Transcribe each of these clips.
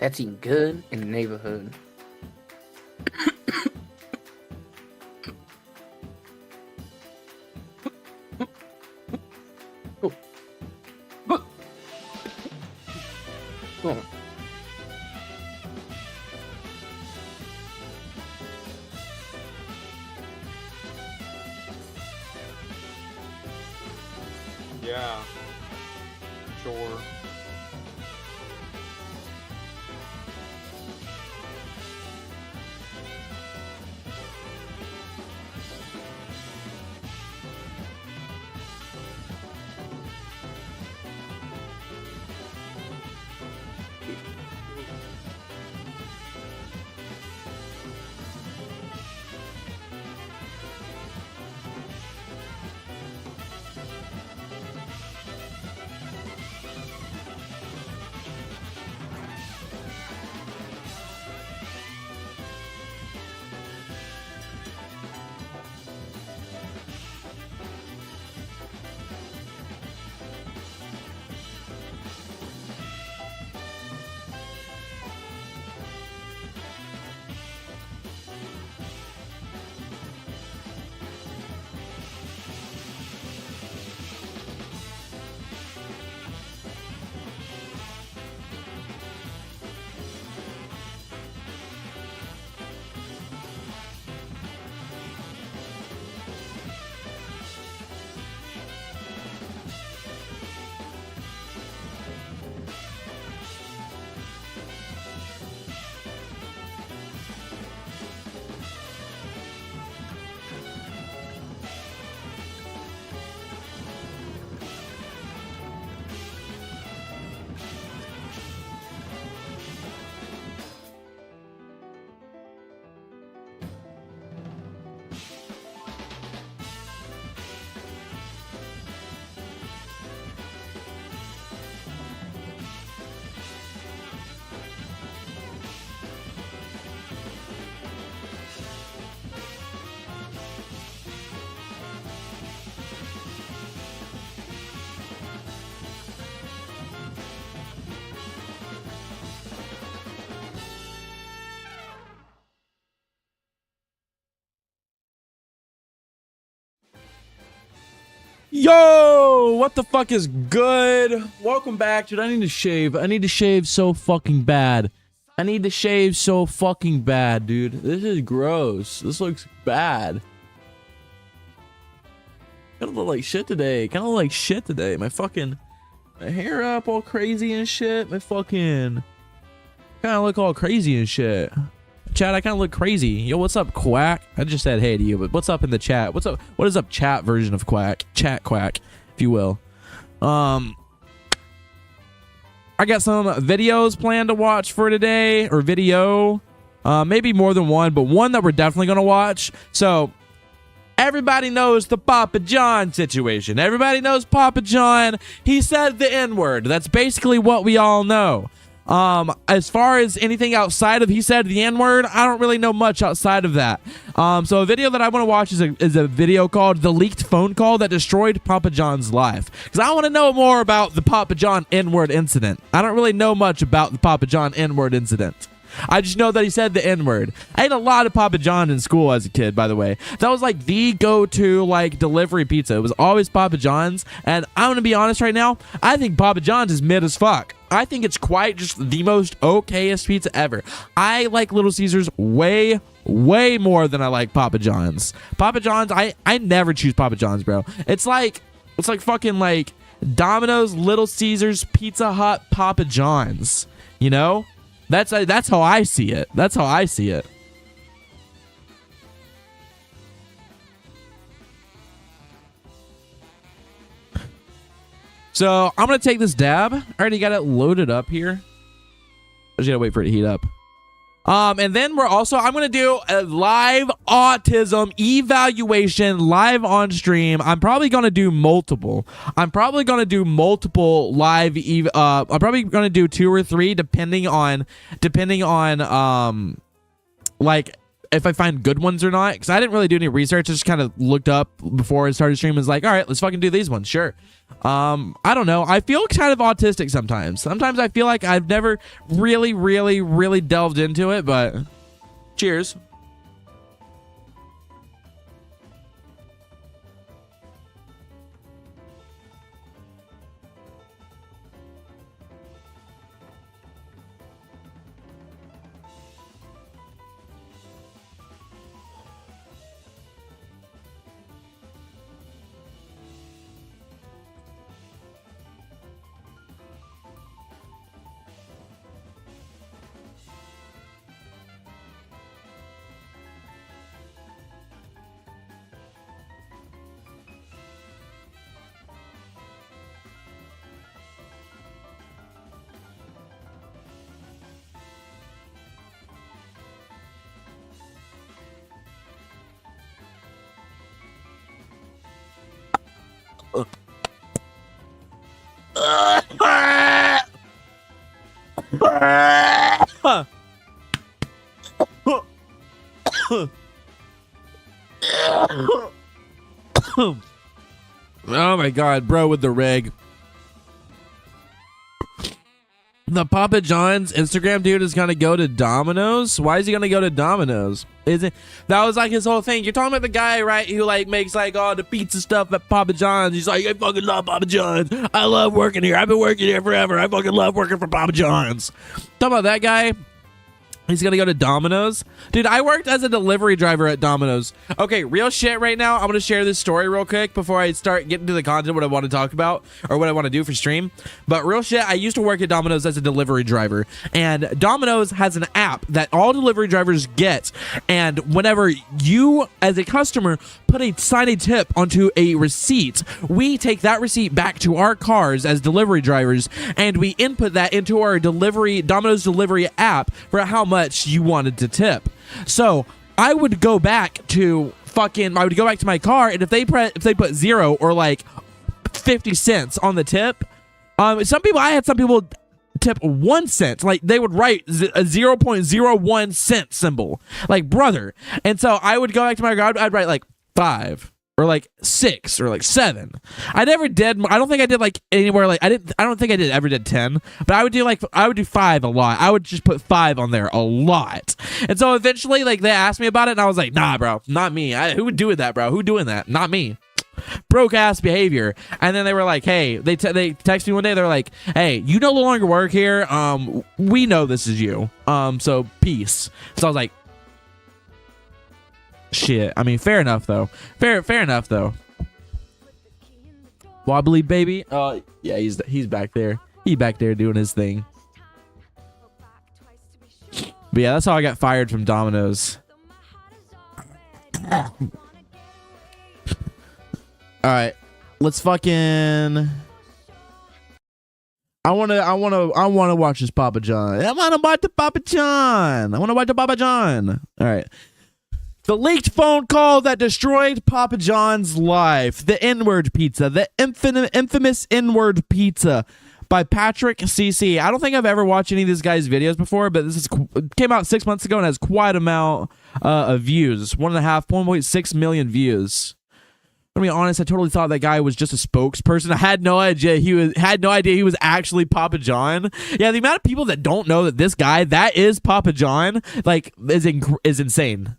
That's eating good in the neighborhood. Oh. Yeah. Sure. Yo, what the fuck is good? Welcome back, dude. I need to shave. I need to shave so fucking bad. I need to shave so fucking bad, dude. This is gross. This looks bad. Kind of look like shit today. Kind of like shit today. My hair up all crazy and shit. My fucking kind of look all crazy and shit. Chat, I kind of look crazy. Yo, what's up, Quack? I just said hey to you, but what's up in the chat? What's up? What is up, chat version of Quack? Chat Quack, if you will. I got some videos planned to watch for today, or video. Maybe more than one, but one that we're definitely going to watch. So, everybody knows the Papa John situation. Everybody knows Papa John. He said the N-word. That's basically what we all know. As far as anything outside of he said the N-word, I don't really know much outside of that. So a video that I want to watch is a video called The Leaked Phone Call That Destroyed Papa John's Life. Because I want to know more about the Papa John N-word incident. I don't really know much about the Papa John N-word incident. I just know that he said the N-word. I ate a lot of Papa John's in school as a kid, by the way. That was like the go-to like delivery pizza. It was always Papa John's. And I'm going to be honest right now, I think Papa John's is mid as fuck. I think it's quite just the most okayest pizza ever. I like Little Caesars way more than I like Papa John's. Papa John's, I never choose Papa John's, bro. It's like fucking like Domino's, Little Caesars, Pizza Hut, Papa John's. You know? That's how I see it. That's how I see it. So I'm gonna take this dab. I already got it loaded up here. I just gotta wait for it to heat up. And then I'm gonna do a live autism evaluation live on stream. I'm probably gonna do multiple. I'm probably gonna do 2 or 3 depending on like if I find good ones or not, because I didn't really do any research. I just kind of looked up before I started streaming. Was like, all right, let's fucking do these ones. Sure. I don't know. I feel kind of autistic sometimes. Sometimes I feel like I've never really delved into it, but cheers. Oh my god, bro, with the rig. The Papa John's Instagram dude is gonna go to Domino's. Why is he gonna go to Domino's? Is it that was like his whole thing? You're talking about the guy, right, who like makes like all the pizza stuff at Papa John's. He's like, I fucking love Papa John's. I love working here. I've been working here forever. I fucking love working for Papa John's. Talking about that guy. He's gonna go to Domino's. Dude, I worked as a delivery driver at Domino's. Okay, real shit right now. I'm gonna share this story real quick before I start getting to the content, what I want to talk about or what I want to do for stream. But real shit, I used to work at Domino's as a delivery driver. And Domino's has an app that all delivery drivers get. And whenever you, as a customer, sign a tip onto a receipt, we take that receipt back to our cars as delivery drivers, and we input that into our Domino's delivery app for how much you wanted to tip. So I would go back to my car, and if they put 0 or like 50 cents on the tip, I had some people tip 1 cent. Like they would write a 0.01 cent symbol, like brother. And so I would go back to my car, I'd write like 5 or like 6 or like 7. I never did. I don't think I did like anywhere like I don't think I ever did 10, but I would do 5 a lot. I would just put 5 on there a lot. And so eventually like they asked me about it, and I was like, nah, bro, not me. Who would do that, bro? Who doing that? Not me. Broke ass behavior. And then they were like, hey, they text me one day. They're like, hey, you no longer work here. We know this is you. So peace. So I was like, shit. I mean, fair enough though. Fair enough though. Wobbly baby. Yeah, he's back there. He back there doing his thing. But yeah, that's how I got fired from Domino's. All right, let's fucking. I wanna watch this Papa John. I wanna watch the Papa John. All right. The leaked phone call that destroyed Papa John's life. The N-word pizza. The infamous N-word pizza by Patrick CC. I don't think I've ever watched any of this guy's videos before, but this came out 6 months ago and has quite an amount of views. 1.6 million views. To be honest, I totally thought that guy was just a spokesperson. I had no idea he was actually Papa John. Yeah, the amount of people that don't know that this guy that is Papa John like is insane.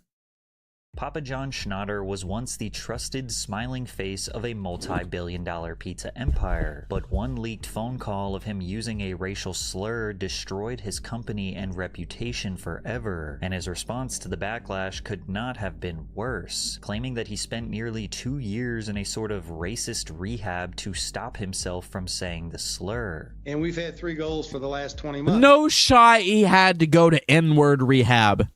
Papa John Schnatter was once the trusted, smiling face of a multi-billion-dollar pizza empire, but one leaked phone call of him using a racial slur destroyed his company and reputation forever, and his response to the backlash could not have been worse, claiming that he spent nearly 2 years in a sort of racist rehab to stop himself from saying the slur. And we've had 3 goals for the last 20 months. No shot he had to go to N-word rehab.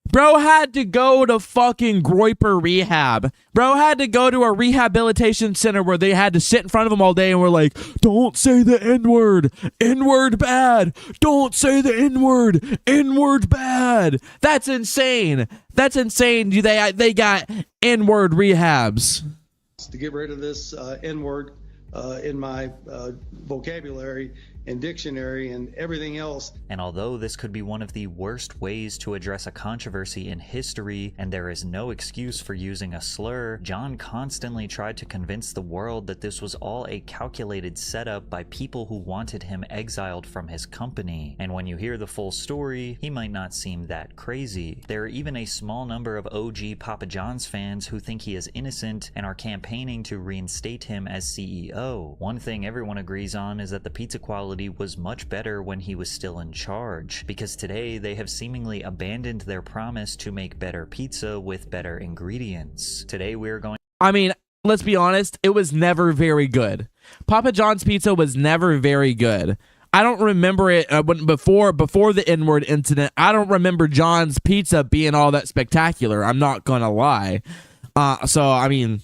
Bro had to go to fucking Groyper rehab. Bro had to go to a rehabilitation center where they had to sit in front of him all day and were like, don't say the N-word. N-word bad. Don't say the N-word. N-word bad. That's insane. That's insane. They got N-word rehabs. To get rid of this N-word in my vocabulary and dictionary and everything else. And although this could be one of the worst ways to address a controversy in history, and there is no excuse for using a slur, John constantly tried to convince the world that this was all a calculated setup by people who wanted him exiled from his company. And when you hear the full story, he might not seem that crazy. There are even a small number of OG Papa John's fans who think he is innocent and are campaigning to reinstate him as CEO. One thing everyone agrees on is that the pizza quality was much better when he was still in charge, because today they have seemingly abandoned their promise to make better pizza with better ingredients. Today we're going I mean, let's be honest, it was never very good. Papa John's pizza was never very good. I don't remember it before the N-word incident. I don't remember John's pizza being all that spectacular. I'm not gonna lie. So I mean,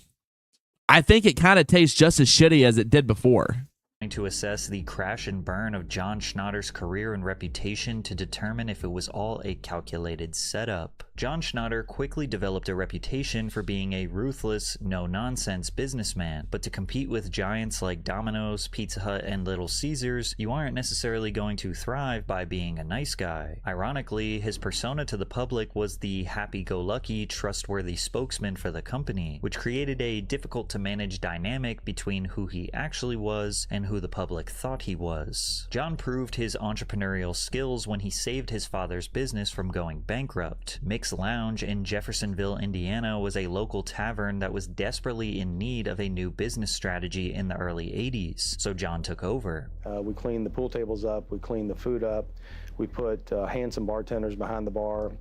I think it kind of tastes just as shitty as it did before. to assess the crash and burn of John Schnatter's career and reputation to determine if it was all a calculated setup. John Schnatter quickly developed a reputation for being a ruthless, no-nonsense businessman, but to compete with giants like Domino's, Pizza Hut, and Little Caesars, you aren't necessarily going to thrive by being a nice guy. Ironically, his persona to the public was the happy-go-lucky, trustworthy spokesman for the company, which created a difficult-to-manage dynamic between who he actually was and who the public thought he was. John proved his entrepreneurial skills when he saved his father's business from going bankrupt. Mick's Lounge in Jeffersonville, Indiana was a local tavern that was desperately in need of a new business strategy in the early 80s, so John took over. We cleaned the pool tables up, we cleaned the food up, we put handsome bartenders behind the bar.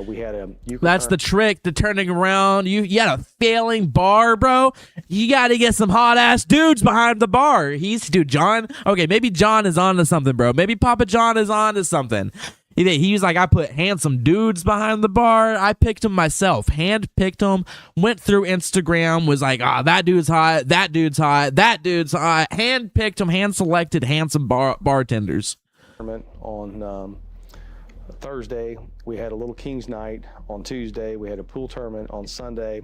We had a... That's the trick to turning around. You had a failing bar, bro. You got to get some hot-ass dudes behind the bar. Dude, John... Okay, maybe John is on to something, bro. Maybe Papa John is on to something. He was like, I put handsome dudes behind the bar. I picked them myself. Hand-picked them. Went through Instagram. Was like, that dude's hot. That dude's hot. That dude's hot. Hand-picked them. Hand-selected handsome bartenders. On Thursday, we had a little King's Night. On Tuesday, we had a pool tournament. On Sunday,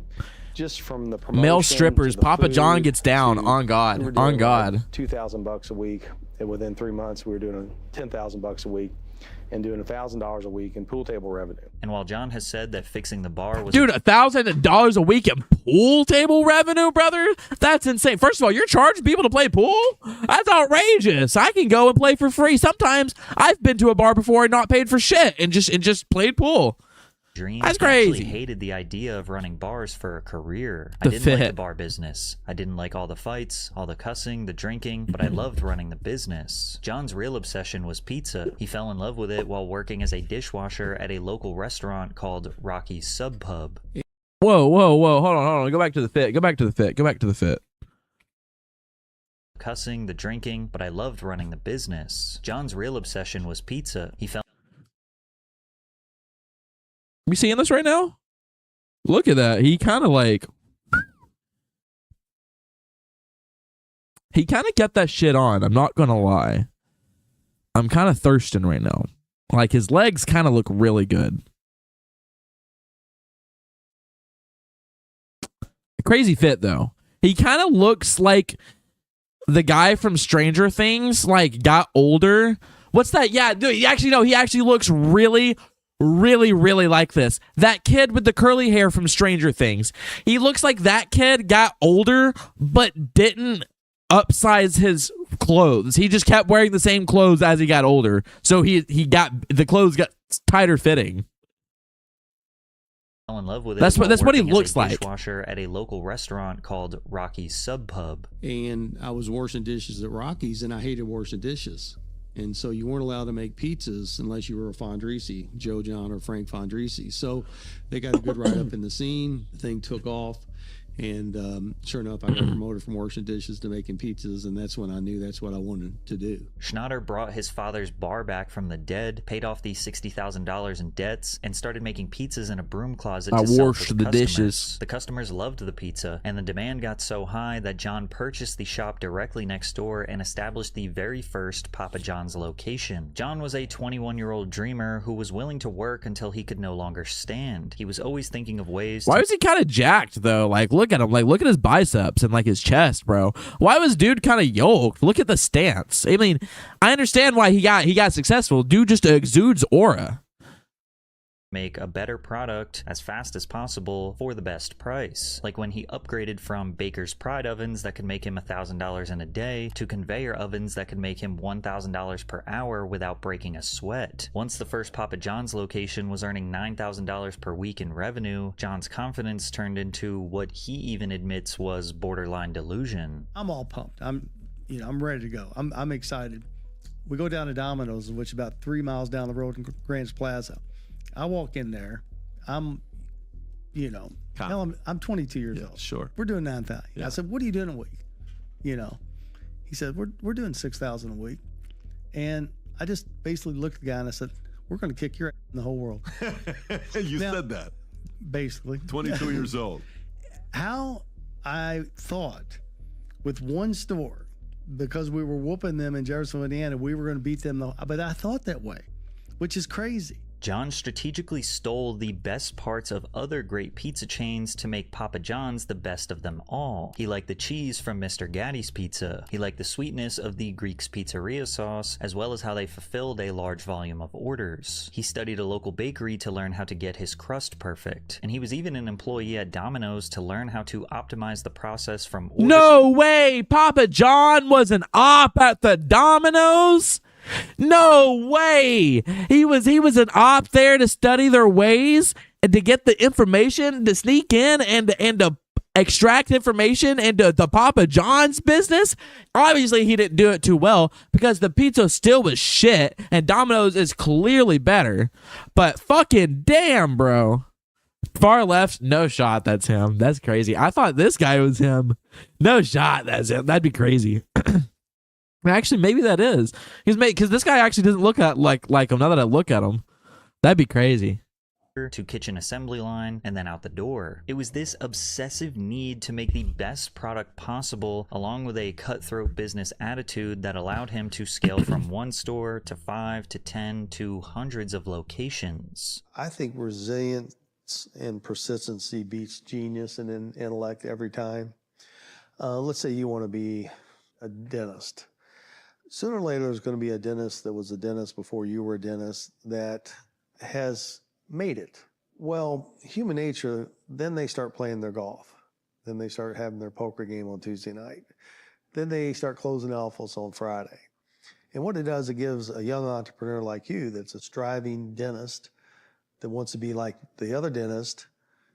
just from the promotion, male strippers, Papa John gets down. On God, we on God. Like $2,000 a week, and within 3 months, we were doing $10,000 a week, and doing $1,000 a week in pool table revenue. And while John has said that fixing the bar was... Dude, $1,000 a week in pool table revenue, brother? That's insane. First of all, you're charging people to play pool? That's outrageous. I can go and play for free. Sometimes I've been to a bar before and not paid for shit and just played pool. That's crazy. I actually hated the idea of running bars for a career. I didn't like the bar business. I didn't like all the fights, all the cussing, the drinking, but I loved running the business. John's real obsession was pizza. He fell in love with it while working as a dishwasher at a local restaurant called Rocky's Sub Pub. Whoa. Hold on. Go back to the fit. Cussing, the drinking, but I loved running the business. John's real obsession was pizza. He fell... You seeing this right now? Look at that. He kind of got that shit on. I'm not gonna lie. I'm kind of thirsting right now. Like, his legs kind of look really good. Crazy fit though. He kind of looks like the guy from Stranger Things, like, got older. What's that? Yeah, dude, he actually looks really like this. That kid with the curly hair from Stranger Things. He looks like that kid got older but didn't upsize his clothes. He just kept wearing the same clothes as he got older. So the clothes got tighter fitting. Fell in love with it. That's what he looks like. Dishwasher at a local restaurant called Rocky's Sub Pub. And I was washing dishes at Rocky's, and I hated washing dishes. And so you weren't allowed to make pizzas unless you were a Fondrisi, Joe John or Frank Fondrisi. So they got a good write-up in the scene. The thing took off. And sure enough, I got promoted from washing dishes to making pizzas, and that's when I knew that's what I wanted to do. Schnatter brought his father's bar back from the dead, paid off the $60,000 in debts, and started making pizzas in a broom closet to sell to the dishes. The customers loved the pizza, and the demand got so high that John purchased the shop directly next door and established the very first Papa John's location. John was a 21-year-old dreamer who was willing to work until he could no longer stand. He was always thinking of ways Why was he kind of jacked, though? Like, look look at him. Like, look at his biceps and like his chest, bro. Why was dude kind of yoked? Look at the stance. I mean, I understand why he got successful. Dude just exudes aura. Make a better product as fast as possible for the best price. Like when he upgraded from Baker's Pride ovens that could make him $1,000 in a day to conveyor ovens that could make him $1,000 per hour without breaking a sweat. Once the first Papa John's location was earning $9,000 per week in revenue, John's confidence turned into what he even admits was borderline delusion. I'm all pumped. I'm ready to go. I'm excited. We go down to Domino's, which is about 3 miles down the road in Grants Plaza. I walk in there. I'm 22 years old. Sure. We're doing 9,000. Yeah. I said, "What are you doing a week?" He said, "We're doing 6,000 a week." And I just basically looked at the guy and I said, "We're going to kick your ass in the whole world." You Now, said that. Basically. 22 years old. How I thought with one store, because we were whooping them in Jefferson, Indiana, we were going to beat them. But I thought that way, which is crazy. John strategically stole the best parts of other great pizza chains to make Papa John's the best of them all. He liked the cheese from Mr. Gatti's Pizza. He liked the sweetness of the Greek's Pizzeria sauce, as well as how they fulfilled a large volume of orders. He studied a local bakery to learn how to get his crust perfect. And he was even an employee at Domino's to learn how to optimize the process from orders. No way! Papa John was an op at the Domino's? No way! He was an op there to study their ways and to get the information, to sneak in and to extract information into the Papa John's business. Obviously, he didn't do it too well because the pizza still was shit and Domino's is clearly better. But fucking damn, bro. Far left, no shot, that's him. That's crazy. I thought this guy was him. No shot, that's him. That'd be crazy. Actually, maybe that is. Because this guy actually doesn't look at like him. Now that I look at him, that'd be crazy. To kitchen assembly line and then out the door. It was this obsessive need to make the best product possible, along with a cutthroat business attitude that allowed him to scale from one store to 5 to 10 to hundreds of locations. I think resilience and persistency beats genius and intellect every time. Let's say you want to be a dentist. Sooner or later, there's going to be a dentist that was a dentist before you were a dentist that has made it. Well, human nature, then they start playing their golf. Then they start having their poker game on Tuesday night. Then they start closing alphas on Friday. And what it does, it gives a young entrepreneur like you that's a striving dentist that wants to be like the other dentist,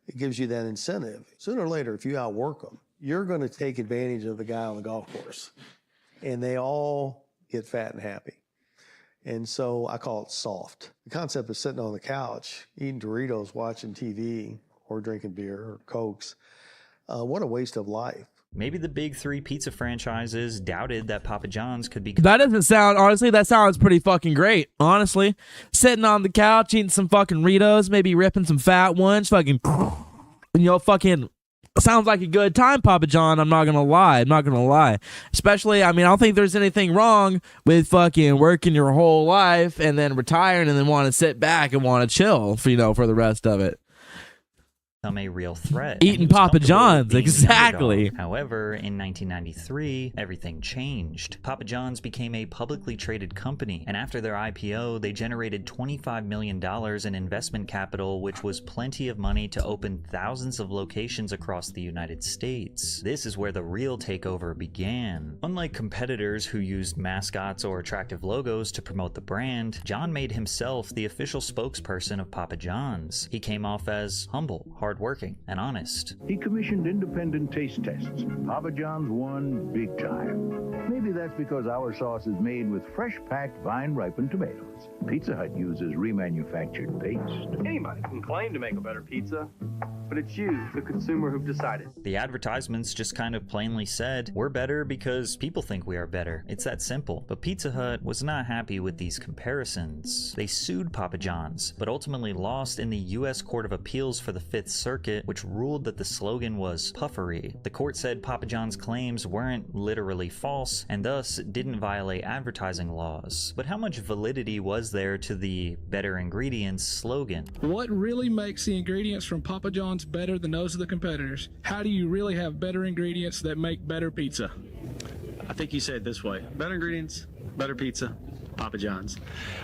it gives you that incentive. Sooner or later, if you outwork them, you're going to take advantage of the guy on the golf course. And they all get fat and happy. And so I call it soft. The concept of sitting on the couch, eating Doritos, watching TV, or drinking beer or Cokes. What a waste of life. Maybe the big three pizza franchises doubted that Papa John's could be... That doesn't sound, honestly, that sounds pretty fucking great, honestly. Sitting on the couch, eating some fucking Doritos, maybe ripping some fat ones, fucking, fucking... Sounds like a good time, Papa John. I'm not gonna lie. Especially, I mean, I don't think there's anything wrong with fucking working your whole life and then retiring and then want to sit back and want to chill for the rest of it. Become a real threat. Eating Papa John's, exactly. However, in 1993, everything changed. Papa John's became a publicly traded company, and after their IPO, they generated $25 million in investment capital, which was plenty of money to open thousands of locations across the United States. This is where the real takeover began. Unlike competitors who used mascots or attractive logos to promote the brand, John made himself the official spokesperson of Papa John's. He came off as humble, hardworking, and honest. He commissioned independent taste tests. Papa John's won big time. Maybe that's because our sauce is made with fresh-packed, vine-ripened tomatoes. Pizza Hut uses remanufactured paste. Anybody can claim to make a better pizza, but it's you, the consumer, who've decided. The advertisements just kind of plainly said, we're better because people think we are better. It's that simple. But Pizza Hut was not happy with these comparisons. They sued Papa John's, but ultimately lost in the U.S. Court of Appeals for the Fifth Circuit, which ruled that the slogan was puffery. The court said Papa John's claims weren't literally false, and thus didn't violate advertising laws. But how much validity was there to the better ingredients slogan? What really makes the ingredients from Papa John's John's better than those of the competitors? How do you really have better ingredients that make better pizza? I think you say it this way: better ingredients, better pizza, Papa John's.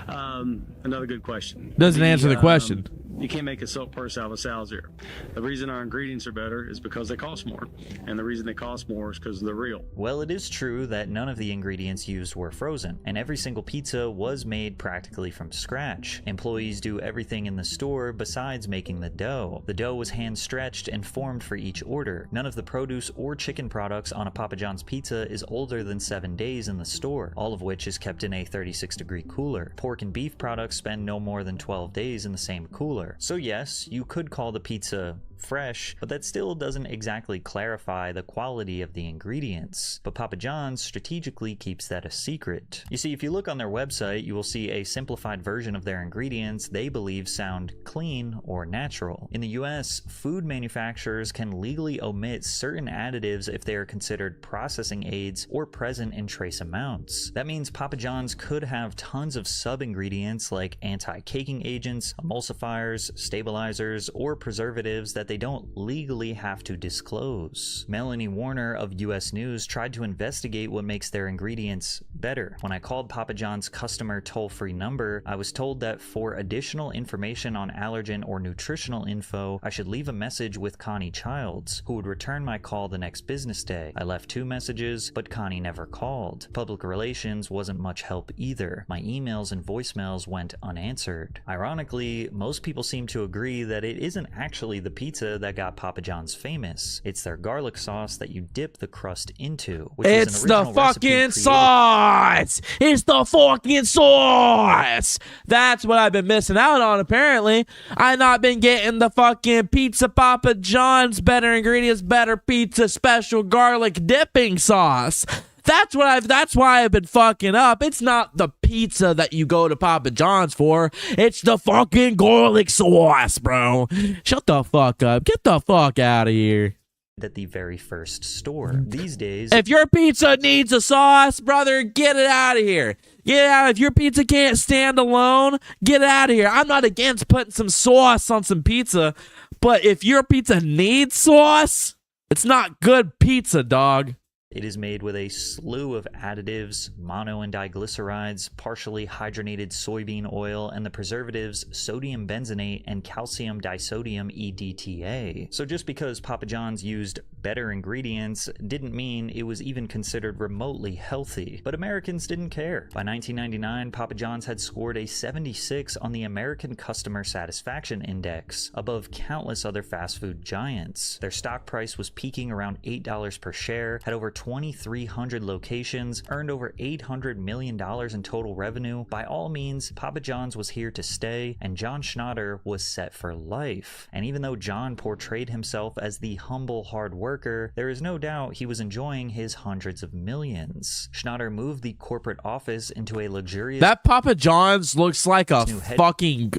Another good question. Doesn't answer the question. You can't make a silk purse out of a sow's ear. The reason our ingredients are better is because they cost more. And the reason they cost more is because they're real. Well, it is true that none of the ingredients used were frozen, and every single pizza was made practically from scratch. Employees do everything in the store besides making the dough. The dough was hand-stretched and formed for each order. None of the produce or chicken products on a Papa John's pizza is older than 7 days in the store, all of which is kept in a 36-degree cooler. Pork and beef products spend no more than 12 days in the same cooler. So yes, you could call the pizza fresh, but that still doesn't exactly clarify the quality of the ingredients. But Papa John's strategically keeps that a secret. You see, if you look on their website, you will see a simplified version of their ingredients they believe sound clean or natural. In the US, food manufacturers can legally omit certain additives if they are considered processing aids or present in trace amounts. That means Papa John's could have tons of sub-ingredients like anti-caking agents, emulsifiers, stabilizers, or preservatives that they don't legally have to disclose. Melanie Warner of US News tried to investigate what makes their ingredients better. When I called Papa John's customer toll-free number, I was told that for additional information on allergen or nutritional info, I should leave a message with Connie Childs, who would return my call the next business day. I left 2 messages, but Connie never called. Public relations wasn't much help either. My emails and voicemails went unanswered. Ironically, most people seem to agree that it isn't actually the pizza that got Papa John's famous. It's their garlic sauce that you dip the crust into. It's the fucking sauce! It's the fucking sauce! That's what I've been missing out on, apparently. I've not been getting the fucking pizza Papa John's, better ingredients, better pizza, special garlic dipping sauce. That's why I've been fucking up. It's not the pizza that you go to Papa John's for. It's the fucking garlic sauce, bro. Shut the fuck up. Get the fuck out of here. At the very first store. These days, if your pizza needs a sauce, brother, get it out of here. Get out. If your pizza can't stand alone, get it out of here. I'm not against putting some sauce on some pizza, but if your pizza needs sauce, it's not good pizza, dog. it is made with a slew of additives, mono and diglycerides, partially hydrogenated soybean oil, and the preservatives sodium benzenate and calcium disodium EDTA. So just because Papa John's used better ingredients didn't mean it was even considered remotely healthy. But Americans didn't care. By 1999, Papa John's had scored a 76 on the American Customer Satisfaction Index, above countless other fast food giants. Their stock price was peaking around $8 per share, had over 2,300 locations, earned over $800 million in total revenue. By all means, Papa John's was here to stay, and John Schnatter was set for life. And even though John portrayed himself as the humble hard worker, there is no doubt he was enjoying his hundreds of millions. Schnatter moved the corporate office into a luxurious... That Papa John's looks like a fucking...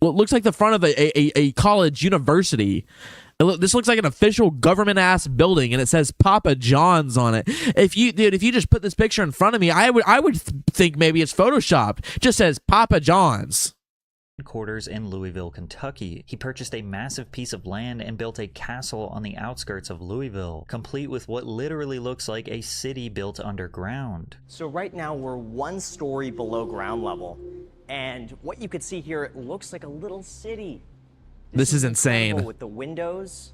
Well, it looks like the front of a college university. This looks like an official government-ass building, and it says Papa John's on it. If you just put this picture in front of me, I would think maybe it's photoshopped. It just says Papa John's. Headquarters in Louisville, Kentucky. He purchased a massive piece of land and built a castle on the outskirts of Louisville, complete with what literally looks like a city built underground. So right now we're 1 story below ground level, and what you could see here, it looks like a little city. This is insane. With the windows,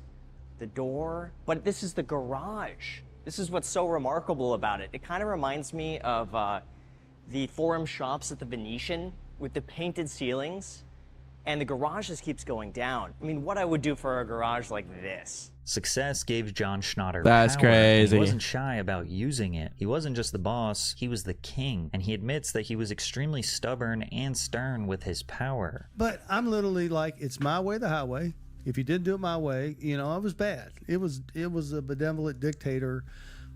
the door, but this is the garage. This is what's so remarkable about it. It kind of reminds me of the Forum shops at the Venetian with the painted ceilings, and the garage just keeps going down. I mean, what I would do for a garage like this. Success gave John Schnatter That's power, crazy. He wasn't shy about using it. He wasn't just the boss, he was the king, and he admits that he was extremely stubborn and stern with his power. But I'm literally like, it's my way, the highway. If you didn't do it my way, you know, I was bad. It was a benevolent dictator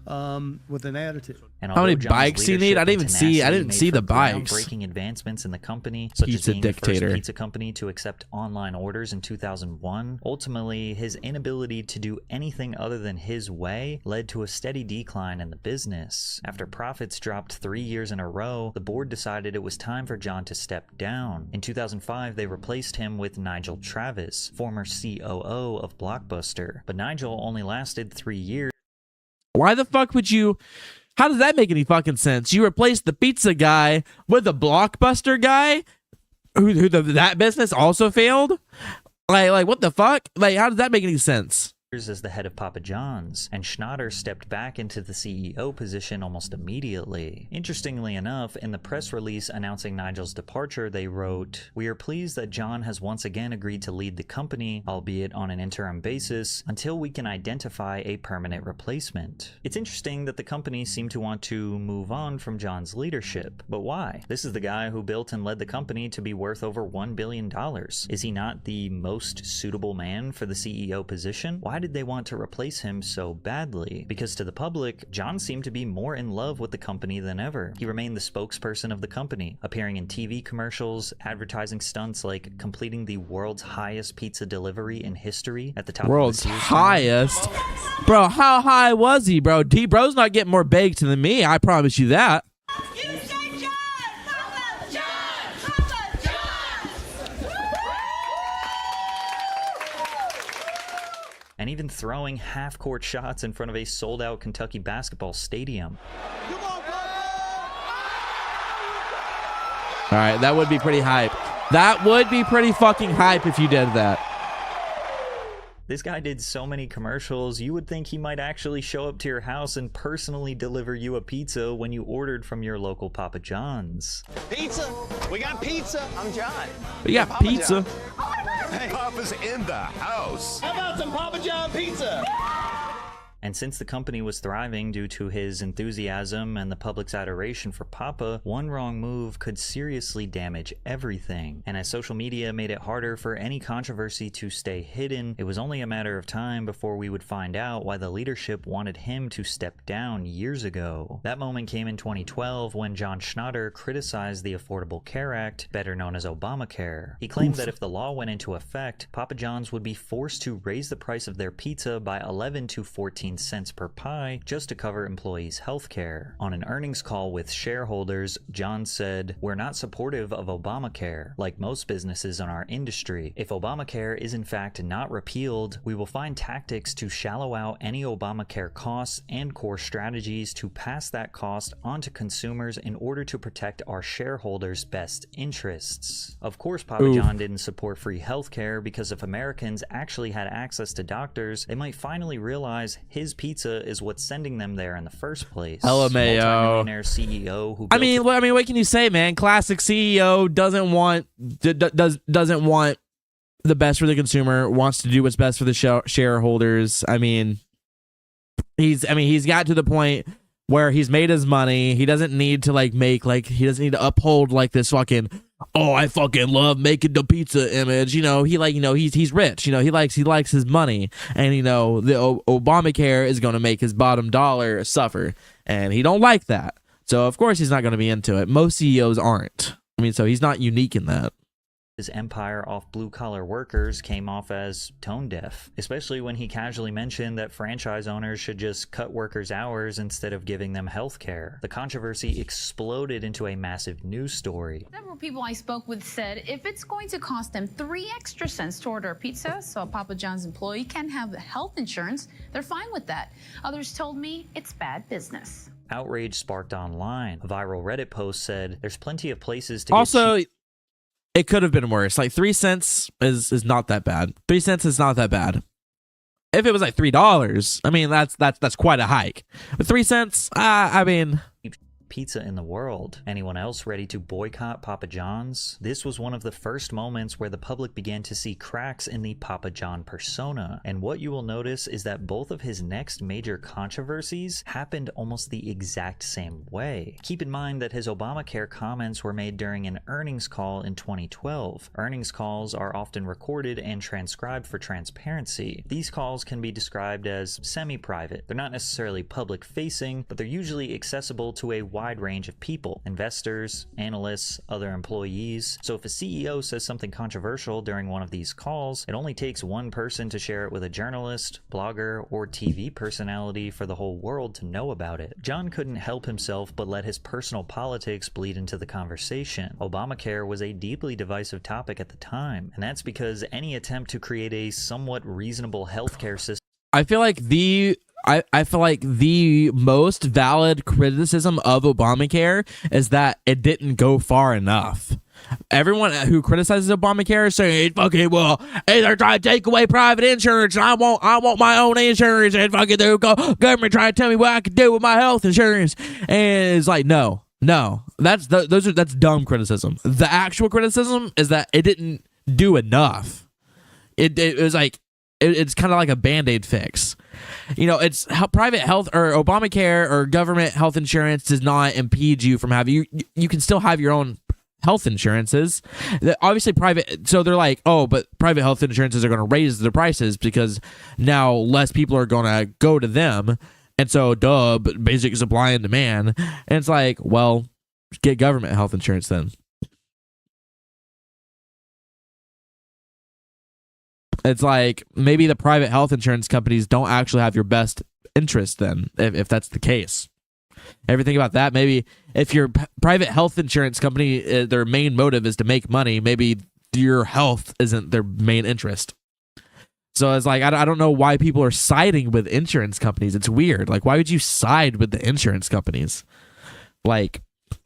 with an attitude. And How many although John's bikes you need? I didn't even see. I leadership didn't and see the tenacity made bikes. for groundbreaking advancements in the company, such as Pizza being the dictator. first pizza company to accept online orders in 2001. Ultimately, his inability to do anything other than his way led to a steady decline in the business. After profits dropped 3 years in a row, the board decided it was time for John to step down. In 2005, they replaced him with Nigel Travis, former COO of Blockbuster. But Nigel only lasted 3 years. Why the fuck would you? How does that make any fucking sense? You replaced the pizza guy with the Blockbuster guy, that business also failed. Like what the fuck? Like, how does that make any sense? As the head of Papa John's, and Schnatter stepped back into the CEO position almost immediately. Interestingly enough, in the press release announcing Nigel's departure, they wrote, "We are pleased that John has once again agreed to lead the company, albeit on an interim basis, until we can identify a permanent replacement." It's interesting that the company seemed to want to move on from John's leadership, but why? This is the guy who built and led the company to be worth over $1 billion. Is he not the most suitable man for the CEO position? Why did they want to replace him so badly? Because to the public, John seemed to be more in love with the company than ever. He remained the spokesperson of the company, appearing in TV commercials, advertising stunts like completing the world's highest pizza delivery in history at the top World's of the Sears highest? Bro, how high was he, bro? D-Bro's not getting more baked than me, I promise you that. and even throwing half-court shots in front of a sold-out Kentucky basketball stadium. All right, that would be pretty hype. That would be pretty fucking hype if you did that. This guy did so many commercials, you would think he might actually show up to your house and personally deliver you a pizza when you ordered from your local Papa John's. Pizza? We got pizza. I'm John. We got Papa pizza. John. Hey. Papa's in the house. How about some Papa John pizza? And since the company was thriving due to his enthusiasm and the public's adoration for Papa, one wrong move could seriously damage everything. And as social media made it harder for any controversy to stay hidden, it was only a matter of time before we would find out why the leadership wanted him to step down years ago. That moment came in 2012 when John Schnatter criticized the Affordable Care Act, better known as Obamacare. He claimed that if the law went into effect, Papa John's would be forced to raise the price of their pizza by 11 to 14 cents per pie just to cover employees' health care. On an earnings call with shareholders, John said, "We're not supportive of Obamacare, like most businesses in our industry. If Obamacare is in fact not repealed, we will find tactics to shallow out any Obamacare costs and core strategies to pass that cost onto consumers in order to protect our shareholders' best interests." Of course, Papa John didn't support free healthcare because if Americans actually had access to doctors, they might finally realize his pizza is what's sending them there in the first place. LMAO. Multi-millionaire CEO who what can you say, man? Classic CEO doesn't want doesn't want the best for the consumer, wants to do what's best for the shareholders. He's got to the point where he's made his money. He doesn't need to he doesn't need to uphold this fucking, oh, I fucking love making the pizza image. He's rich. He likes his money, and the Obamacare is going to make his bottom dollar suffer, and he don't like that. So of course he's not going to be into it. Most CEOs aren't. So he's not unique in that. His empire off blue-collar workers came off as tone-deaf, especially when he casually mentioned that franchise owners should just cut workers' hours instead of giving them health care. The controversy exploded into a massive news story. Several people I spoke with said if it's going to cost them 3 extra cents to order a pizza so a Papa John's employee can have health insurance, they're fine with that. Others told me it's bad business. Outrage sparked online. A viral Reddit post said, "There's plenty of places to also get it could have been worse. 3 cents is not that bad. 3 cents is not that bad. If it was $3, that's quite a hike. But 3 cents, pizza in the world. Anyone else ready to boycott Papa John's? This was one of the first moments where the public began to see cracks in the Papa John persona, and what you will notice is that both of his next major controversies happened almost the exact same way. Keep in mind that his Obamacare comments were made during an earnings call in 2012. Earnings calls are often recorded and transcribed for transparency. These calls can be described as semi-private. They're not necessarily public-facing, but they're usually accessible to a wide range of people: investors, analysts, other employees. So if a CEO says something controversial during one of these calls, it only takes one person to share it with a journalist, blogger, or TV personality for the whole world to know about it. John couldn't help himself but let his personal politics bleed into the conversation. Obamacare was a deeply divisive topic at the time, and that's because any attempt to create a somewhat reasonable healthcare system. I feel like the most valid criticism of Obamacare is that it didn't go far enough. Everyone who criticizes Obamacare is saying, "Fucking well, hey, they're trying to take away private insurance, and I want my own insurance, and fucking the government trying to tell me what I can do with my health insurance." And it's like, no, that's dumb criticism. The actual criticism is that it didn't do enough. It was like it's kind of like a Band-Aid fix. You know, it's how private health or Obamacare or government health insurance does not impede you from having you can still have your own health insurances. Obviously private, so they're like, oh, but private health insurances are going to raise the prices because now less people are going to go to them, and so basic supply and demand. And it's like, well, get government health insurance then. It's like maybe the private health insurance companies don't actually have your best interest then, if that's the case. Ever think about that? Maybe if your private health insurance company, their main motive is to make money, maybe your health isn't their main interest. So it's like, I don't know why people are siding with insurance companies. It's weird. Like, why would you side with the insurance companies? Like,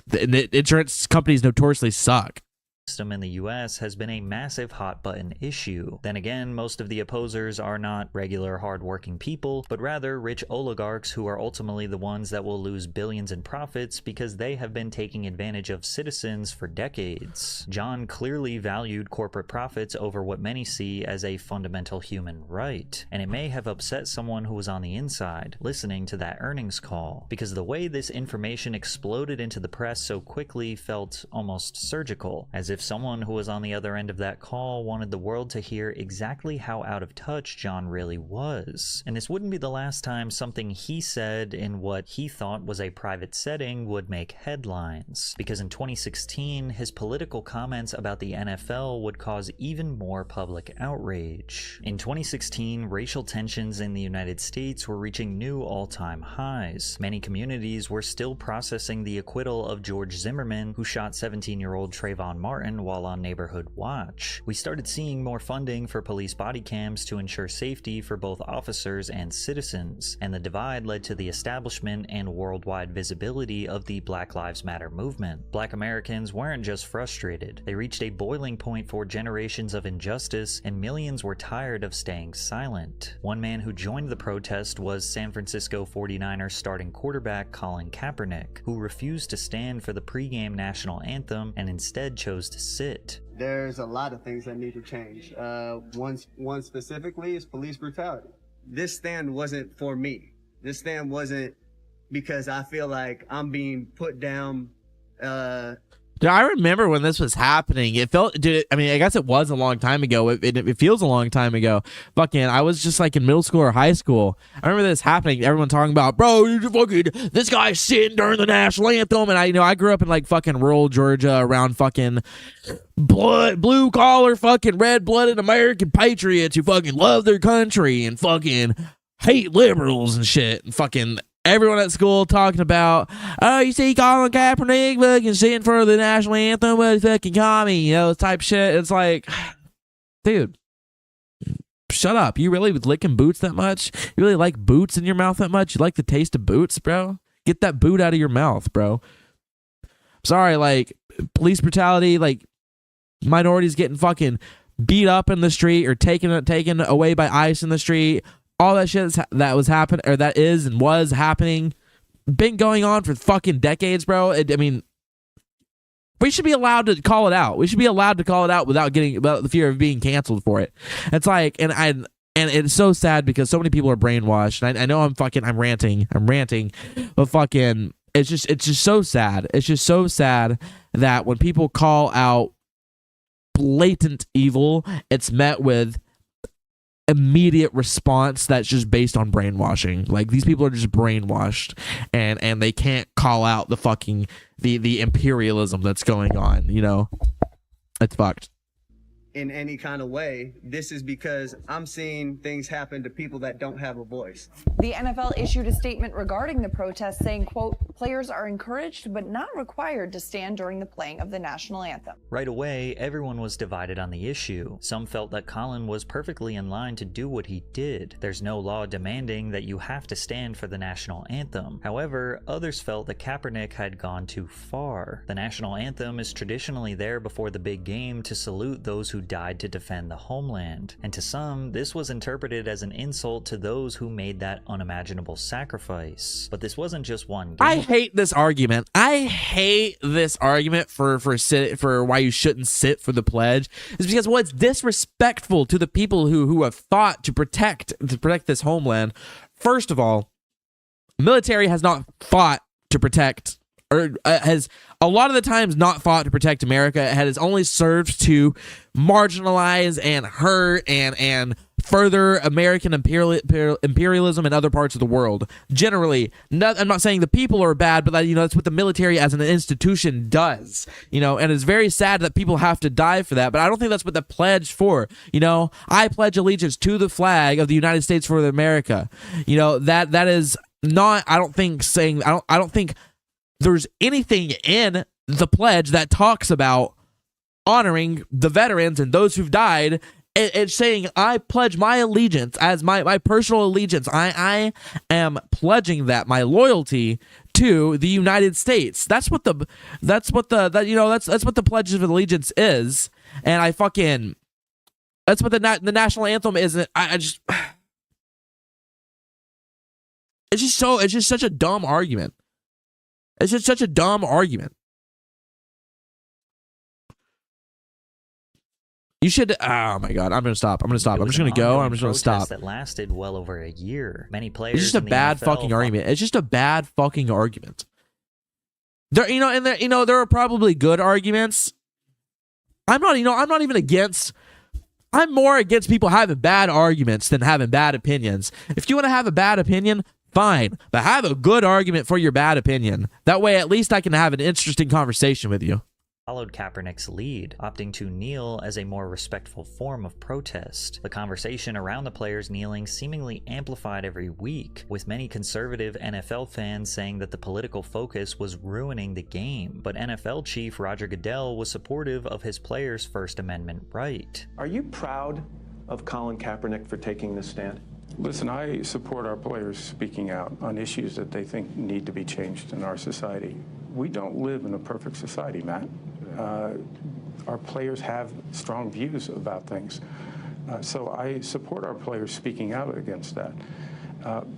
the insurance companies notoriously suck. System in the US has been a massive hot button issue. Then again, most of the opposers are not regular hardworking people, but rather rich oligarchs who are ultimately the ones that will lose billions in profits because they have been taking advantage of citizens for decades. John clearly valued corporate profits over what many see as a fundamental human right, and it may have upset someone who was on the inside listening to that earnings call, because the way this information exploded into the press so quickly felt almost surgical, as if someone who was on the other end of that call wanted the world to hear exactly how out of touch John really was. And this wouldn't be the last time something he said in what he thought was a private setting would make headlines, because in 2016, his political comments about the NFL would cause even more public outrage. In 2016, racial tensions in the United States were reaching new all-time highs. Many communities were still processing the acquittal of George Zimmerman, who shot 17-year-old Trayvon Martin while on neighborhood watch. We started seeing more funding for police body cams to ensure safety for both officers and citizens, and the divide led to the establishment and worldwide visibility of the Black Lives Matter movement. Black Americans weren't just frustrated, they reached a boiling point for generations of injustice, and millions were tired of staying silent. One man who joined the protest was San Francisco 49ers starting quarterback Colin Kaepernick, who refused to stand for the pregame national anthem and instead chose to sit. There's a lot of things that need to change. One specifically is police brutality. This stand wasn't for me. This stand wasn't because I feel like I'm being put down. Dude, I remember when this was happening. It felt, dude, I mean, I guess it was a long time ago. It feels a long time ago. Fucking, I was just like in middle school or high school. I remember this happening. Everyone talking about, bro, you fucking, this guy's sitting during the national anthem. And I grew up in like fucking rural Georgia around fucking blue collar, fucking red blooded American patriots who fucking love their country and fucking hate liberals and shit. And fucking everyone at school talking about, oh, you see Colin Kaepernick fucking sitting for the national anthem with fucking commie, you know, type shit. It's like, dude, shut up. You really licking boots that much? You really like boots in your mouth that much? You like the taste of boots, bro? Get that boot out of your mouth, bro. Sorry, like, police brutality, like, minorities getting fucking beat up in the street or taken away by ICE in the street. All that shit that was happening, or that is and was happening, been going on for fucking decades, bro. I mean, we should be allowed to call it out. We should be allowed to call it out without the fear of being canceled for it. It's like, and it's so sad because so many people are brainwashed. And I know I'm ranting, but fucking, it's just so sad. It's just so sad that when people call out blatant evil, it's met with immediate response that's just based on brainwashing. Like, these people are just brainwashed, and they can't call out the fucking the imperialism that's going on, you know? It's fucked. In any kind of way, this is because I'm seeing things happen to people that don't have a voice. The NFL issued a statement regarding the protest saying, quote, players are encouraged but not required to stand during the playing of the national anthem. Right away, everyone was divided on the issue. Some felt that Colin was perfectly in line to do what he did. There's no law demanding that you have to stand for the national anthem. However, others felt that Kaepernick had gone too far. The national anthem is traditionally there before the big game to salute those who died to defend the homeland. And to some, this was interpreted as an insult to those who made that unimaginable sacrifice. But this wasn't just one game. I hate this argument. I hate this argument for why you shouldn't sit for the pledge. It's because, well, it's disrespectful to the people who have fought to protect this homeland. First of all, military has not fought to protect, or has a lot of the times not fought to protect America. It has only served to marginalize and hurt and further American imperialism in other parts of the world. Generally, I'm not saying the people are bad, but that's what the military as an institution does. And it's very sad that people have to die for that. But I don't think that's what the pledge for. I pledge allegiance to the flag of the United States for America. That is not. I don't think there's anything in the pledge that talks about honoring the veterans and those who've died. It's saying, I pledge my allegiance as my personal allegiance. I am pledging that my loyalty to the United States. That's what the Pledge of Allegiance is. And that's what the national anthem isn't. It's just such a dumb argument. It's just such a dumb argument. You should. Oh my God! I'm gonna stop. I'm just gonna go. I'm just gonna stop. That lasted well over a year. Many players. It's just a bad fucking argument. It's just a bad fucking argument. There are probably good arguments. I'm not even against. I'm more against people having bad arguments than having bad opinions. If you want to have a bad opinion, fine, but have a good argument for your bad opinion. That way, at least I can have an interesting conversation with you. Followed Kaepernick's lead, opting to kneel as a more respectful form of protest. The conversation around the players kneeling seemingly amplified every week, with many conservative NFL fans saying that the political focus was ruining the game. But NFL chief Roger Goodell was supportive of his players' First Amendment right. Are you proud of Colin Kaepernick for taking this stand? Listen, I support our players speaking out on issues that they think need to be changed in our society. We don't live in a perfect society, Matt. Our players have strong views about things. So I support our players speaking out against that.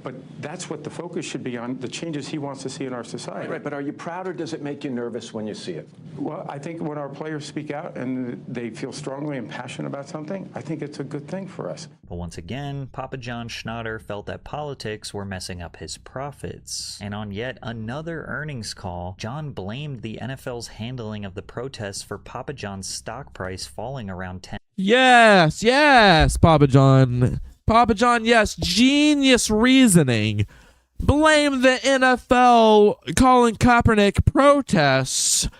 But that's what the focus should be on, the changes he wants to see in our society. Right, but are you proud or does it make you nervous when you see it? Well, I think when our players speak out and they feel strongly and passionate about something, I think it's a good thing for us. But once again, Papa John Schnatter felt that politics were messing up his profits. And on yet another earnings call, John blamed the NFL's handling of the protests for Papa John's stock price falling around 10. Yes, Papa John. Papa John, yes, genius reasoning. Blame the NFL calling Kaepernick protests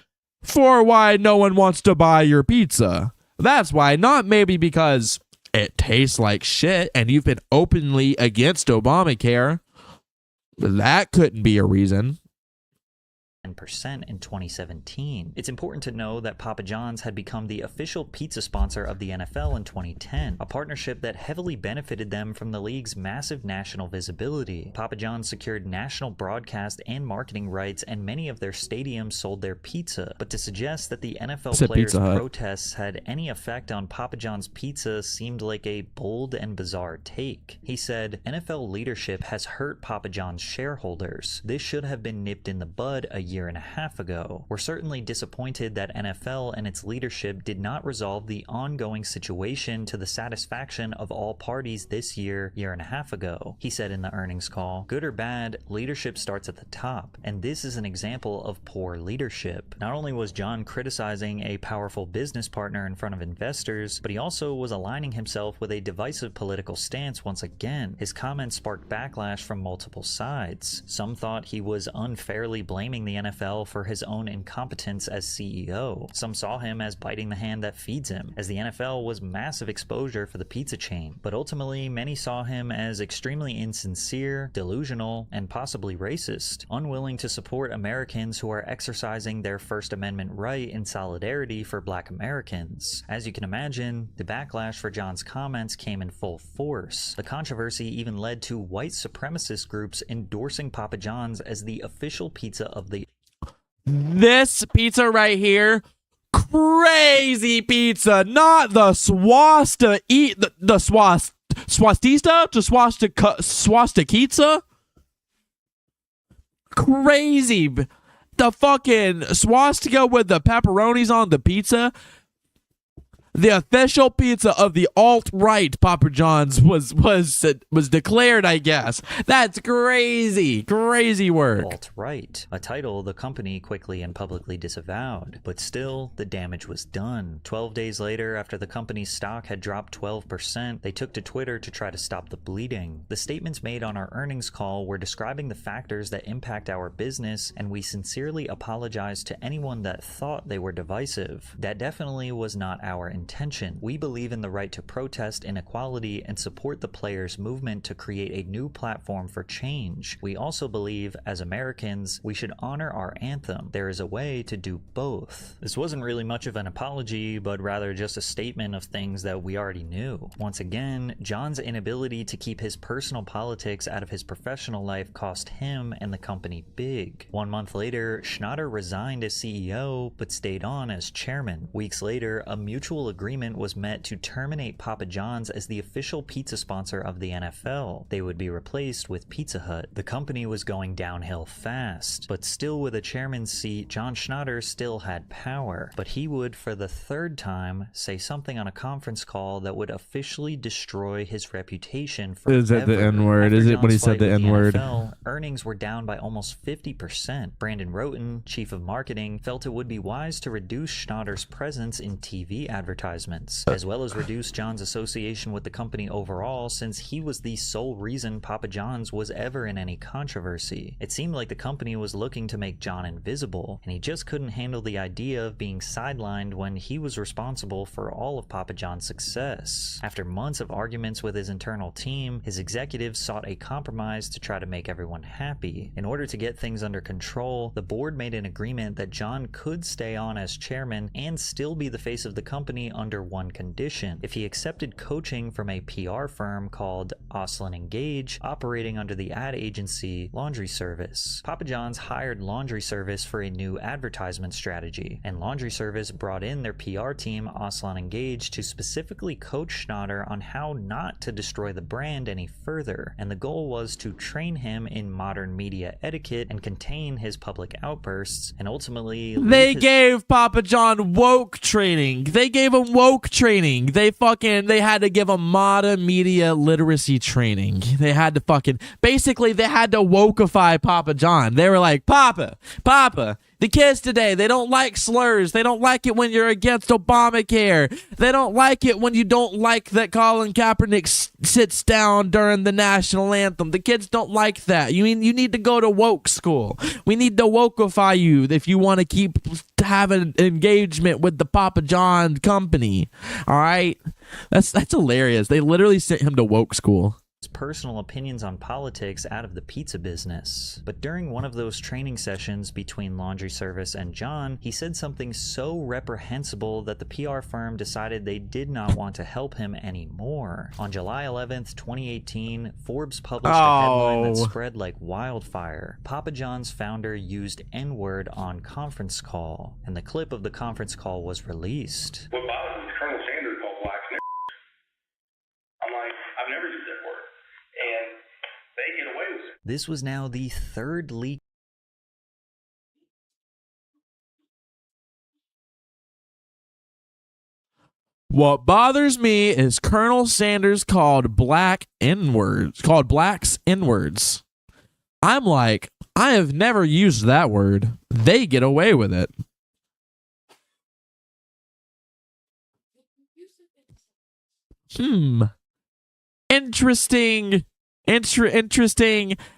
for why no one wants to buy your pizza. That's why, not maybe because it tastes like shit and you've been openly against Obamacare. That couldn't be a reason. 10% in 2017. It's important to know that Papa John's had become the official pizza sponsor of the NFL in 2010, a partnership that heavily benefited them from the league's massive national visibility. Papa John's secured national broadcast and marketing rights, and many of their stadiums sold their pizza. But to suggest that the NFL players' protests had any effect on Papa John's pizza seemed like a bold and bizarre take. He said, "NFL leadership has hurt Papa John's shareholders. This should have been nipped in the bud a year and a half ago. We're certainly disappointed that NFL and its leadership did not resolve the ongoing situation to the satisfaction of all parties this year and a half ago," he said in the earnings call. Good or bad, leadership starts at the top, and this is an example of poor leadership. Not only was John criticizing a powerful business partner in front of investors, but he also was aligning himself with a divisive political stance once again. His comments sparked backlash from multiple sides. Some thought he was unfairly blaming the NFL for his own incompetence as CEO. Some saw him as biting the hand that feeds him, as the NFL was massive exposure for the pizza chain. But ultimately, many saw him as extremely insincere, delusional, and possibly racist, unwilling to support Americans who are exercising their First Amendment right in solidarity for Black Americans. As you can imagine, the backlash for John's comments came in full force. The controversy even led to white supremacist groups endorsing Papa John's as the official pizza of the... This pizza right here, crazy pizza, not the swastika, the swastika, crazy. The fucking swastika with the pepperonis on the pizza. The official pizza of the alt-right Papa John's was declared, I guess. That's crazy. Crazy work. Alt-right, a title the company quickly and publicly disavowed. But still, the damage was done. 12 days later, after the company's stock had dropped 12%, they took to Twitter to try to stop the bleeding. The statements made on our earnings call were describing the factors that impact our business, and we sincerely apologize to anyone that thought they were divisive. That definitely was not our intention. We believe in the right to protest inequality and support the players' movement to create a new platform for change. We also believe, as Americans, we should honor our anthem. There is a way to do both. This wasn't really much of an apology, but rather just a statement of things that we already knew. Once again, John's inability to keep his personal politics out of his professional life cost him and the company big. 1 month later, Schnatter resigned as CEO, but stayed on as chairman. Weeks later, a mutual agreement was met to terminate Papa John's as the official pizza sponsor of the NFL. They would be replaced with Pizza Hut. The company was going downhill fast, but still with a chairman's seat, John Schnatter still had power. But he would, for the third time, say something on a conference call that would officially destroy his reputation forever. Is that the N-word? Is it when he said the N-word? Earnings were down by almost 50%. Brandon Roten, chief of marketing, felt it would be wise to reduce Schnatter's presence in TV advertisements, as well as reduce John's association with the company overall, since he was the sole reason Papa John's was ever in any controversy. It seemed like the company was looking to make John invisible, and he just couldn't handle the idea of being sidelined when he was responsible for all of Papa John's success. After months of arguments with his internal team, his executives sought a compromise to try to make everyone happy. In order to get things under control, the board made an agreement that John could stay on as chairman and still be the face of the company under one condition: if he accepted coaching from a PR firm called Oslin Engage, operating under the ad agency Laundry Service. Papa John's hired Laundry Service for a new advertisement strategy, and Laundry Service brought in their PR team, Oslin Engage, to specifically coach Schnatter on how not to destroy the brand any further, and the goal was to train him in modern media etiquette and contain his public outbursts, and ultimately they gave Papa John woke training. They gave him woke training. They had to give him modern media literacy training. They had to basically they had to wokeify Papa John. They were like, Papa, the kids today, they don't like slurs. They don't like it when you're against Obamacare. They don't like it when you don't like that Colin Kaepernick sits down during the national anthem. The kids don't like that. You need to go to woke school. We need to wokeify you if you want to keep having engagement with the Papa John company. All right? That's hilarious. They literally sent him to woke school. personal opinions on politics out of the pizza business. But during one of those training sessions between laundry service and John, he said something so reprehensible that the PR firm decided they did not want to help him anymore. On July 11th, 2018, Forbes published a headline that spread like wildfire. Papa John's founder used N-word on conference call, and the clip of the conference call was released. What bothers me is Colonel Sanders called blacks niggers. I'm like, I've never used that word. And they get away with it. This was now the third leak. What bothers me is Colonel Sanders called blacks N-words. I'm like, I have never used that word. They get away with it. Interesting.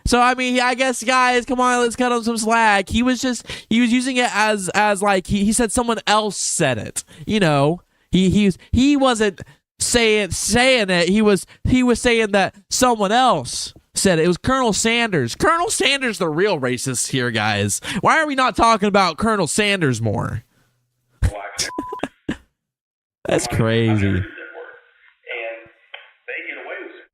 So I mean, I guess guys, come on, let's cut him some slack. He was using it as like he said someone else said it. You know, he wasn't saying it. He was saying that someone else said it. It was Colonel Sanders. Colonel Sanders, the real racist here, guys. Why are we not talking about Colonel Sanders more? That's crazy.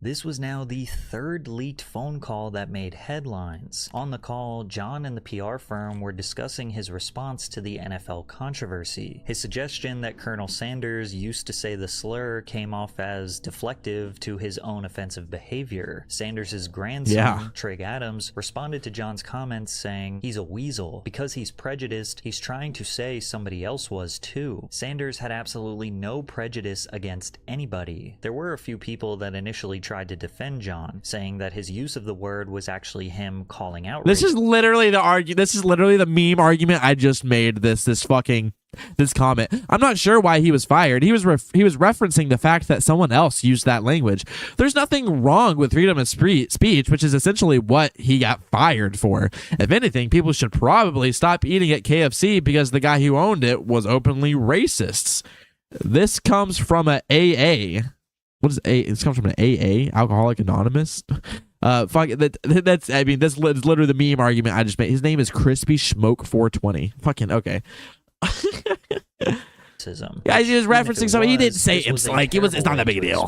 This was now the third leaked phone call that made headlines. On the call, John and the PR firm were discussing his response to the NFL controversy. His suggestion that Colonel Sanders used to say the slur came off as deflective to his own offensive behavior. Sanders' grandson, Trig Adams, responded to John's comments saying, "He's a weasel. Because he's prejudiced, he's trying to say somebody else was too." Sanders had absolutely no prejudice against anybody. There were a few people that initially tried to defend John, saying that his use of the word was actually him calling out. This is literally the meme argument I just made. This comment. I'm not sure why he was fired. He was referencing the fact that someone else used that language. There's nothing wrong with freedom of speech, which is essentially what he got fired for. If anything, people should probably stop eating at KFC because the guy who owned it was openly racist. This comes from a AA. What is A? This comes from an AA, Alcoholic Anonymous. Fuck that's. I mean, that's literally the meme argument I just made. His name is Crispy Smoke 420. Fucking okay. Yeah, he was referencing something. He didn't say it's like it's not that big a deal.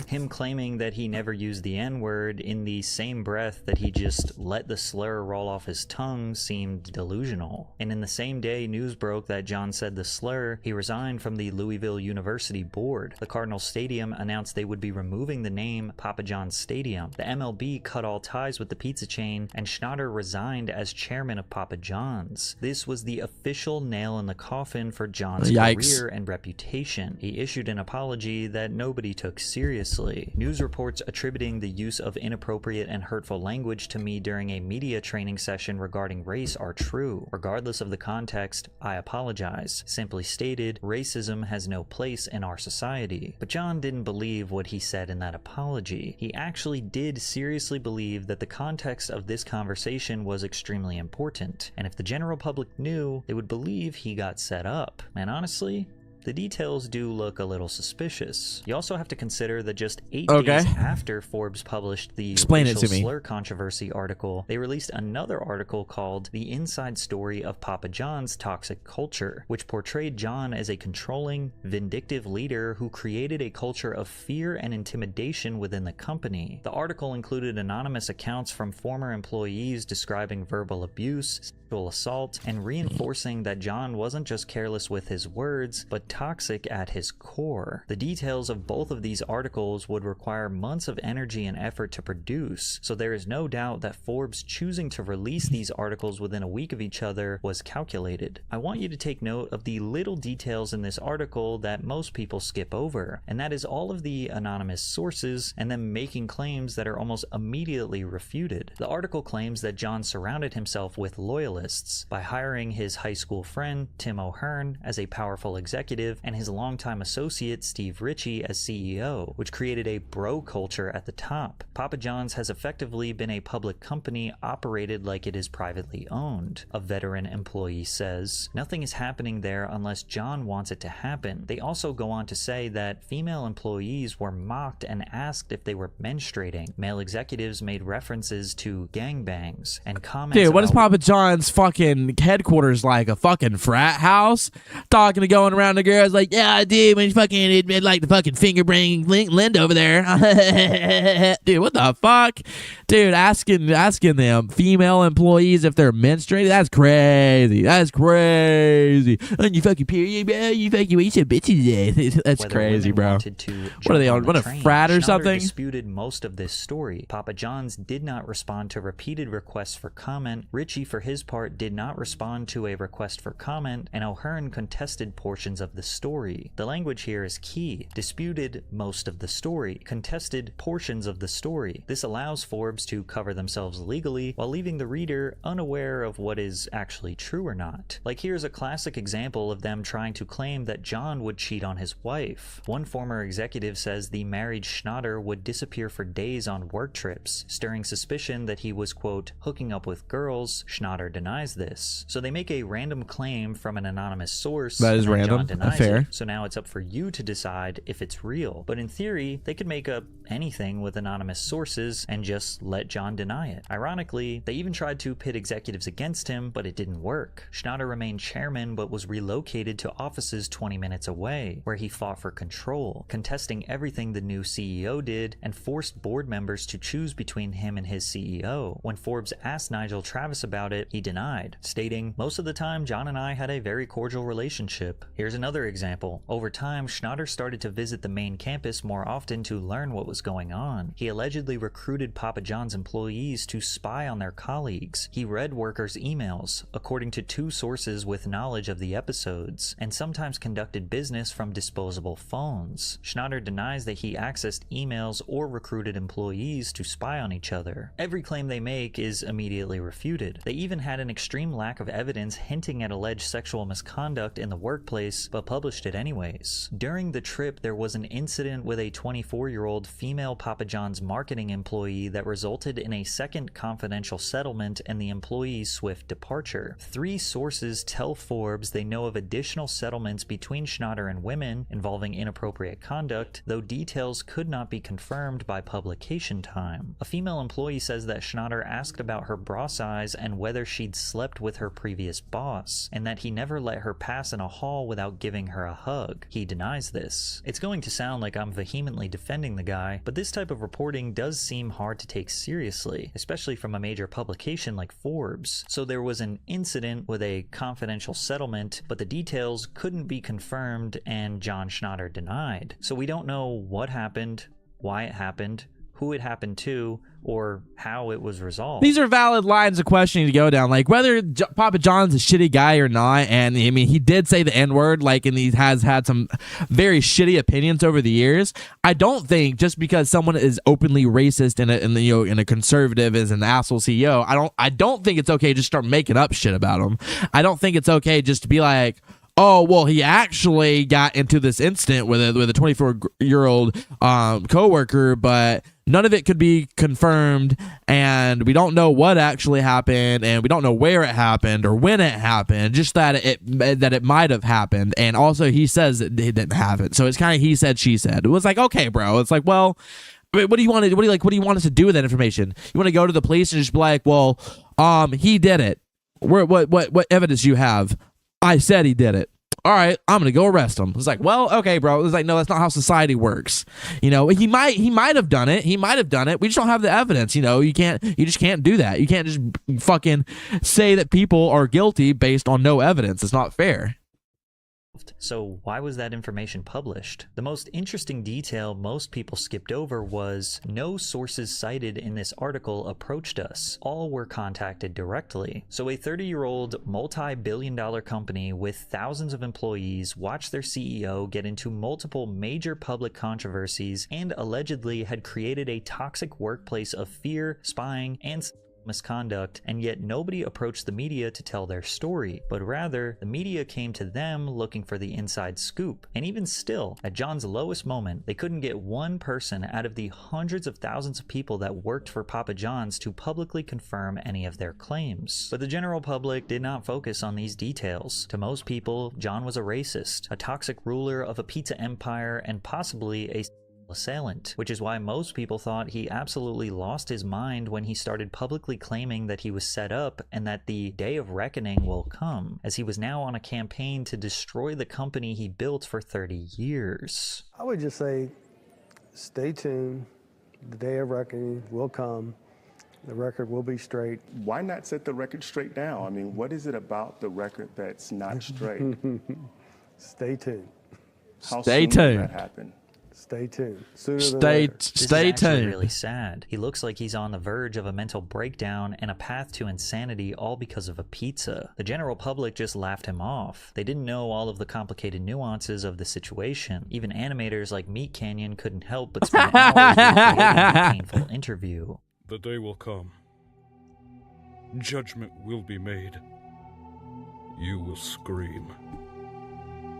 Him claiming that he never used the N-word in the same breath that he just let the slur roll off his tongue seemed delusional. And in the same day news broke that John said the slur, he resigned from the Louisville University board. The Cardinal Stadium announced they would be removing the name Papa John's Stadium. The MLB cut all ties with the pizza chain, and Schnatter resigned as chairman of Papa John's. This was the official nail in the coffin for John's career and reputation. He issued an apology that nobody took seriously. News reports attributing the use of inappropriate and hurtful language to me during a media training session regarding race are true. Regardless of the context, I apologize. Simply stated, racism has no place in our society. But John didn't believe what he said in that apology. He actually did seriously believe that the context of this conversation was extremely important, and if the general public knew, they would believe he got set up. And honestly, the details do look a little suspicious. You also have to consider that just 8 days after Forbes published the racial slur controversy article, they released another article called The Inside Story of Papa John's Toxic Culture, which portrayed John as a controlling, vindictive leader who created a culture of fear and intimidation within the company. The article included anonymous accounts from former employees describing verbal abuse, sexual assault, and reinforcing that John wasn't just careless with his words, but toxic at his core. The details of both of these articles would require months of energy and effort to produce, so there is no doubt that Forbes choosing to release these articles within a week of each other was calculated. I want you to take note of the little details in this article that most people skip over, and that is all of the anonymous sources and them making claims that are almost immediately refuted. The article claims that John surrounded himself with loyalists by hiring his high school friend Tim O'Hearn as a powerful executive executive, and his longtime associate Steve Ritchie as CEO, which created a bro culture at the top. Papa John's has effectively been a public company operated like it is privately owned. A veteran employee says, "Nothing is happening there unless John wants it to happen." They also go on to say that female employees were mocked and asked if they were menstruating. Male executives made references to gangbangs and comments. Dude, what is about Papa John's fucking headquarters like? A fucking frat house? Talking to going around the girls like, yeah, dude, when you fucking admit like the fucking finger banging Linda over there. Dude, what the fuck? Dude, asking them female employees if they're menstruating? That's crazy. That's crazy. And you fucking period, bro. You fucking eat some bitches today. That's crazy, bro. What are they on? What, a frat or something? Disputed most of this story. Papa John's did not respond to repeated requests for comment. Ritchie, for his part, did not respond to a request for comment, and O'Hearn contested portions of the story. The language here is key. Disputed most of the story. Contested portions of the story. This allows Forbes to cover themselves legally while leaving the reader unaware of what is actually true or not. Like, here's a classic example of them trying to claim that John would cheat on his wife. One former executive says the married Schnatter would disappear for days on work trips, stirring suspicion that he was, quote, hooking up with girls. Schnatter denies this. So they make a random claim from an anonymous source. That is random. John denies Fair. it. So now it's up for you to decide if it's real. But in theory, they could make up anything with anonymous sources and just let John deny it. Ironically, they even tried to pit executives against him, but it didn't work. Schnatter remained chairman but was relocated to offices 20 minutes away, where he fought for control, contesting everything the new CEO did and forced board members to choose between him and his CEO. When Forbes asked Nigel Travis about it, he denied, stating, "Most of the time, John and I had a very cordial relationship." Here's another example. Over time, Schnatter started to visit the main campus more often to learn what was going on. He allegedly recruited Papa John's employees to spy on their colleagues. He read workers' emails, according to two sources with knowledge of the episodes, and sometimes conducted business from disposable phones. Schnatter denies that he accessed emails or recruited employees to spy on each other. Every claim they make is immediately refuted. They even had an extreme lack of evidence hinting at alleged sexual misconduct in the workplace, but published it anyways. During the trip, there was an incident with a 24-year-old female Papa John's marketing employee that resulted in a second confidential settlement and the employee's swift departure. 3 sources tell Forbes they know of additional settlements between Schnatter and women involving inappropriate conduct, though details could not be confirmed by publication time. A female employee says that Schnatter asked about her bra size and whether she'd slept with her previous boss, and that he never let her pass in a hall without giving her a hug. He denies this. It's going to sound like I'm vehemently defending the guy, but this type of reporting does seem hard to take seriously, especially from a major publication like Forbes. So there was an incident with a confidential settlement, but the details couldn't be confirmed and John Schnatter denied. So we don't know what happened, why it happened, who it happened to, or how it was resolved. These are valid lines of questioning to go down, like whether Papa John's a shitty guy or not. And I mean, he did say the N-word, like, and he has had some very shitty opinions over the years. I don't think just because someone is openly racist and a conservative is an asshole CEO, I don't think it's okay to just start making up shit about him. I don't think it's okay just to be like, oh, well, he actually got into this incident with a 24-year-old coworker, but none of it could be confirmed, and we don't know what actually happened, and we don't know where it happened or when it happened, just that it might have happened. And also he says that it didn't happen. So it's kind of he said, she said. It was like, okay, bro. It's like, well, what do you want us to do with that information? You want to go to the police and just be like, well, he did it. What evidence do you have? I said he did it. All right, I'm gonna go arrest him. It's like, well, okay, bro. It's like, no, that's not how society works. You know, he might have done it. He might have done it. We just don't have the evidence. You know, you just can't do that. You can't just fucking say that people are guilty based on no evidence. It's not fair. So why was that information published? The most interesting detail most people skipped over was no sources cited in this article approached us. All were contacted directly. So a 30-year-old multi-billion-dollar company with thousands of employees watched their CEO get into multiple major public controversies and allegedly had created a toxic workplace of fear, spying, and misconduct, and yet nobody approached the media to tell their story, but rather the media came to them looking for the inside scoop. And even still, at John's lowest moment, they couldn't get one person out of the hundreds of thousands of people that worked for Papa John's to publicly confirm any of their claims. But the general public did not focus on these details. To most people, John was a racist, a toxic ruler of a pizza empire, and possibly a assailant, which is why most people thought he absolutely lost his mind when he started publicly claiming that he was set up and that the day of reckoning will come, as he was now on a campaign to destroy the company he built for 30 years. I would just say, stay tuned. The day of reckoning will come. The record will be straight. Why not set the record straight now? I mean, what is it about the record that's not straight? Stay tuned. How Stay soon tuned. will that happen? Stay tuned. Sooner than Stay later. This is tuned. actually really sad. He looks like he's on the verge of a mental breakdown and a path to insanity, all because of a pizza. The general public just laughed him off. They didn't know all of the complicated nuances of the situation. Even animators like Meat Canyon couldn't help but spend hours recreating a painful interview. The day will come. Judgment will be made. You will scream,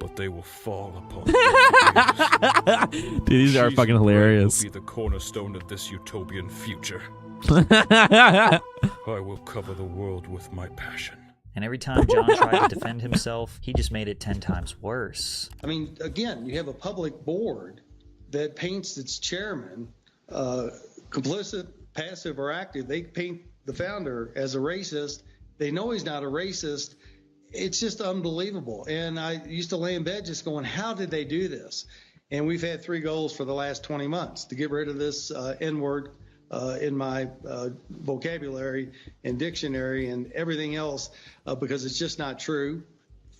but they will fall upon their ears. Dude, these are fucking hilarious. Will be the cornerstone of this utopian future. I will cover the world with my passion. And every time John tried to defend himself, he just made it 10 times worse. I mean, again, you have a public board that paints its chairman complicit, passive, or active. They paint the founder as a racist. They know he's not a racist. It's just unbelievable. And I used to lay in bed just going, how did they do this? And we've had 3 goals for the last 20 months to get rid of this N-word in my vocabulary and dictionary and everything else because it's just not true.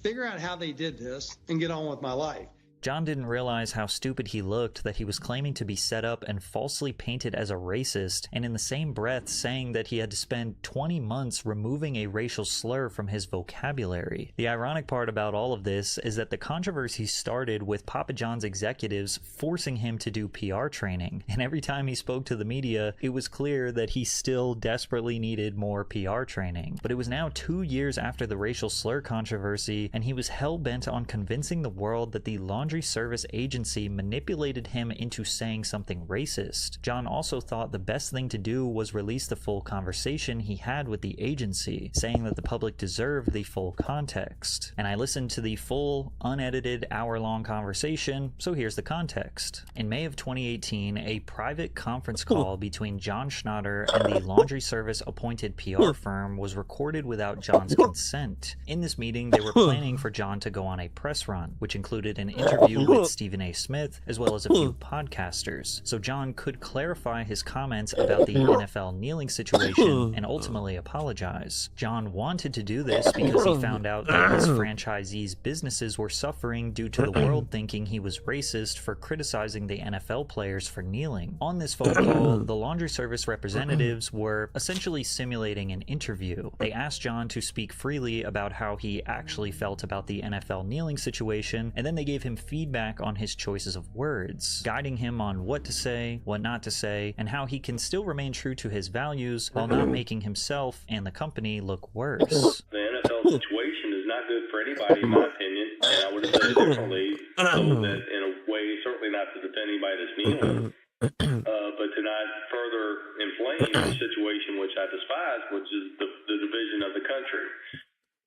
Figure out how they did this and get on with my life. John didn't realize how stupid he looked that he was claiming to be set up and falsely painted as a racist, and in the same breath saying that he had to spend 20 months removing a racial slur from his vocabulary. The ironic part about all of this is that the controversy started with Papa John's executives forcing him to do PR training, and every time he spoke to the media, it was clear that he still desperately needed more PR training. But it was now 2 years after the racial slur controversy, and he was hell-bent on convincing the world that the laundry service agency manipulated him into saying something racist. John also thought the best thing to do was release the full conversation he had with the agency, saying that the public deserved the full context. And I listened to the full, unedited, hour-long conversation, so here's the context. In May of 2018, a private conference call between John Schnatter and the laundry service appointed PR firm was recorded without John's consent. In this meeting, they were planning for John to go on a press run, which included an interview with Stephen A. Smith, as well as a few podcasters, so John could clarify his comments about the NFL kneeling situation and ultimately apologize. John wanted to do this because he found out that his franchisees' businesses were suffering due to the world thinking he was racist for criticizing the NFL players for kneeling. On this phone call, the laundry service representatives were essentially simulating an interview. They asked John to speak freely about how he actually felt about the NFL kneeling situation, and then they gave him feedback on his choices of words, guiding him on what to say, what not to say, and how he can still remain true to his values while not making himself and the company look worse. The NFL situation is not good for anybody, in my opinion, and I would have said it differently, so that in a way, certainly not to defend anybody that's kneeling, but to not further inflame the situation which I despise, which is the division of the country.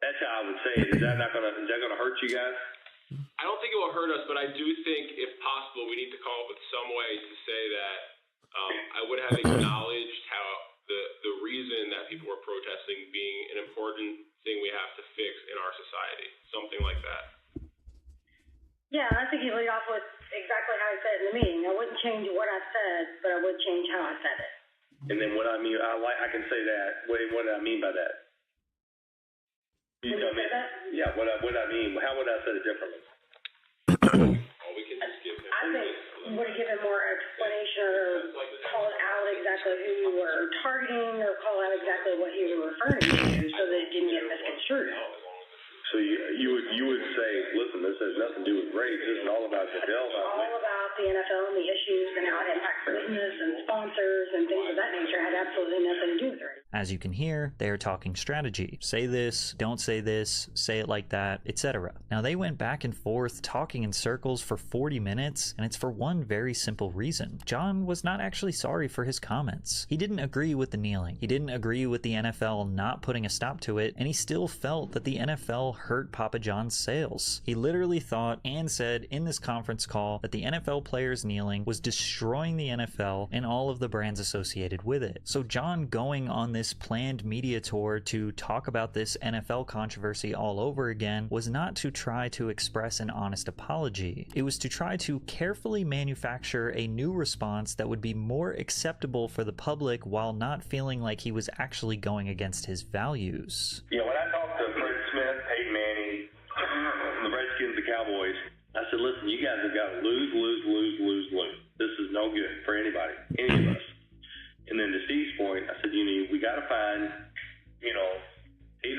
That's how I would say it. Is that gonna hurt you guys? I don't think it will hurt us, but I do think, if possible, we need to come up with some way to say that I would have acknowledged how the reason that people were protesting being an important thing we have to fix in our society, something like that. Yeah, I think you lead off with exactly how I said it in the meeting. I wouldn't change what I said, but I would change how I said it. And then what I mean, I can say that. What do I mean by that? You tell me. Yeah, what I mean. How would I say it differently? We can just give him. I think would have given more explanation or call out exactly who you were targeting or call out exactly what you were referring to so that it didn't get misconstrued. So you would say, listen, this has nothing to do with race. This is all about the NFL. All about the NFL and the issues and how it impacts business and sponsors and things of that nature. Had absolutely nothing to do with race. As you can hear, they are talking strategy. Say this, don't say this, say it like that, etc. Now they went back and forth talking in circles for 40 minutes, and it's for one very simple reason. John was not actually sorry for his comments. He didn't agree with the kneeling. He didn't agree with the NFL not putting a stop to it, and he still felt that the NFL hurt Papa John's sales. He literally thought and said in this conference call that the NFL players kneeling was destroying the NFL and all of the brands associated with it. So John going on this planned media tour to talk about this NFL controversy all over again was not to try to express an honest apology. It was to try to carefully manufacture a new response that would be more acceptable for the public while not feeling like he was actually going against his values. Yeah, when I talked to Fred Smith, Peyton Manning, the Redskins, the Cowboys, I said, listen, you guys have got to lose. This is no good for anybody, any of us. And then to Steve's point, I said, we got to find, 8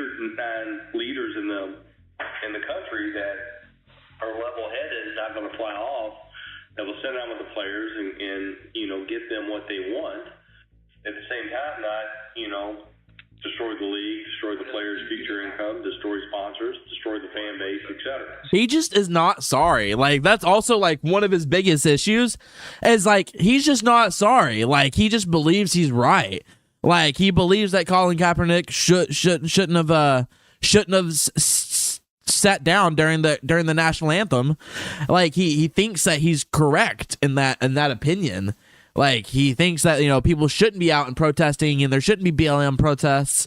or 9 leaders in the country that are level-headed, not going to fly off, that will sit down with the players and get them what they want. At the same time, not, destroy the league, destroy the players' future income, destroy sponsors, destroy the fan base, etc. He just is not sorry. Like, that's also like one of his biggest issues is like, he's just not sorry. Like, he just believes he's right. Like, he believes that Colin Kaepernick shouldn't have sat down during the national anthem. Like, he thinks that he's correct in that opinion. Like, he thinks that, people shouldn't be out and protesting and there shouldn't be BLM protests.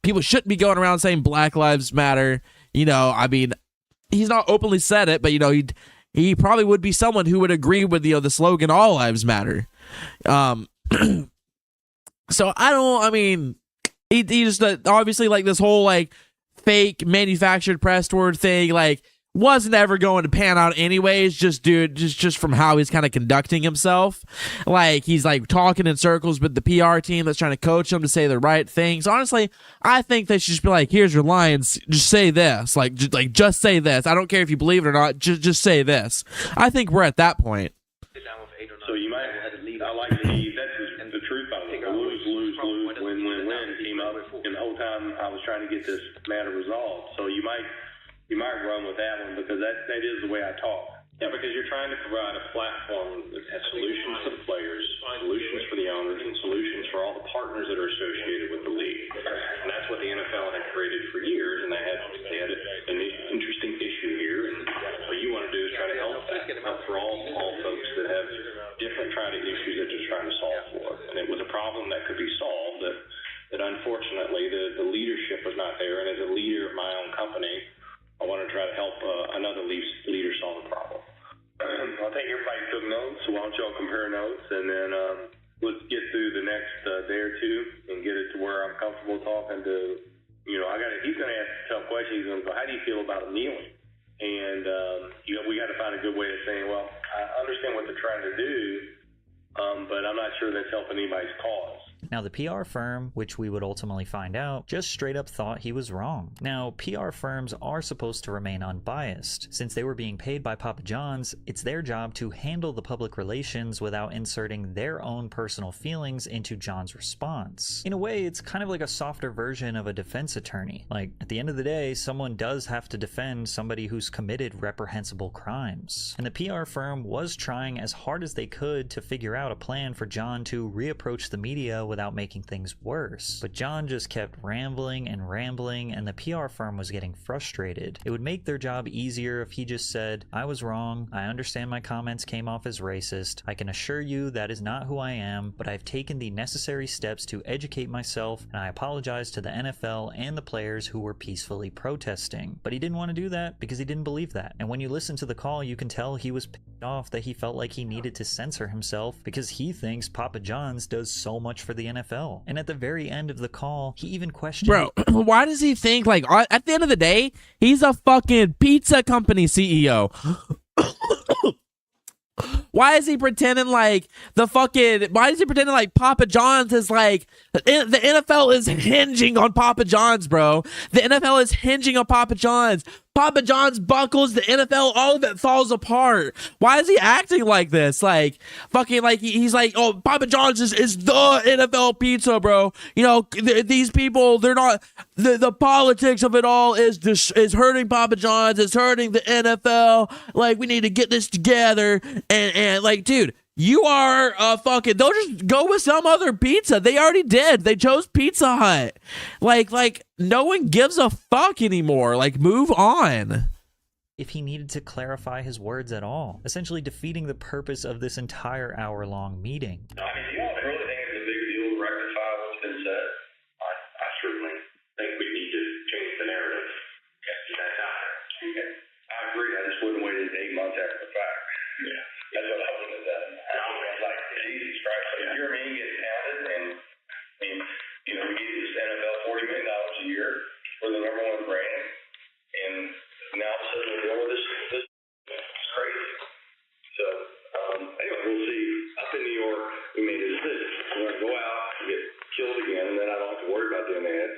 People shouldn't be going around saying Black Lives Matter. He's not openly said it, but, he probably would be someone who would agree with, the slogan All Lives Matter. So he just obviously, like, this whole, like, fake manufactured press tour thing, like, wasn't ever going to pan out anyways, just from how he's kind of conducting himself. Like, he's like talking in circles with the PR team that's trying to coach him to say the right things. Honestly, I think they should just be like, here's your lines, just say this. Just say this. I don't care if you believe it or not, just say this. I think we're at that point. So you might, I like that's the truth of it. Lose, win came up, and the whole time I was trying to get this matter resolved. So you might run with that one because that is the way I talk. Yeah, because you're trying to provide a platform that has solutions for the players, solutions for the owners, and solutions for all the partners that are associated with the league. And that's what the NFL had created for years, and they had an interesting issue here. And what you want to do is try to help for all folks that have different issues that they're trying to solve for. And it was a problem that could be solved that unfortunately the leadership was not there. And as a leader of my own company, I want to try to help another leader solve the problem. I think everybody took notes, so why don't y'all compare notes, and then let's get through the next day or two and get it to where I'm comfortable talking to, he's going to ask tough questions. He's going to go, how do you feel about kneeling? And, we got to find a good way of saying, well, I understand what they're trying to do, but I'm not sure that's helping anybody's cause. Now, the PR firm, which we would ultimately find out, just straight up thought he was wrong. Now, PR firms are supposed to remain unbiased. Since they were being paid by Papa John's, it's their job to handle the public relations without inserting their own personal feelings into John's response. In a way, it's kind of like a softer version of a defense attorney. Like, at the end of the day, someone does have to defend somebody who's committed reprehensible crimes. And the PR firm was trying as hard as they could to figure out a plan for John to reapproach the media without making things worse. But John just kept rambling, and the PR firm was getting frustrated. It would make their job easier if he just said, I was wrong, I understand my comments came off as racist, I can assure you that is not who I am, but I've taken the necessary steps to educate myself, and I apologize to the NFL and the players who were peacefully protesting. But he didn't want to do that because he didn't believe that. And when you listen to the call, you can tell he was pissed off that he felt like he needed to censor himself because he thinks Papa John's does so much for the NFL. And at the very end of the call, he even questioned... Bro, why does he think, like, at the end of the day, he's a fucking pizza company CEO. Why is he pretending like Papa John's is like, the NFL is hinging on Papa John's, bro. The NFL is hinging on Papa John's. Papa John's buckles, the NFL, all of it falls apart. Why is he acting like this? Like, fucking, like, he's like, oh, Papa John's is the NFL pizza, bro. You know, these people, they're not, the politics of it all is hurting Papa John's, it's hurting the NFL. Like, we need to get this together. And like, dude, you are fucking, they'll just go with some other pizza. They already did. They chose Pizza Hut. Like no one gives a fuck anymore. Like, move on. If he needed to clarify his words at all, essentially defeating the purpose of this entire hour-long meeting. I mean, do you all really think it's a big deal to rectify what's been said? I certainly think we need to change the narrative. That's out there. I agree. I just wouldn't wait 8 months after the fact. Yeah. That's what I would have done. I was like, Jesus Christ, if you're me, gets pounded, and I mean, you know, we gave this NFL $40 million a year for the number one brand, and now all of a sudden we're dealing with this. It's crazy. So, anyway, we'll see. Up in New York, we made a decision. We're going to go out and get killed again, and then I don't have to worry about doing that.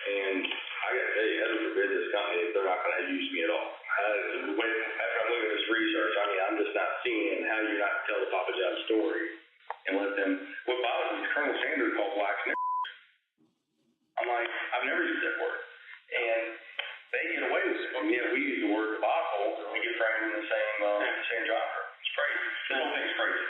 And I got to tell you, heaven forbid this company, they're not going to use me at all. After I'm looking at this research, I mean, I'm just not seeing how you're not tell the Papa John story and let them. What bothers me is Colonel Sanders called blacks niggers. I'm like, I've never used that word, and they get away with it. And yet we use the word debacle, and we get framed in the same genre. It's crazy. This whole thing's crazy.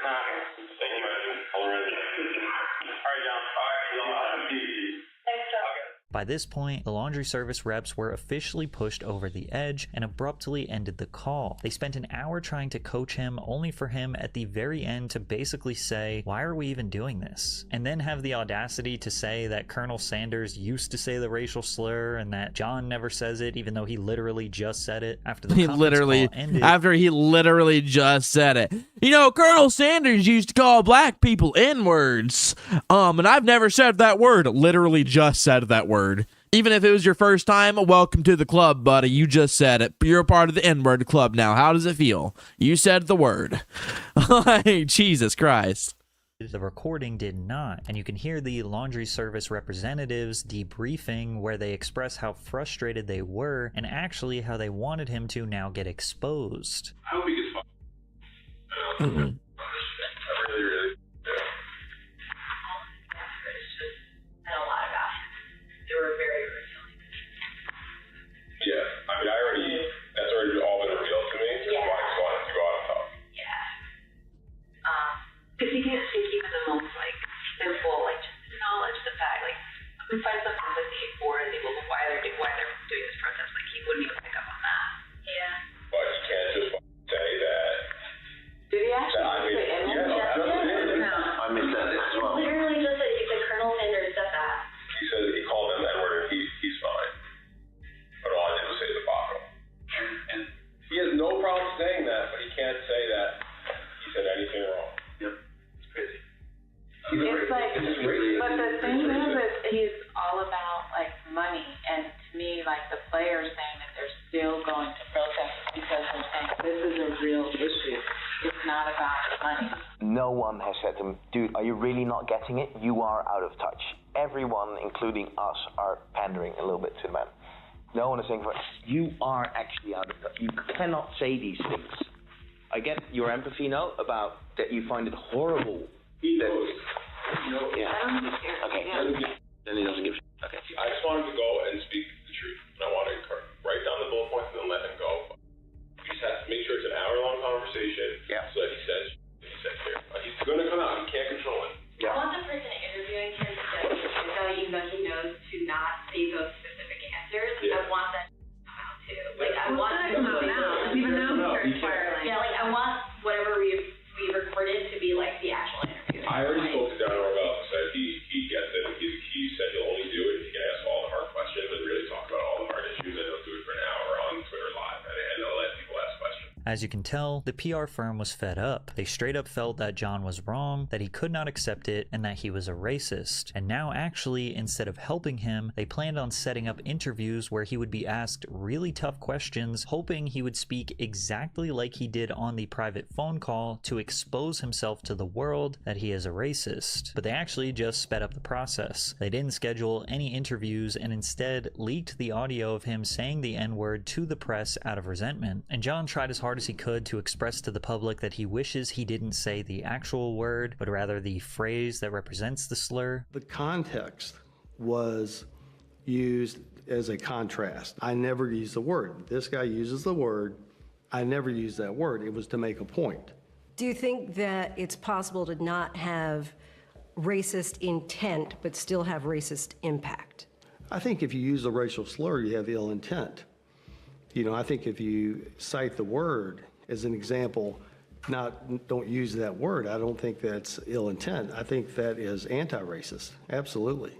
Thank you, man. All right, John. All right, y'all. I'll see you. Thanks, John. By this point, the laundry service reps were officially pushed over the edge and abruptly ended the call. They spent an hour trying to coach him, only for him at the very end to basically say, why are we even doing this? And then have the audacity to say that Colonel Sanders used to say the racial slur and that John never says it, even though he literally just said it after the conference call ended. After he literally just said it. You know, Colonel Sanders used to call black people N-words. And I've never said that word. Literally just said that word. Even if it was your first time, welcome to the club, buddy. You just said it. You're a part of the N-word club now. How does it feel? You said the word. Like, Jesus Christ. The recording did not, and you can hear the laundry service representatives debriefing where they express how frustrated they were and actually how they wanted him to now get exposed. I hope he gets fired. I really Yeah, I mean, that's already all been revealed to me. Yeah. So I just wanted to go out and talk. Yeah. Because he can't speak even the most, like, simple, like, just acknowledge the fact, like, we find some empathy for the people, why they're doing this protest, like, he wouldn't even pick up on that. Yeah. But you can't just say that. Did he actually say it? Yeah, I missed that as well. Literally just said, Colonel Sanders said that. He said he called him that word, and he's fine. But all I did was say the debacle. And he has no problem saying that, but he can't say that he said anything wrong. Yep. It's crazy. It's like, but the thing is he's all about, like, money. And to me, like, the players saying that they're still going to protest because they're saying this is a real issue. It's not about money. No one has said to him, dude, are you really not getting it? You are out of touch. Everyone, including us, are pandering a little bit to the man. No one is saying, you are actually out of touch. You cannot say these things. I get your empathy now about that you find it horrible. He knows. Yeah. Okay. Then he doesn't give a shit. Okay. I just wanted to go and speak the truth. And I want to write down the bullet points and then let him go. We just have to make sure it's an hour-long conversation so that he says here. He's going to come out. He can't control it. Yeah. I want the person interviewing him to tell you that he knows to not say those specific answers. Yeah. I want that to come out too. Like, I want that to come out now. Even though he's spiraling. Yeah, like, I want whatever we recorded to be like the actual interview. I already spoke to Don Orwell and said he gets it. He said he'll only do it if he can ask all the hard questions. As you can tell, the PR firm was fed up. They straight up felt that John was wrong, that he could not accept it, and that he was a racist. And now actually, instead of helping him, they planned on setting up interviews where he would be asked really tough questions, hoping he would speak exactly like he did on the private phone call to expose himself to the world that he is a racist. But they actually just sped up the process. They didn't schedule any interviews and instead leaked the audio of him saying the N-word to the press out of resentment. And John tried as hard as he could to express to the public that he wishes he didn't say the actual word, but rather the phrase that represents the slur. The context was used as a contrast. I never used the word. This guy uses the word. I never used that word. It was to make a point. Do you think that it's possible to not have racist intent but still have racist impact? I think if you use a racial slur, you have ill intent. You know, I think if you cite the word as an example, don't use that word, I don't think that's ill intent. I think that is anti-racist. Absolutely.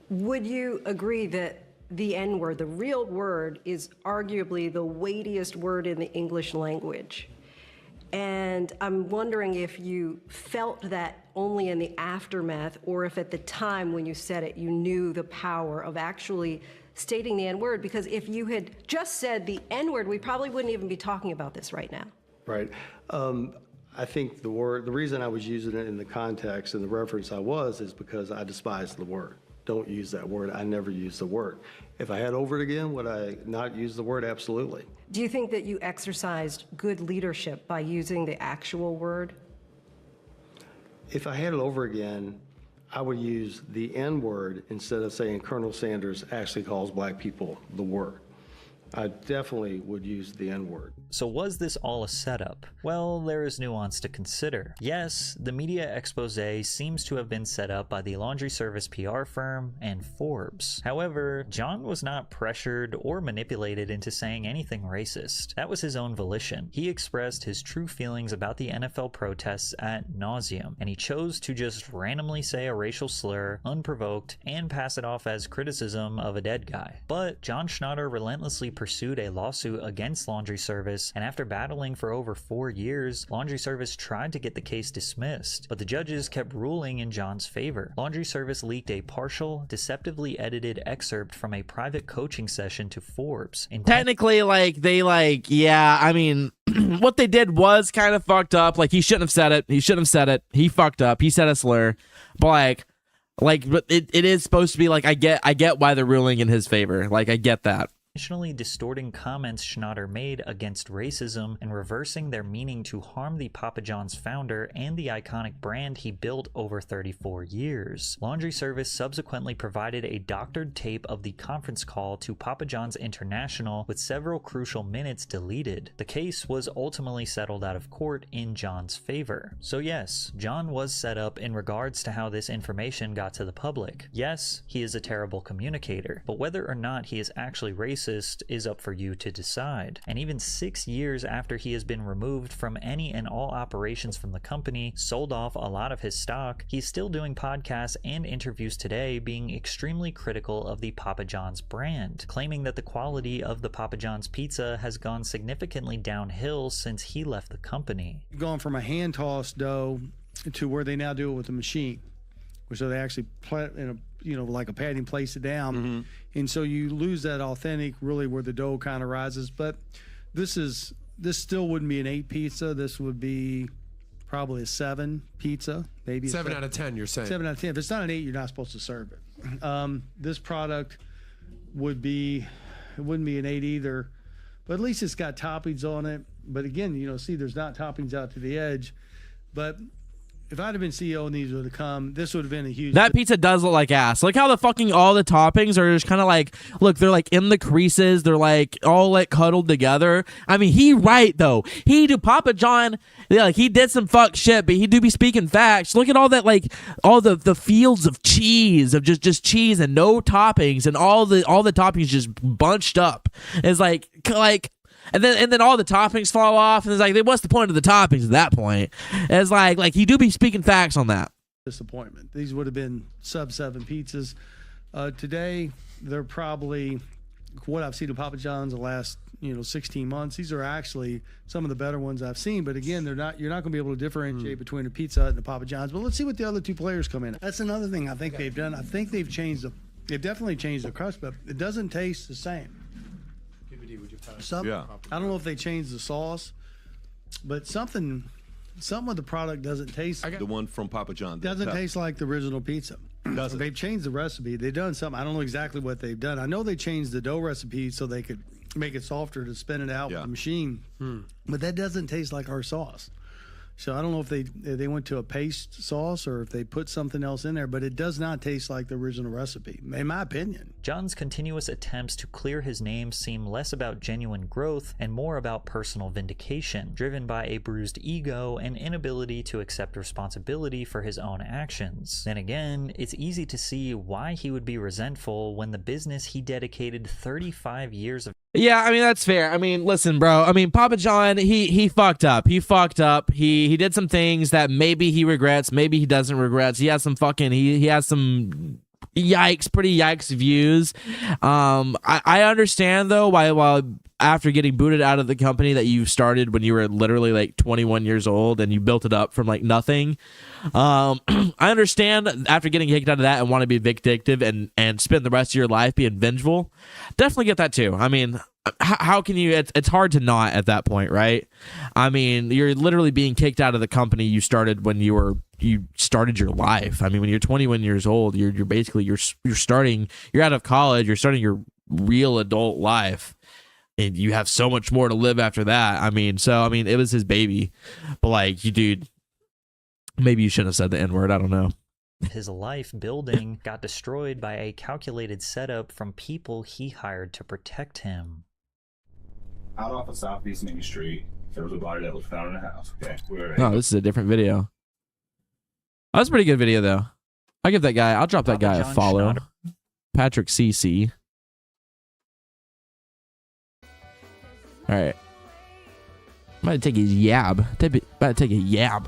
Would you agree that the N-word, the real word, is arguably the weightiest word in the English language? And I'm wondering if you felt that only in the aftermath, or if at the time when you said it, you knew the power of actually stating the N-word, because if you had just said the N-word, we probably wouldn't even be talking about this right now. Right. I think the reason I was using it in the context and the reference I was is because I despise the word. Don't use that word. I never use the word. If I had over it again, would I not use the word? Absolutely. Do you think that you exercised good leadership by using the actual word? If I had it over again, I would use the N-word instead of saying Colonel Sanders actually calls black people the word. I definitely would use the N-word. So was this all a setup? Well, there is nuance to consider. Yes, the media expose seems to have been set up by the laundry service PR firm and Forbes. However, John was not pressured or manipulated into saying anything racist. That was his own volition. He expressed his true feelings about the NFL protests ad nauseum, and he chose to just randomly say a racial slur, unprovoked, and pass it off as criticism of a dead guy. But John Schnatter relentlessly pursued a lawsuit against Laundry Service, and after battling for over 4 years, Laundry Service tried to get the case dismissed, but the judges kept ruling in John's favor. Laundry Service leaked a partial, deceptively edited excerpt from a private coaching session to Forbes. Technically, yeah, I mean, what they did was kind of fucked up. Like, he shouldn't have said it. He fucked up. He said a slur. But but it is supposed to be I get why they're ruling in his favor. I get that. Intentionally distorting comments Schnatter made against racism and reversing their meaning to harm the Papa John's founder and the iconic brand he built over 34 years. Laundry Service subsequently provided a doctored tape of the conference call to Papa John's International with several crucial minutes deleted. The case was ultimately settled out of court in John's favor. So yes, John was set up in regards to how this information got to the public. Yes, he is a terrible communicator, but whether or not he is actually racist is up for you to decide. And even 6 years after he has been removed from any and all operations from the company, sold off a lot of his stock, he's still doing podcasts and interviews today being extremely critical of the Papa John's brand, claiming that the quality of the Papa John's pizza has gone significantly downhill since he left the company. Gone from a hand-tossed dough to where they now do it with a machine, so they actually like a patty and place it down. And so you lose that authentic, really where the dough kind of rises. But this still wouldn't be an 8 pizza. This would be probably a 7 pizza, maybe 7 out of 10. You're saying 7 out of 10. If it's not an 8, you're not supposed to serve it. This product wouldn't be an 8 either, but at least it's got toppings on it. But again, see, there's not toppings out to the edge. But if I'd have been CEO and these would have come, this would have been a huge... That pizza does look like ass. Look how all the toppings are just kind of look, they're in the creases. They're all cuddled together. I mean, though. Papa John, he did some fuck shit, but he do be speaking facts. Look at all that, all the fields of cheese, of just cheese and no toppings, and all the toppings just bunched up. It's and then all the toppings fall off, and it's what's the point of the toppings at that point? It's he do be speaking facts on that. Disappointment. These would have been sub 7 pizzas. Today, they're probably what I've seen of Papa John's the last 16 months, these are actually some of the better ones I've seen. But again, you're not going to be able to differentiate between a Pizza Hut and a Papa John's. But let's see what the other two players come in. That's another thing I think they've done. I think they've definitely changed the crust, but it doesn't taste the same. Yeah. I don't know if they changed the sauce, but something with the product doesn't taste. The one from Papa John's Doesn't taste like the original pizza. Doesn't. They've changed the recipe. They've done something. I don't know exactly what they've done. I know they changed the dough recipe so they could make it softer to spin it out with the machine. But that doesn't taste like our sauce. So I don't know if they went to a paste sauce or if they put something else in there, but it does not taste like the original recipe, in my opinion. John's continuous attempts to clear his name seem less about genuine growth and more about personal vindication, driven by a bruised ego and inability to accept responsibility for his own actions. Then again, it's easy to see why he would be resentful when the business he dedicated 35 years of Yeah, I mean, that's fair. I mean, listen, bro. I mean, Papa John, he fucked up. He fucked up. He did some things that maybe he regrets, maybe he doesn't regret. He has some he has some pretty yikes views. I understand though why after getting booted out of the company that you started when you were literally like 21 years old and you built it up from like nothing. I understand after getting kicked out of that and want to be vindictive and spend the rest of your life being vengeful. Definitely get that too. I mean, how can you? It's hard to not at that point, right? I mean, you're literally being kicked out of the company you started when you started your life. I mean, when you're 21 years old, you're basically you're out of college, you're starting your real adult life. And you have so much more to live after that. I mean, it was his baby. But like, dude, maybe you shouldn't have said the N-word. I don't know. His life building got destroyed by a calculated setup from people he hired to protect him. Out off of Southeast Main Street, there was a body that was found in a house. Okay. No, this is a different video. Oh, that's a pretty good video, though. I'll give that guy, I'll drop that guy a follow. Patrick CC. All right. I'm about to take his yab. About to take a yab.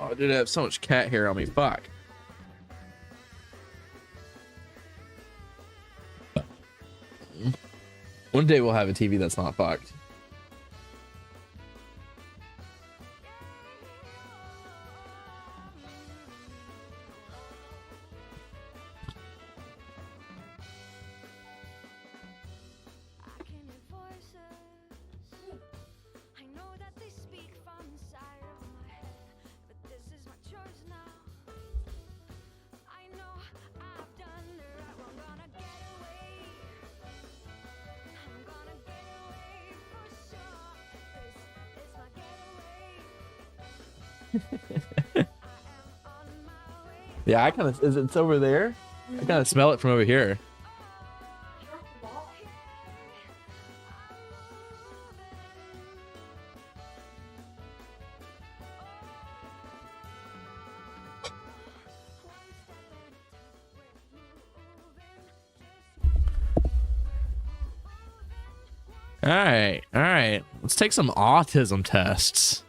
Oh, dude, I have so much cat hair on me. Fuck. One day we'll have a TV that's not fucked. Yeah, it's over there. I kind of smell it from over here. All right. Let's take some autism tests.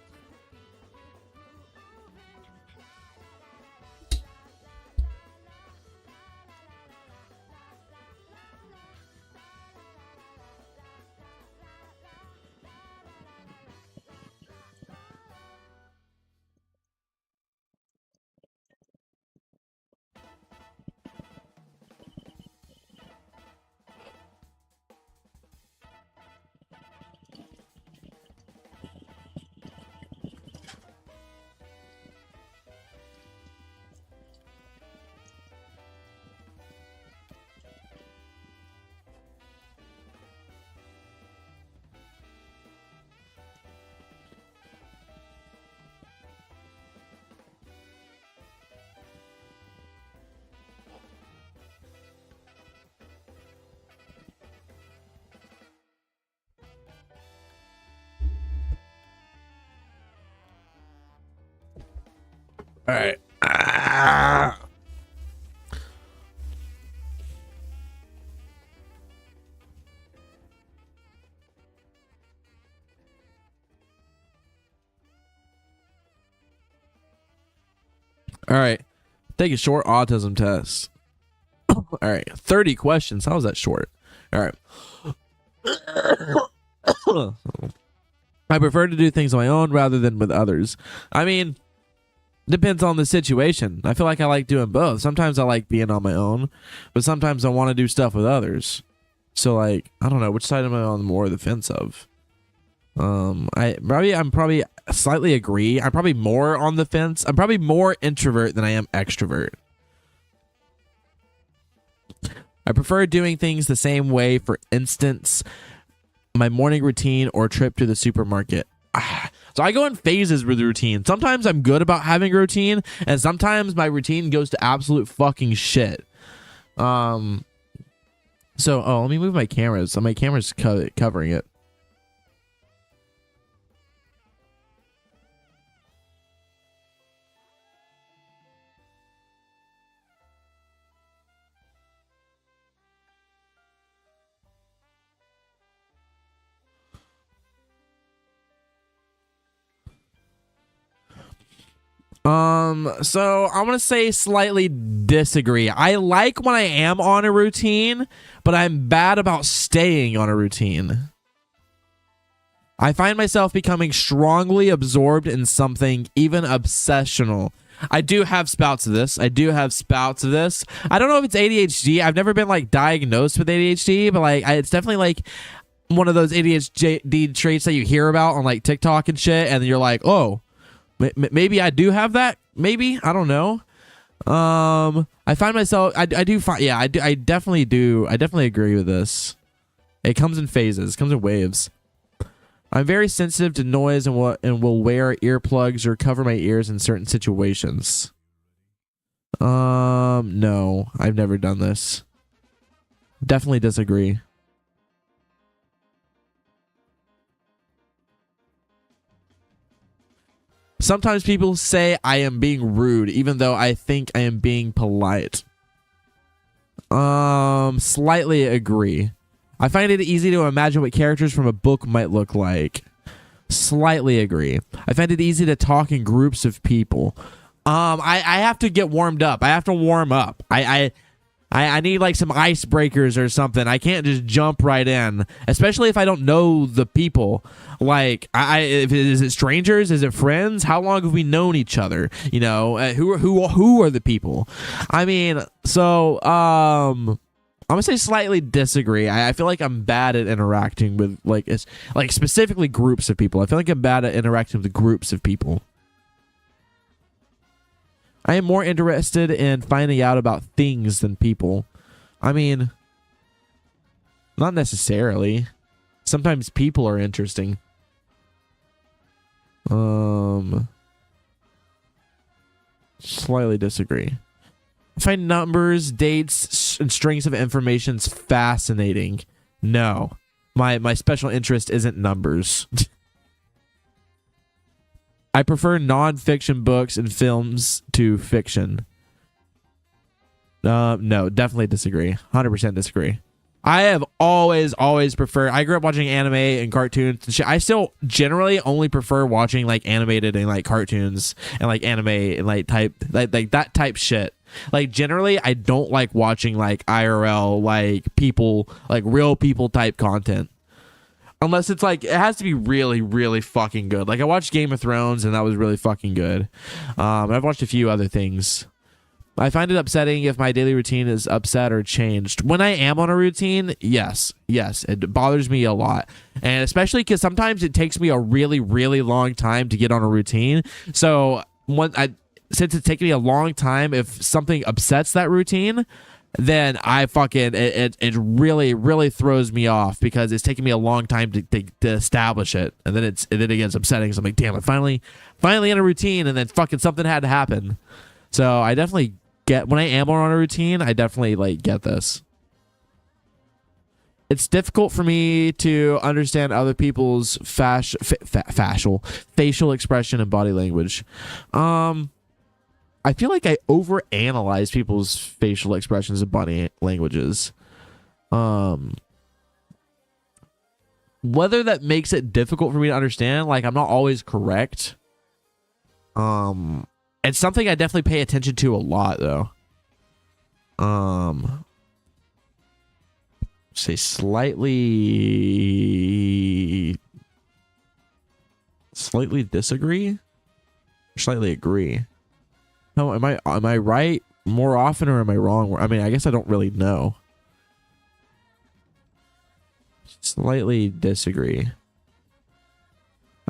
All right. All right. Take a short autism test. All right. 30 questions. How was that short? All right. I prefer to do things on my own rather than with others. I mean, depends on the situation. I feel like I like doing both. Sometimes I like being on my own, but sometimes I want to do stuff with others. So, like, I don't know, which side am I on more the fence of? I'm probably slightly agree. I'm probably more on the fence. I'm probably more introvert than I am extrovert. I prefer doing things the same way. For instance, my morning routine or trip to the supermarket. So I go in phases with routine. Sometimes I'm good about having a routine, and sometimes my routine goes to absolute fucking shit. Let me move my cameras. So my camera's covering it. So I'm gonna say slightly disagree. I like when I am on a routine, but I'm bad about staying on a routine. I find myself becoming strongly absorbed in something, even obsessional. I do have spouts of this. I don't know if it's ADHD. I've never been like diagnosed with ADHD, but like it's definitely like one of those ADHD traits that you hear about on like TikTok and shit, and you're like, oh, maybe I do have that. Maybe, I don't know. I find myself. I definitely do. I definitely agree with this. It comes in phases. It comes in waves. I'm very sensitive to noise and will wear earplugs or cover my ears in certain situations. No, I've never done this. Definitely disagree. Sometimes people say I am being rude, even though I think I am being polite. Slightly agree. I find it easy to imagine what characters from a book might look like. Slightly agree. I find it easy to talk in groups of people. I have to get warmed up. I have to warm up. I need like some icebreakers or something. I can't just jump right in, especially if I don't know the people. Like, is it strangers? Is it friends? How long have we known each other? You know, who are the people? I mean, so I'm gonna say slightly disagree. I feel like I'm bad at interacting with like specifically groups of people. I feel like I'm bad at interacting with groups of people. I am more interested in finding out about things than people. I mean, not necessarily. Sometimes people are interesting. Slightly disagree. I find numbers, dates, and strings of information fascinating. No. My special interest isn't numbers. I prefer non-fiction books and films to fiction. No, definitely disagree. 100% disagree. I have always preferred. I grew up watching anime and cartoons and shit. I still generally only prefer watching like animated and like cartoons and like anime and like that type shit. Like generally, I don't like watching like IRL like people like real people type content. Unless it's like, it has to be really, really fucking good. Like I watched Game of Thrones and that was really fucking good. I've watched a few other things. I find it upsetting if my daily routine is upset or changed. When I am on a routine, yes, it bothers me a lot. And especially because sometimes it takes me a really, really long time to get on a routine. So since it's taking me a long time, if something upsets that routine, then I fucking it really, really throws me off because it's taking me a long time to establish it, and then it gets upsetting. So I'm like, damn, I finally in a routine, and then fucking something had to happen. So I definitely get when I am on a routine, I definitely like get this. It's difficult for me to understand other people's facial expression and body language. I feel like I overanalyze people's facial expressions and body languages. Whether that makes it difficult for me to understand, like I'm not always correct. It's something I definitely pay attention to a lot, though. Say slightly disagree, or slightly agree. No, am I right more often, or am I wrong? I mean, I guess I don't really know. Slightly disagree.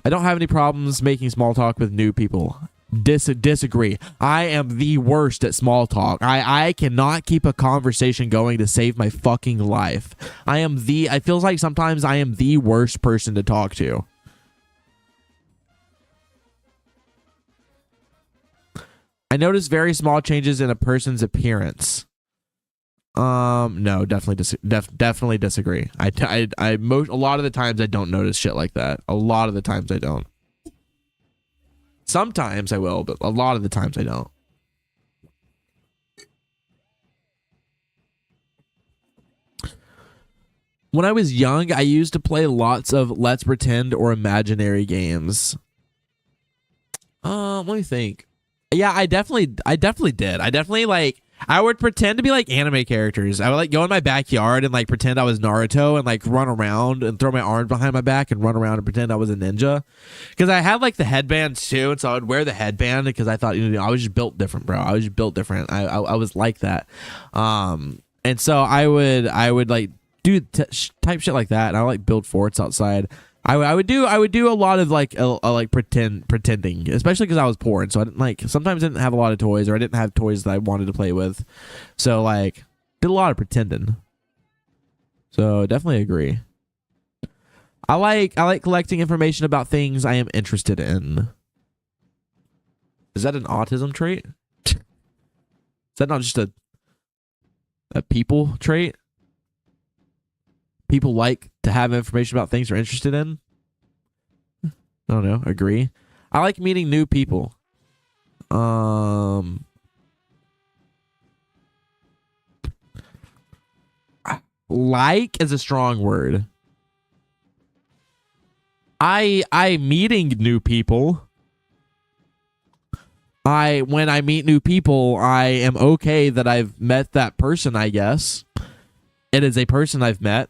I don't have any problems making small talk with new people. Disagree. I am the worst at small talk. I cannot keep a conversation going to save my fucking life. I feel like sometimes I am the worst person to talk to. I notice very small changes in a person's appearance. No, definitely disagree. A lot of the times I don't notice shit like that. A lot of the times I don't. Sometimes I will, but a lot of the times I don't. When I was young, I used to play lots of Let's Pretend or imaginary games. Let me think. Yeah, I definitely did. I would pretend to be like anime characters. I would like go in my backyard and like pretend I was Naruto and like run around and throw my arms behind my back and run around and pretend I was a ninja. Because I had like the headband too, and so I would wear the headband because I thought, I was just built different, bro. I was just built different. I was like that. And so I would like do type shit like that, and I would like build forts outside. I would do a lot of like pretending, especially because I was poor, and so I didn't sometimes I didn't have a lot of toys, or I didn't have toys that I wanted to play with, so like did a lot of pretending. So definitely agree. I like collecting information about things I am interested in. Is that an autism trait? Is that not just a people trait? People like to have information about things they're interested in. I don't know. Agree. I like meeting new people. Like is a strong word. I meeting new people. When I meet new people, I am okay that I've met that person, I guess. It is a person I've met.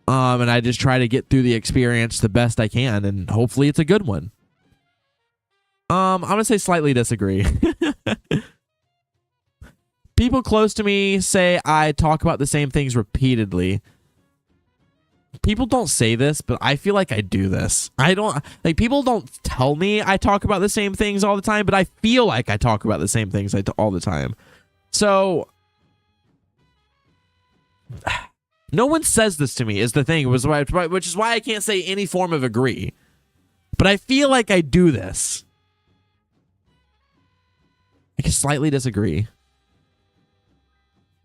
And I just try to get through the experience the best I can, and hopefully it's a good one. I'm gonna say slightly disagree. People close to me say I talk about the same things repeatedly. People don't say this, but I feel like I do this. People don't tell me I talk about the same things all the time, but I feel like I talk about the same things all the time. So no one says this to me is the thing, which is why I can't say any form of agree. But I feel like I do this. I can slightly disagree.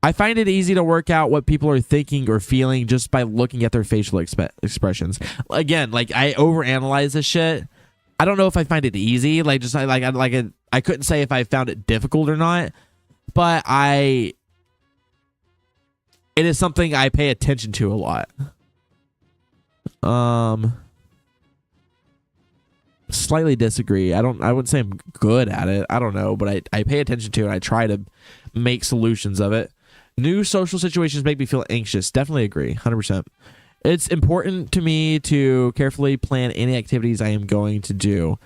I find it easy to work out what people are thinking or feeling just by looking at their facial expressions. Again, like I overanalyze this shit. I don't know if I find it easy. I couldn't say if I found it difficult or not, but it is something I pay attention to a lot. Slightly disagree. I wouldn't say I'm good at it. I don't know, but I pay attention to it. I try to make solutions of it. New social situations make me feel anxious. Definitely agree. 100%. It's important to me to carefully plan any activities I am going to do.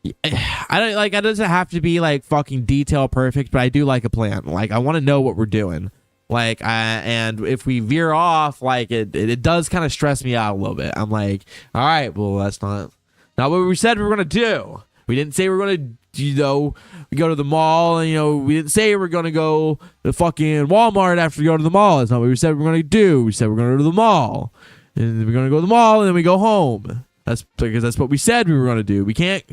It doesn't have to be like fucking detail perfect, but I do like a plan. Like I want to know what we're doing. And if we veer off, like it does kind of stress me out a little bit. I'm like, all right, well, that's not what we said we were going to do. We didn't say we were going to, go to the mall, and, we didn't say we were going to go to fucking Walmart after we go to the mall. That's not what we said we were going to do. We said we're going to go to the mall, and we're going to go to the mall, and then we go home. That's because that's what we said we were going to do. We can't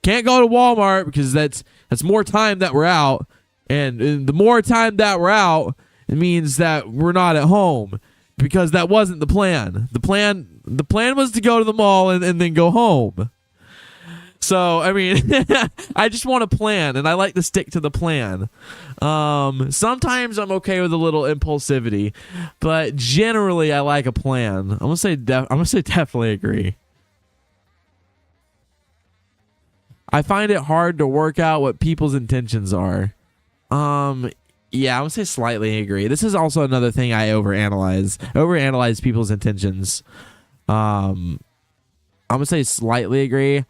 go to Walmart because that's more time that we're out, and the more time that we're out, it means that we're not at home, because that wasn't the plan. The plan was to go to the mall and then go home. So, I mean, I just want a plan, and I like to stick to the plan. Sometimes I'm okay with a little impulsivity, but generally I like a plan. I'm gonna say definitely agree. I find it hard to work out what people's intentions are. Yeah, I would say slightly agree. This is also another thing I overanalyze people's intentions. I'm gonna say slightly agree.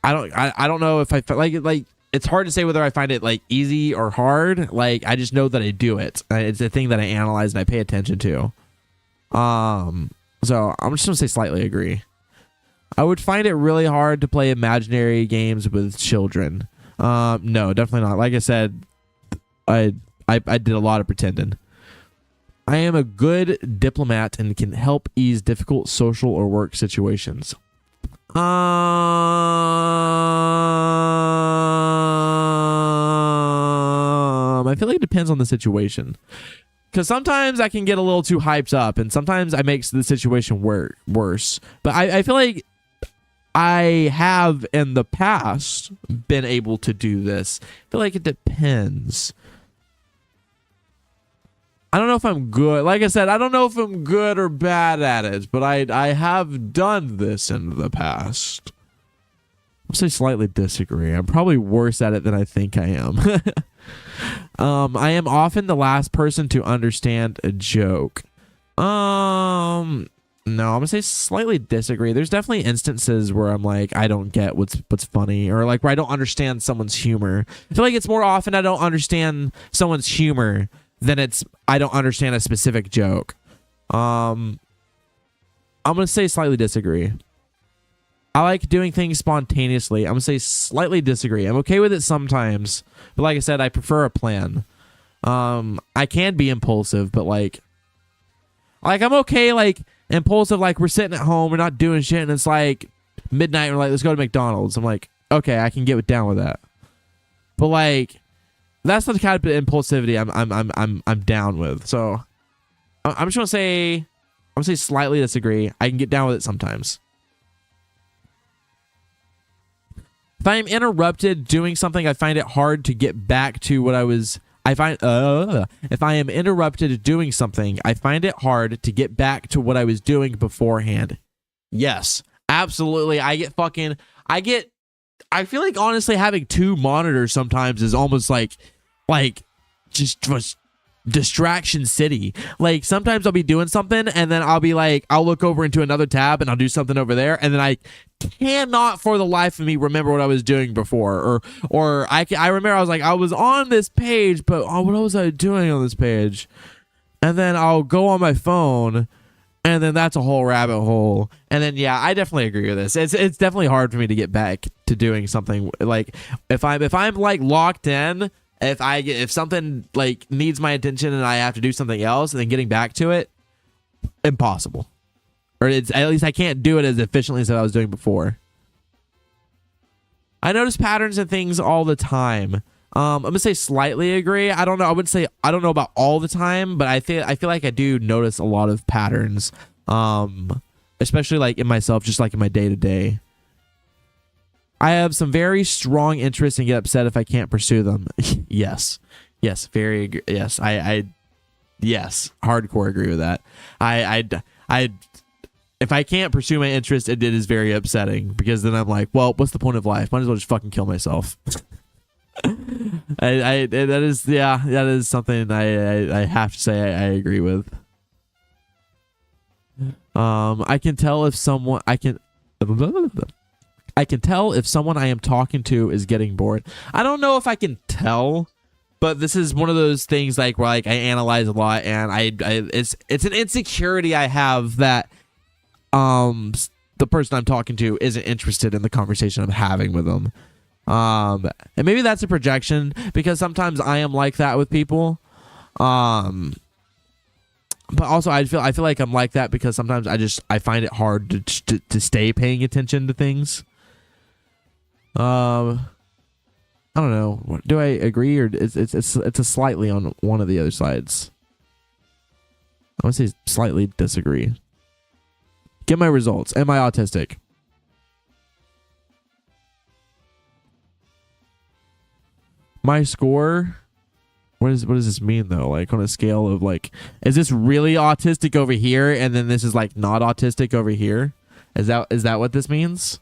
I don't know if I like it's hard to say whether I find it like easy or hard. Like I just know that I do it. It's a thing that I analyze and I pay attention to. So I'm just gonna say slightly agree. I would find it really hard to play imaginary games with children. No, definitely not. Like I said, I did a lot of pretending. I am a good diplomat and can help ease difficult social or work situations. I feel like it depends on the situation. Because sometimes I can get a little too hyped up, and sometimes I make the situation worse. But I feel like I have in the past been able to do this. I feel like it depends. I don't know if I'm good. Like I said, I don't know if I'm good or bad at it, but I have done this in the past. I'll say slightly disagree. I'm probably worse at it than I think I am. I am often the last person to understand a joke. No, I'm gonna say slightly disagree. There's definitely instances where I'm like, I don't get what's funny, or like where I don't understand someone's humor. I feel like it's more often I don't understand someone's humor than it's I don't understand a specific joke. I'm gonna say slightly disagree. I like doing things spontaneously. I'm gonna say slightly disagree. I'm okay with it sometimes, but like I said, I prefer a plan. I can be impulsive, but like I'm okay, like impulsive, like we're sitting at home, we're not doing shit, and it's like midnight, and we're like, let's go to McDonald's. I'm like, okay, I can get down with that. But like, that's not the kind of impulsivity I'm down with. So I'm just gonna say slightly disagree. I can get down with it sometimes. If I am interrupted doing something, I find it hard to get back to what I was. If I am interrupted doing something, I find it hard to get back to what I was doing beforehand. Yes, absolutely. I feel like honestly having two monitors sometimes is almost like just distraction city. Like sometimes I'll be doing something and then I'll be like, I'll look over into another tab and I'll do something over there, and then I cannot for the life of me remember what I was doing before, or I remember I was like, I was on this page, but what was I doing on this page? And then I'll go on my phone, and then that's a whole rabbit hole. And then yeah, I definitely agree with this. It's definitely hard for me to get back to doing something. Like if I'm like locked in, if something like needs my attention and I have to do something else, and then getting back to it, impossible. Or it's at least I can't do it as efficiently as I was doing before. I notice patterns and things all the time. I'm gonna say slightly agree. I don't know. I would say I don't know about all the time, but I feel like I do notice a lot of patterns. Especially like in myself, just like in my day to day. I have some very strong interests and get upset if I can't pursue them. Yes, very yes. Yes, hardcore agree with that. If I can't pursue my interest, it is very upsetting, because then I'm like, well, what's the point of life? Might as well just fucking kill myself. That is something I have to say I agree with. I can tell if someone I can tell if someone I am talking to is getting bored. I don't know if I can tell, but this is one of those things like where like I analyze a lot, and it's an insecurity I have that the person I'm talking to isn't interested in the conversation I'm having with them. And maybe that's a projection, because sometimes I am like that with people. But also I feel like I'm like that because sometimes I find it hard to stay paying attention to things. I don't know. Do I agree, or it's a slightly on one of the other sides? I would say slightly disagree. Get my results. Am I autistic? my score. What does this mean though? Like on a scale of like, is this really autistic over here, and then this is like not autistic over here? Is that what this means?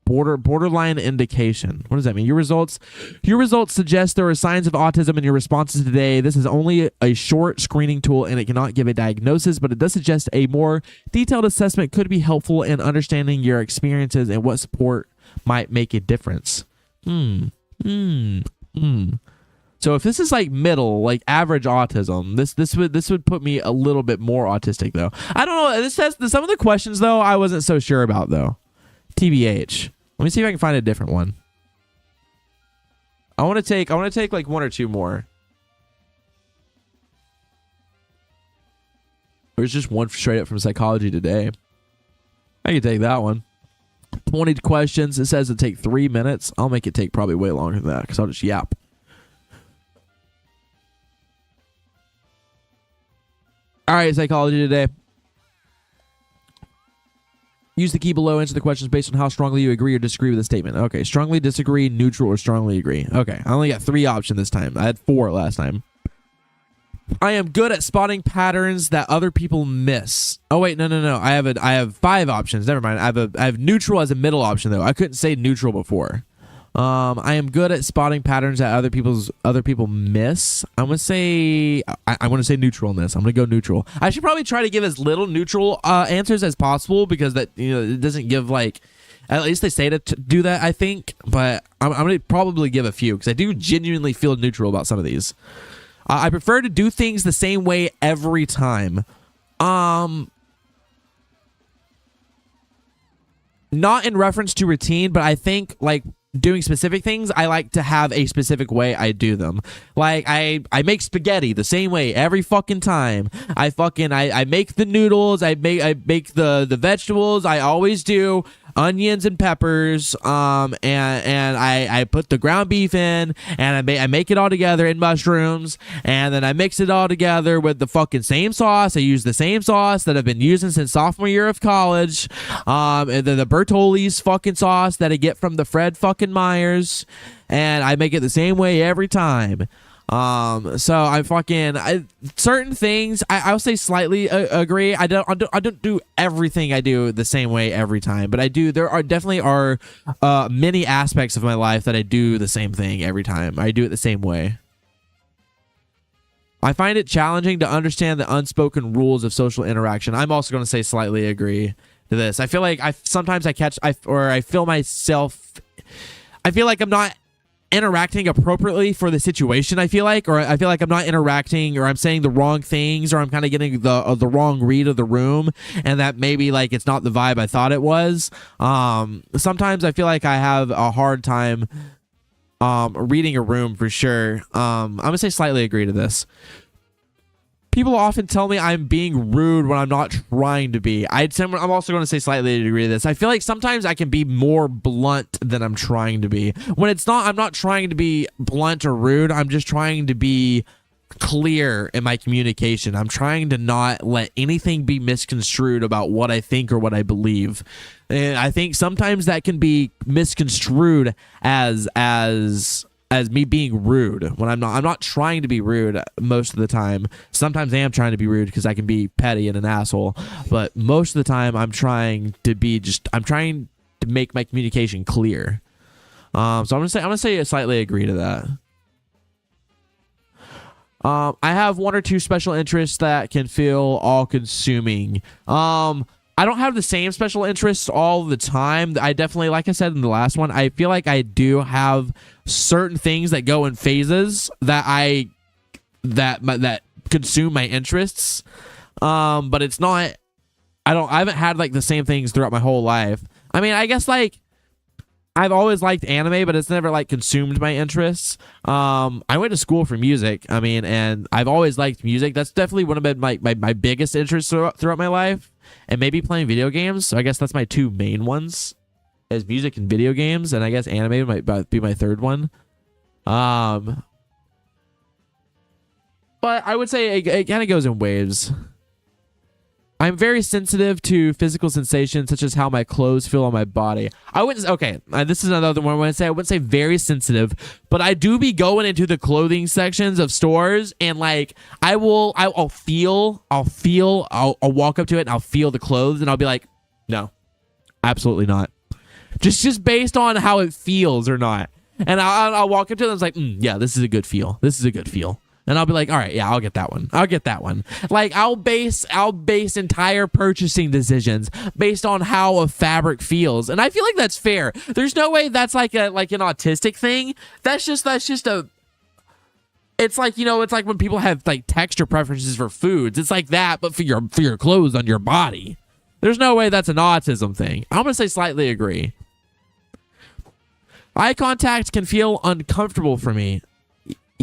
Borderline indication. What does that mean? Your results suggest there are signs of autism in your responses today. This is only a short screening tool and it cannot give a diagnosis, but it does suggest a more detailed assessment could be helpful in understanding your experiences and what support might make a difference. So if this is like middle, like average autism, this would put me a little bit more autistic though. I don't know. This says some of the questions though I wasn't so sure about though. TBH. Let me see if I can find a different one. I want to take like one or two more. There's just one straight up from Psychology Today. I can take that one. 20 questions. It says it'll take 3 minutes. I'll make it take probably way longer than that because I'll just yap. All right, Psychology Today. Use the key below. Answer the questions based on how strongly you agree or disagree with the statement. Okay, strongly disagree, neutral, or strongly agree. Okay, I only got 3 options this time. I had 4 last time. I am good at spotting patterns that other people miss. Oh wait, no. I have 5 options. Never mind. I have neutral as a middle option though. I couldn't say neutral before. I am good at spotting patterns that other people miss. I'm gonna say I want to say neutral on this. I'm gonna go neutral. I should probably try to give as little neutral answers as possible because that it doesn't give like, at least they say to do that I think. But I'm gonna probably give a few because I do genuinely feel neutral about some of these. I prefer to do things the same way every time. Not in reference to routine, but I think like doing specific things, I like to have a specific way I do them. Like I make spaghetti the same way every fucking time. I make the noodles, I make the vegetables. I always do onions and peppers, and I put the ground beef in, and I make it all together in mushrooms, and then I mix it all together with the fucking same sauce. I use the same sauce that I've been using since sophomore year of college, and then the Bertolli's fucking sauce that I get from the Fred fucking Myers, and I make it the same way every time. So certain things I'll say slightly agree. I don't do everything I do the same way every time, but there are definitely many aspects of my life that I do the same thing every time. I do it the same way. I find it challenging to understand the unspoken rules of social interaction. I'm also going to say slightly agree to this. I feel like I feel like I'm not interacting appropriately for the situation. I feel like I'm not interacting, or I'm saying the wrong things, or I'm kind of getting the wrong read of the room, and that maybe like it's not the vibe I thought it was. Sometimes I feel like I have a hard time reading a room for sure. I'm gonna say slightly agree to this. People often tell me I'm being rude when I'm not trying to be. I'm also going to say slightly agree to this. I feel like sometimes I can be more blunt than I'm trying to be. When it's not, I'm not trying to be blunt or rude. I'm just trying to be clear in my communication. I'm trying to not let anything be misconstrued about what I think or what I believe. And I think sometimes that can be misconstrued as me being rude when I'm not trying to be rude most of the time. Sometimes I am trying to be rude because I can be petty and an asshole, but most of the time I'm trying to make my communication clear. So I'm gonna say I slightly agree to that. I have 1 or 2 special interests that can feel all-consuming. I don't have the same special interests all the time. I definitely, like I said in the last one, I feel like I do have certain things that go in phases that consume my interests. But it's not. I haven't had like the same things throughout my whole life. I mean, I guess like I've always liked anime, but it's never like consumed my interests. I went to school for music. I mean, and I've always liked music. That's definitely one of my biggest interests throughout my life. And maybe playing video games. So I guess that's my 2 main ones, is music and video games. And I guess anime might be my 3rd one. But I would say it kind of goes in waves. I'm very sensitive to physical sensations such as how my clothes feel on my body. I wouldn't. Okay, this is another one. I wouldn't say very sensitive, but I do be going into the clothing sections of stores and like I'll walk up to it and I'll feel the clothes and I'll be like, no, absolutely not. Just based on how it feels or not. And I'll walk up to it and it's like, yeah, this is a good feel. This is a good feel. And I'll be like, all right, yeah, I'll get that one. I'll get that one. Like I'll base entire purchasing decisions based on how a fabric feels. And I feel like that's fair. There's no way that's like an autistic thing. That's just a it's like, you know, it's like when people have like texture preferences for foods. It's like that, but for your clothes on your body. There's no way that's an autism thing. I'm gonna say slightly agree. Eye contact can feel uncomfortable for me.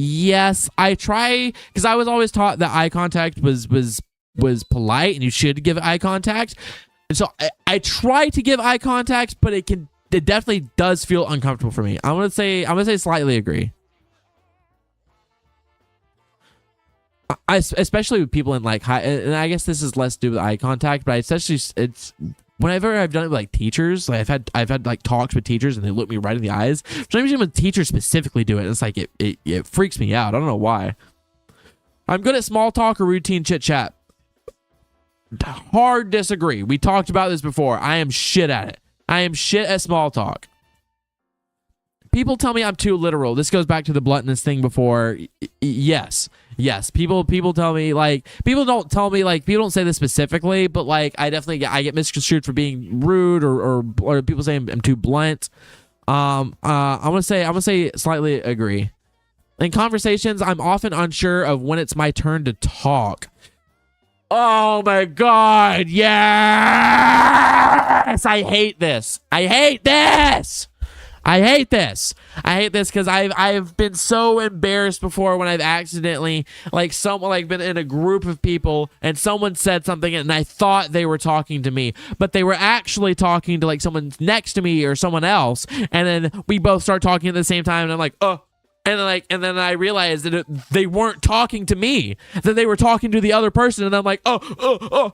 Yes, I try because I was always taught that eye contact was polite and you should give eye contact, and so I try to give eye contact, but it definitely does feel uncomfortable for me. I'm gonna say slightly agree. I especially with people in like high, and I guess this is less to do with eye contact, but it's whenever I've done it with like teachers, like I've had like talks with teachers and they look me right in the eyes. Sometimes even when teachers specifically do it, it's like it freaks me out. I don't know why. I'm good at small talk or routine chit chat. Hard disagree. We talked about this before. I am shit at it. I am shit at small talk. People tell me I'm too literal. This goes back to the bluntness thing before. Yes. People tell me like people don't say this specifically, but like I get misconstrued for being rude or people say I'm too blunt. I'm gonna say slightly agree. In conversations, I'm often unsure of when it's my turn to talk. Oh my god, yes! I hate this because I've been so embarrassed before when I've accidentally been in a group of people and someone said something and I thought they were talking to me, but they were actually talking to like someone next to me or someone else, and then we both start talking at the same time and I'm like, oh. And then I realized that they weren't talking to me, that they were talking to the other person, and I'm like, I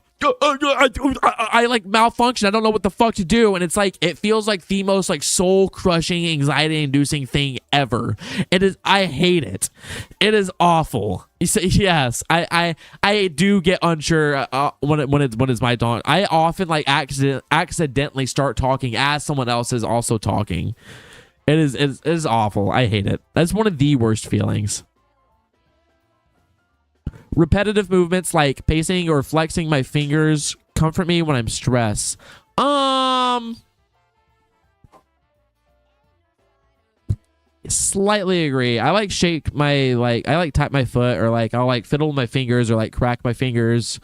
like malfunction. I don't know what the fuck to do, and it's like it feels like the most like soul crushing, anxiety inducing thing ever. It is. I hate it. It is awful. You say yes. I do get unsure when it's my turn. I often like accidentally start talking as someone else is also talking. It is awful. I hate it. That's one of the worst feelings. Repetitive movements like pacing or flexing my fingers comfort me when I'm stressed. Slightly agree. I like shake my I like tap my foot or like I'll like fiddle my fingers or like crack my fingers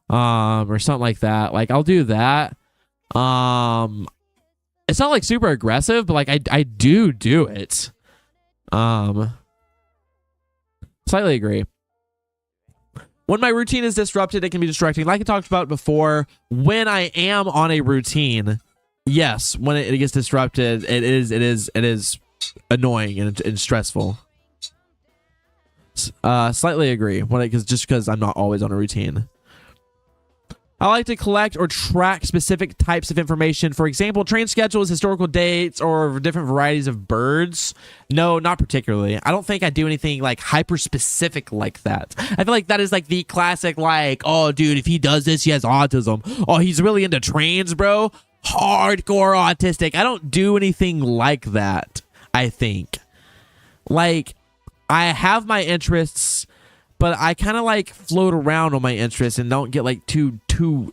or something like that. Like I'll do that. It's not like super aggressive, but like I do it. Slightly agree. When my routine is disrupted, it can be distracting. Like I talked about before, when I am on a routine, yes, when it gets disrupted, it is annoying and stressful. Slightly agree. Because I'm not always on a routine. I like to collect or track specific types of information. For example, train schedules, historical dates, or different varieties of birds. No, not particularly. I don't think I do anything like hyper specific like that. I feel like that is like the classic like, oh dude, if he does this, he has autism. Oh, he's really into trains, bro. Hardcore autistic. I don't do anything like that, I think. Like, I have my interests, but I kind of like float around on my interests and don't get like too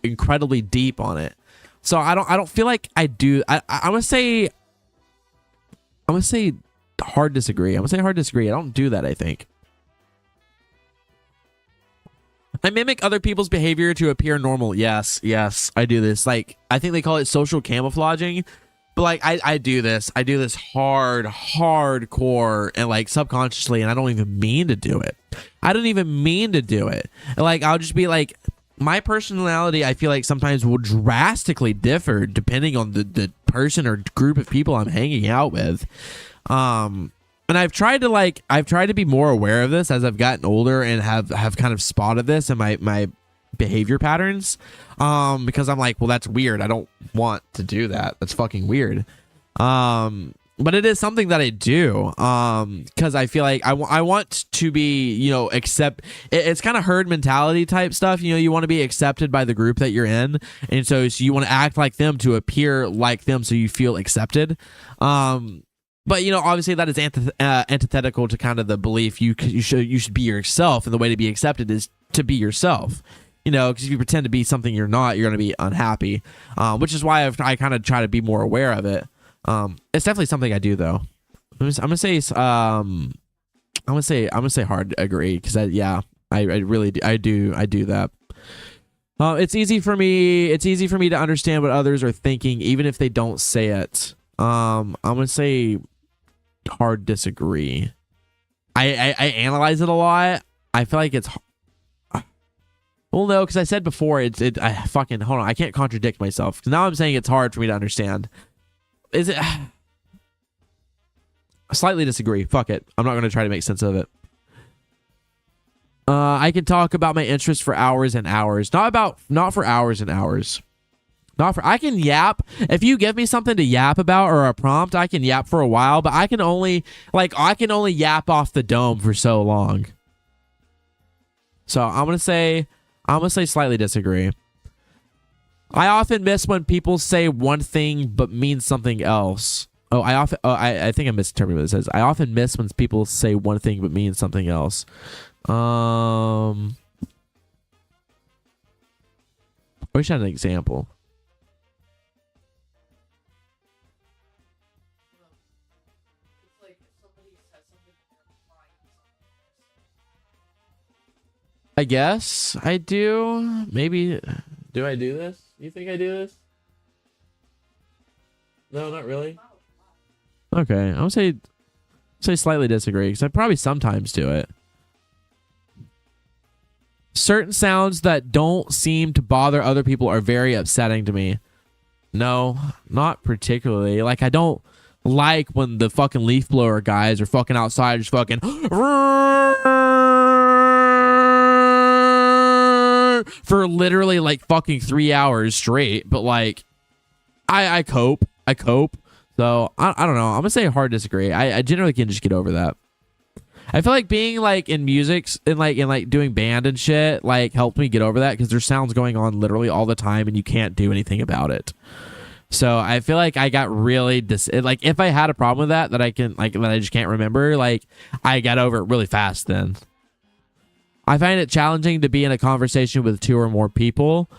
incredibly deep on it. So I don't feel like I do. I'm gonna say hard disagree. I don't do that, I think. I mimic other people's behavior to appear normal. Yes, I do this. Like, I think they call it social camouflaging. But like I do this hardcore and like subconsciously, and I don't even mean to do it. And like I'll just be like, my personality, I feel like sometimes will drastically differ depending on the person or group of people I'm hanging out with. And I've tried to be more aware of this as I've gotten older and have kind of spotted this in my behavior patterns, because I'm like, well, that's weird. I don't want to do that. That's fucking weird. But it is something that I do, because I feel like I want to be, you know, it's kind of herd mentality type stuff. You know, you want to be accepted by the group that you're in, and so you want to act like them to appear like them, so you feel accepted. But you know, obviously that is antithetical to kind of the belief you should be yourself, and the way to be accepted is to be yourself. You know, because if you pretend to be something you're not, you're going to be unhappy. Which is why I kind of try to be more aware of it. It's definitely something I do, though. I'm gonna say hard agree, because I really do that. It's easy for me to understand what others are thinking, even if they don't say it. I'm gonna say hard disagree. I analyze it a lot. I feel like it's. Well, no, because I said before I fucking hold on. I can't contradict myself, because now I'm saying it's hard for me to understand. Is it? I slightly disagree. Fuck it. I'm not going to try to make sense of it. I can talk about my interests for hours and hours. Not for hours and hours. I can yap. If you give me something to yap about or a prompt, I can yap for a while, but I can only yap off the dome for so long. So I'm going to say slightly disagree. I often miss when people say one thing but mean something else. I think I misinterpreted what it says. I often miss when people say one thing but mean something else. I wish I had an example. I guess I do. Maybe. Do I do this? You think I do this? No, not really. Okay, I'm gonna say slightly disagree, because I probably sometimes do it. Certain sounds that don't seem to bother other people are very upsetting to me. No, not particularly. Like, I don't like when the fucking leaf blower guys are fucking outside just fucking for literally like fucking 3 hours straight. But like, I cope. So I don't know. I'm gonna say hard disagree. I generally can just get over that. I feel like being like in music and like doing band and shit like helped me get over that, because there's sounds going on literally all the time and you can't do anything about it. So I feel like I got really like, if I had a problem with that I can like, that I just can't remember, like I got over it really fast then. I find it challenging to be in a conversation with 2 or more people.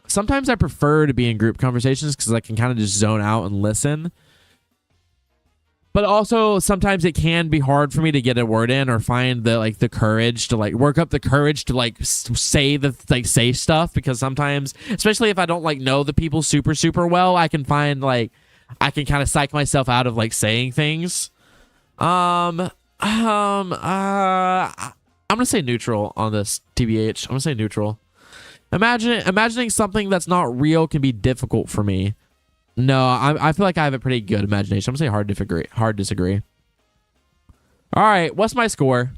Sometimes I prefer to be in group conversations because I can kind of just zone out and listen. But also sometimes it can be hard for me to get a word in or find the courage to like work up the courage to like say stuff, because sometimes, especially if I don't like know the people super well, I can find like I can kind of psych myself out of like saying things. I'm gonna say neutral on this, TBH. I'm gonna say neutral. Imagining something that's not real can be difficult for me. No, I feel like I have a pretty good imagination. I'm gonna say hard disagree. All right, what's my score?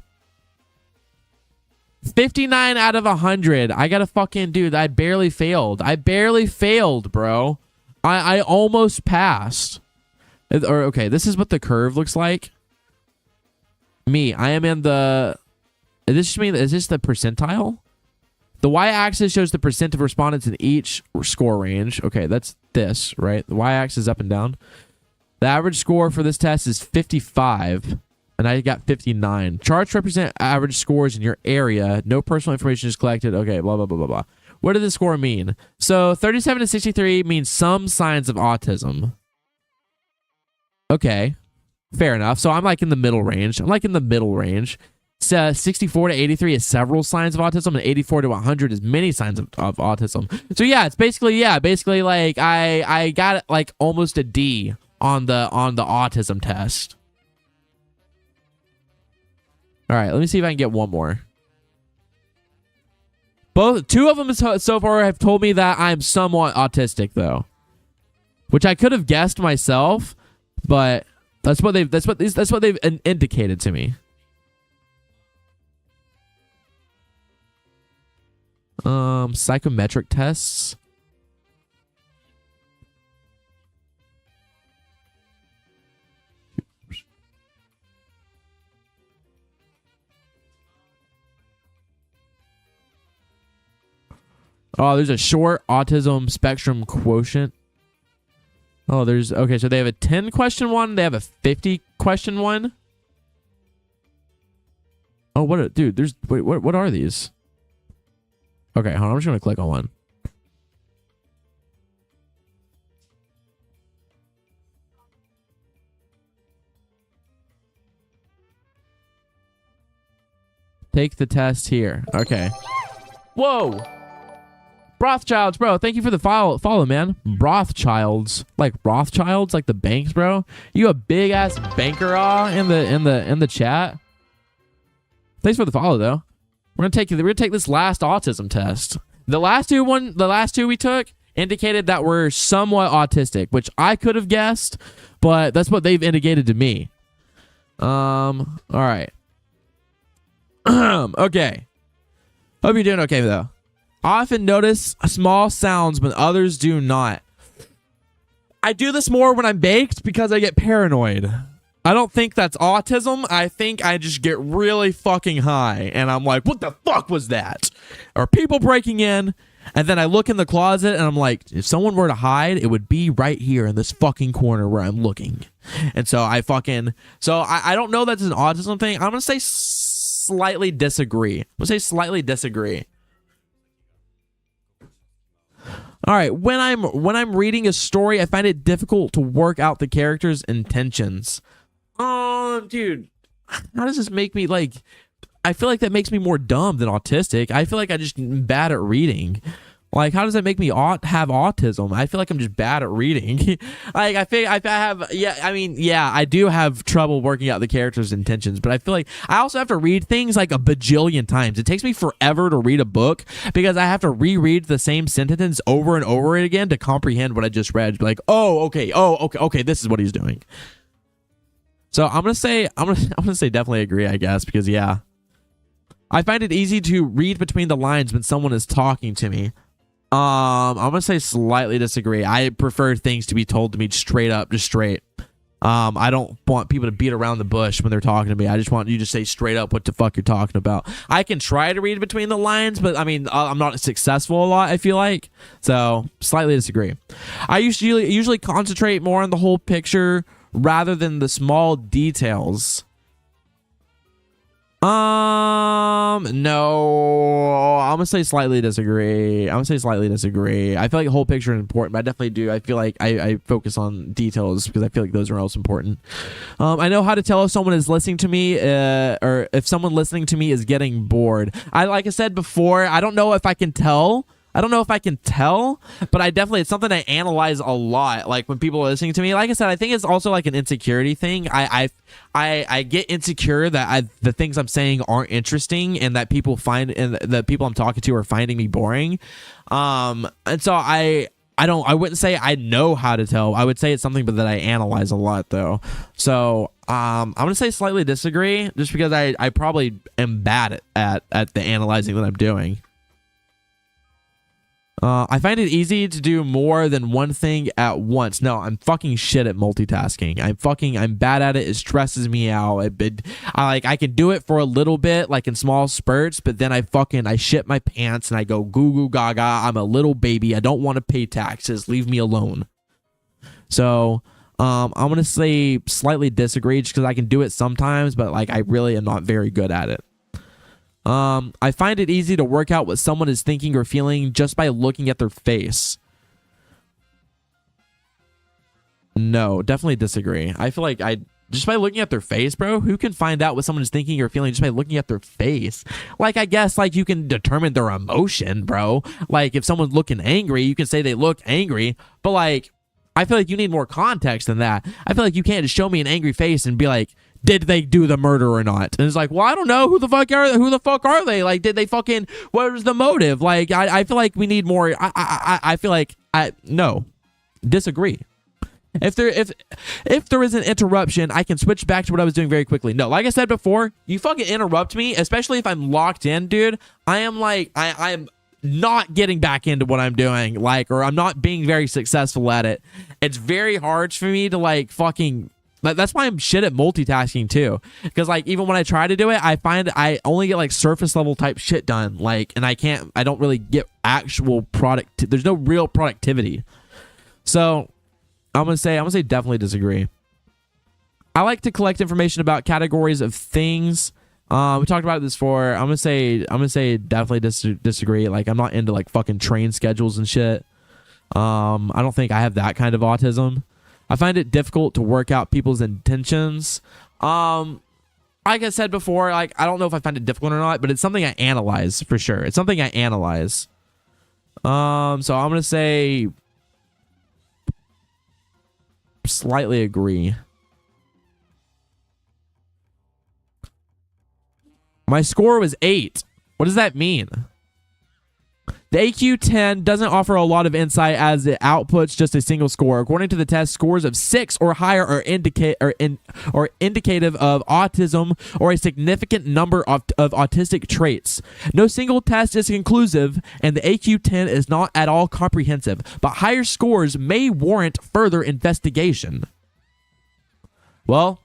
59 out of 100. I gotta fucking dude. I barely failed, bro. I almost passed. Or okay, this is what the curve looks like. Me, I am in the. Is this the percentile? The y-axis shows the percent of respondents in each score range. Okay, that's this, right? The y-axis is up and down. The average score for this test is 55, and I got 59. Charts represent average scores in your area. No personal information is collected. Okay, blah, blah, blah, blah, blah. What does this score mean? So 37 to 63 means some signs of autism. Okay, fair enough. So I'm like in the middle range. 64 to 83 is several signs of autism, and 84 to 100 is many signs of autism. So yeah, it's basically like I got like almost a D on the autism test. All right, let me see if I can get one more. Two of them so far have told me that I'm somewhat autistic though, which I could have guessed myself, but That's what they've indicated to me. Psychometric tests. Oh, there's a short autism spectrum quotient. Oh, there's okay. So they have a 10 question one. They have a 50 question one. Oh, dude? There's wait. What are these? Okay, hold on. I'm just gonna click on one. Take the test here. Okay. Whoa. Rothschilds, bro. Thank you for the follow, man. Rothschilds, like Rothschilds, like the banks, bro. You a big ass banker in the chat. Thanks for the follow, though. We're gonna take this last autism test. The last two we took indicated that we're somewhat autistic, which I could have guessed, but that's what they've indicated to me. All right. Okay. Hope you're doing okay though. I often notice small sounds when others do not. I do this more when I'm baked because I get paranoid. I don't think that's autism. I think I just get really fucking high and I'm like, what the fuck was that? Or people breaking in, and then I look in the closet and I'm like, if someone were to hide, it would be right here in this fucking corner where I'm looking. And so I don't know that's an autism thing. I'm gonna say slightly disagree. All right, when I'm reading a story, I find it difficult to work out the character's intentions. Oh, dude, how does this make me like? I feel like that makes me more dumb than autistic. I feel like I just am bad at reading. Like, how does that make me have autism? I feel like I'm just bad at reading. Like, I do have trouble working out the character's intentions, but I feel like I also have to read things like a bajillion times. It takes me forever to read a book because I have to reread the same sentence over and over again to comprehend what I just read. Be like, okay, this is what he's doing. So I'm gonna say definitely agree, I guess, because yeah. I find it easy to read between the lines when someone is talking to me. I'm gonna say slightly disagree. I prefer things to be told to me straight up, just straight. I don't want people to beat around the bush when they're talking to me. I just want you to say straight up what the fuck you're talking about. I can try to read between the lines, but I mean, I'm not successful a lot, I feel like. So, slightly disagree. I usually concentrate more on the whole picture rather than the small details. No, I'm gonna say slightly disagree. I feel like the whole picture is important, but I definitely do. I feel like I focus on details because I feel like those are also important. I know how to tell if someone is listening to me, or if someone listening to me is getting bored. Like I said before, I don't know if I can tell. But it's something I analyze a lot. Like when people are listening to me, like I said, I think it's also like an insecurity thing. I get insecure that the things I'm saying aren't interesting and that people I'm talking to are finding me boring. And so I wouldn't say I know how to tell. I would say it's something that I analyze a lot though. So I'm gonna say slightly disagree just because I probably am bad at the analyzing that I'm doing. I find it easy to do more than one thing at once. No, I'm fucking shit at multitasking. I'm bad at it. It stresses me out. I can do it for a little bit, like in small spurts, but then I shit my pants and I go goo goo gaga. I'm a little baby. I don't want to pay taxes. Leave me alone. So, I'm gonna say slightly disagree just because I can do it sometimes, but like I really am not very good at it. I find it easy to work out what someone is thinking or feeling just by looking at their face. No, definitely disagree. I feel like just by looking at their face, bro, who can find out what someone is thinking or feeling just by looking at their face? Like, I guess, like, you can determine their emotion, bro. Like, if someone's looking angry, you can say they look angry, but, like, I feel like you need more context than that. I feel like you can't just show me an angry face and be like, did they do the murder or not? And it's like, well, I don't know. Who the fuck are they? Like, did they fucking, what was the motive? Like, I feel like we need more. I feel like, no, disagree. If there is an interruption, I can switch back to what I was doing very quickly. No, like I said before, you fucking interrupt me, especially if I'm locked in, dude. I am like, I'm not getting back into what I'm doing, like, or I'm not being very successful at it. It's very hard for me to like fucking. That's why I'm shit at multitasking too. Because like even when I try to do it, I find I only get like surface level type shit done. Like, and I don't really get actual product. There's no real productivity. So I'm gonna say definitely disagree. I like to collect information about categories of things. We talked about this before. I'm gonna say definitely disagree. Like I'm not into like fucking train schedules and shit. I don't think I have that kind of autism. I find it difficult to work out people's intentions. Like I said before, like I don't know if I find it difficult or not, but it's something I analyze for sure. It's something I analyze. So I'm gonna say slightly agree. My score was 8. What does that mean? The AQ10 doesn't offer a lot of insight as it outputs just a single score. According to the test, scores of 6 or higher are indicative of autism or a significant number of autistic traits. No single test is conclusive, and the AQ10 is not at all comprehensive, but higher scores may warrant further investigation. Well,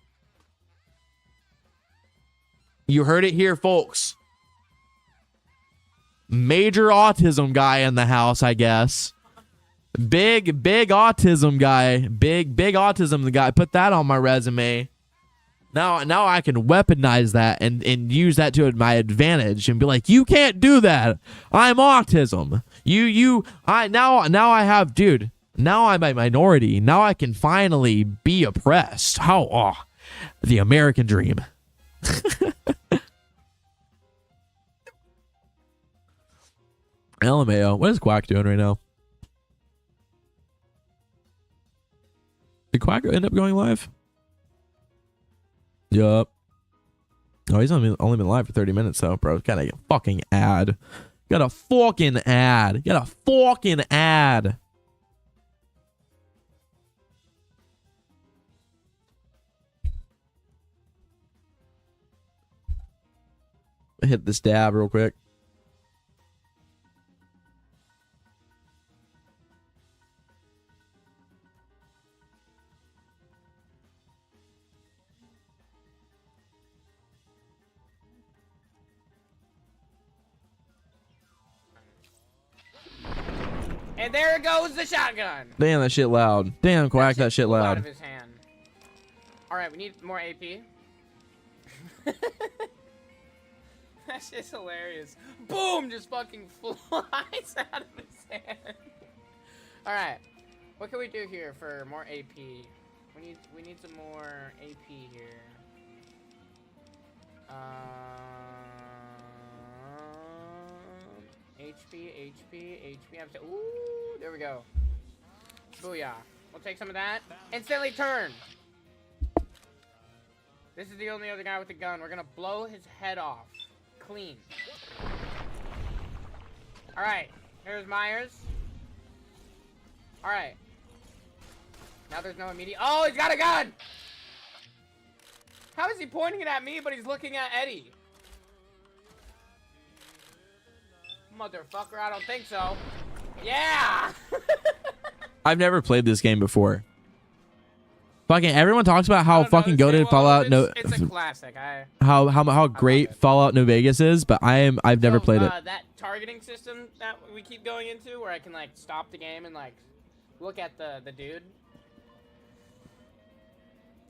you heard it here, folks. Major autism guy in the house, I guess. Big autism guy. Big autism guy. Put that on my resume. Now I can weaponize that and use that to my advantage and be like, you can't do that. I'm autism. Now I have, dude. Now I'm a minority. Now I can finally be oppressed. The American dream. LMAO. What is Quack doing right now? Did Quack end up going live? Yup. Oh, he's only been live for 30 minutes though, bro. Got a fucking ad. Got a fucking ad. Hit this dab real quick. And there goes the shotgun. Damn, that shit loud. Damn, Quack, that shit Out loud. of his hand. All right, we need more AP. That shit's hilarious. Boom! Just fucking flies out of his hand. All right, what can we do here for more AP? We need some more AP here. HP. Ooh, there we go. Booyah. We'll take some of that. Instantly turn. This is the only other guy with a gun. We're gonna blow his head off. Clean. Alright. Here's Myers. Alright. Now there's no immediate. Oh, he's got a gun! How is he pointing it at me, but he's looking at Eddie? Motherfucker, I don't think so. Yeah! I've never played this game before. Fucking everyone talks about how fucking goated Fallout It's a classic. How great Fallout New Vegas is, but I've never played it. That targeting system that we keep going into, where I can like stop the game and like look at the dude.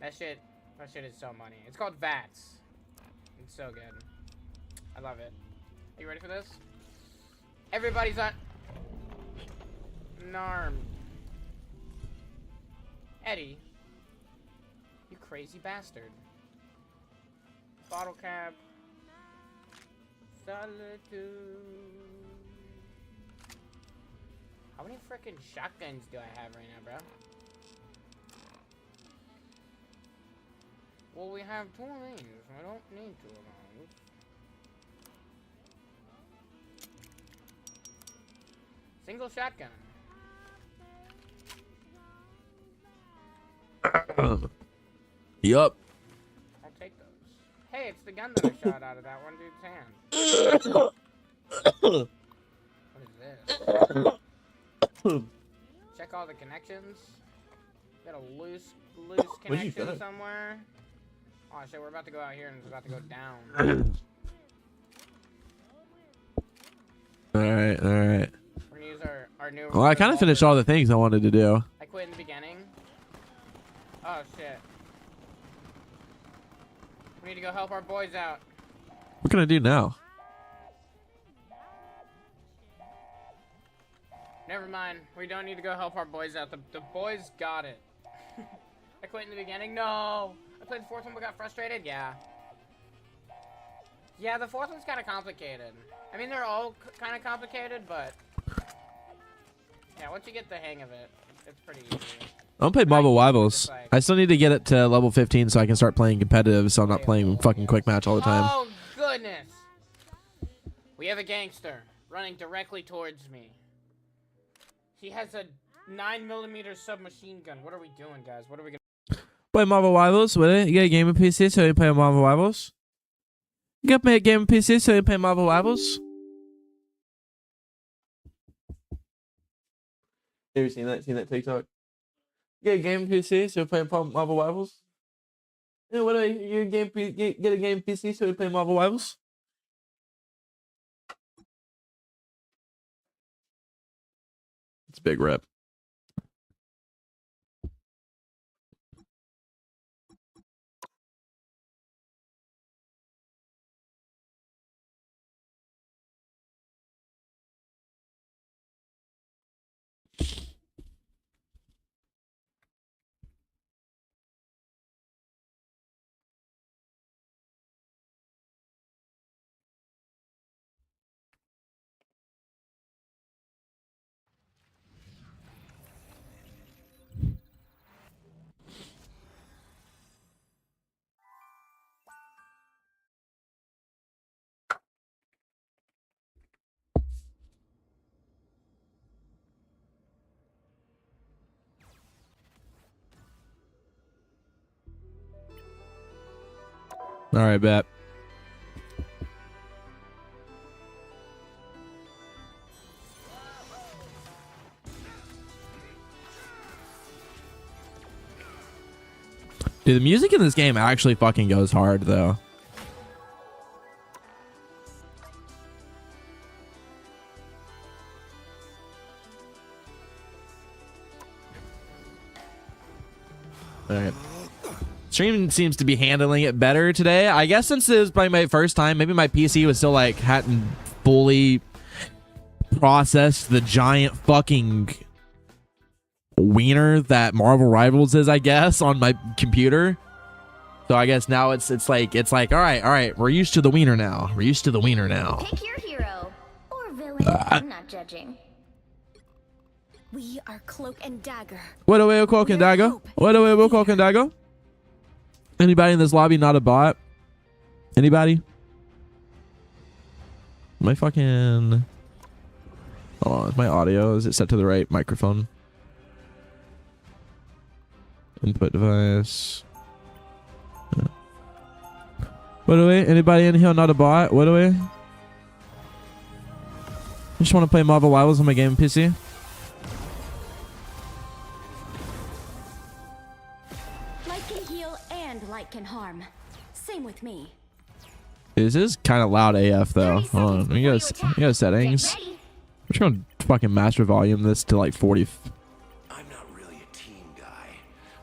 That shit is so money. It's called VATS. It's so good. I love it. Are you ready for this? Everybody's on. Narm. Eddie. You crazy bastard. Bottle cap. Solitude. How many freaking shotguns do I have right now, bro? Well, we have 2 lanes. I don't need 2 of those. Single shotgun. Yup. I'll take those. Hey, it's the gun that I shot out of that one dude's hand. What is this? Check all the connections. Got a loose connection somewhere. Oh shit, we're about to go out here and it's about to go down. Alright, alright. We're gonna use our new. Well, I kind of finished all the things I wanted to do. I quit in the beginning. Oh shit. We need to go help our boys out. What can I do now? Never mind. We don't need to go help our boys out. The boys got it. I quit in the beginning. No. I played the fourth one but got frustrated. Yeah. Yeah, the fourth one's kind of complicated. I mean, they're all kind of complicated, but yeah, once you get the hang of it, it's pretty easy. I don't play Marvel Rivals. I still need to get it to level 15 so I can start playing competitive, so I'm not playing fucking quick match all the time. Oh goodness. We have a gangster running directly towards me. He has a 9mm submachine gun. What are we doing, guys? What are we gonna Play Marvel Rivals with it. You get a game of PC so you play Marvel Rivals. You got me a game of PC so you play Marvel Rivals. Have you seen that? Seen that TikTok? You get a game of PC so you play Marvel Rivals. Yeah, what are you get a game of PC so you play Marvel Rivals? It's a big rep. All right, bet. Dude, the music in this game actually fucking goes hard, though. All right. Stream seems to be handling it better today. I guess since it was probably my first time, maybe my PC was still like hadn't fully processed the giant fucking wiener that Marvel Rivals is, I guess, on my computer. So I guess now it's like all right, we're used to the wiener now. We're used to the wiener now. Pick your hero or villain. I'm not judging. We are Cloak and Dagger. What do we Cloak and Dagger? What do we Cloak and Dagger? Anybody in this lobby not a bot? Anybody? My fucking... Hold on, is my audio, is it set to the right microphone? Input device. Yeah. What do we? Anybody in here not a bot? What do we? I just want to play Marvel Rivals on my game PC. Can harm. Same with me. This is kind of loud AF though. Hold on, we go settings. We're just gonna fucking master volume this to like 40. I'm not really a team guy.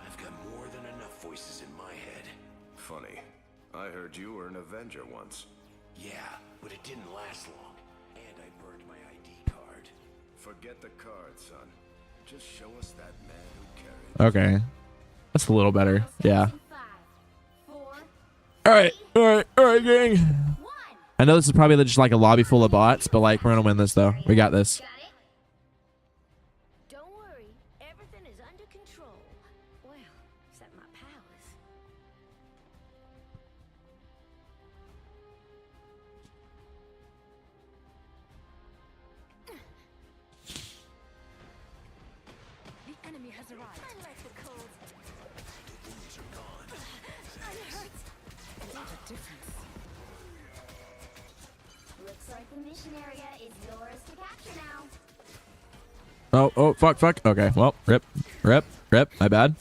I've got more than enough voices in my head. Funny. I heard you were an Avenger once. Yeah, but it didn't last long. And I burned my ID card. Forget the card, son. Just show us that man who carried. Okay, that's a little better. Yeah. All right, gang. I know this is probably just like a lobby full of bots, but like we're gonna win this though. We got this. Don't worry, everything is under control. Well, except my powers. The enemy has arrived. I like the cold. Looks like the mission area is yours to capture now. Oh, fuck. Okay, well, rip. My bad.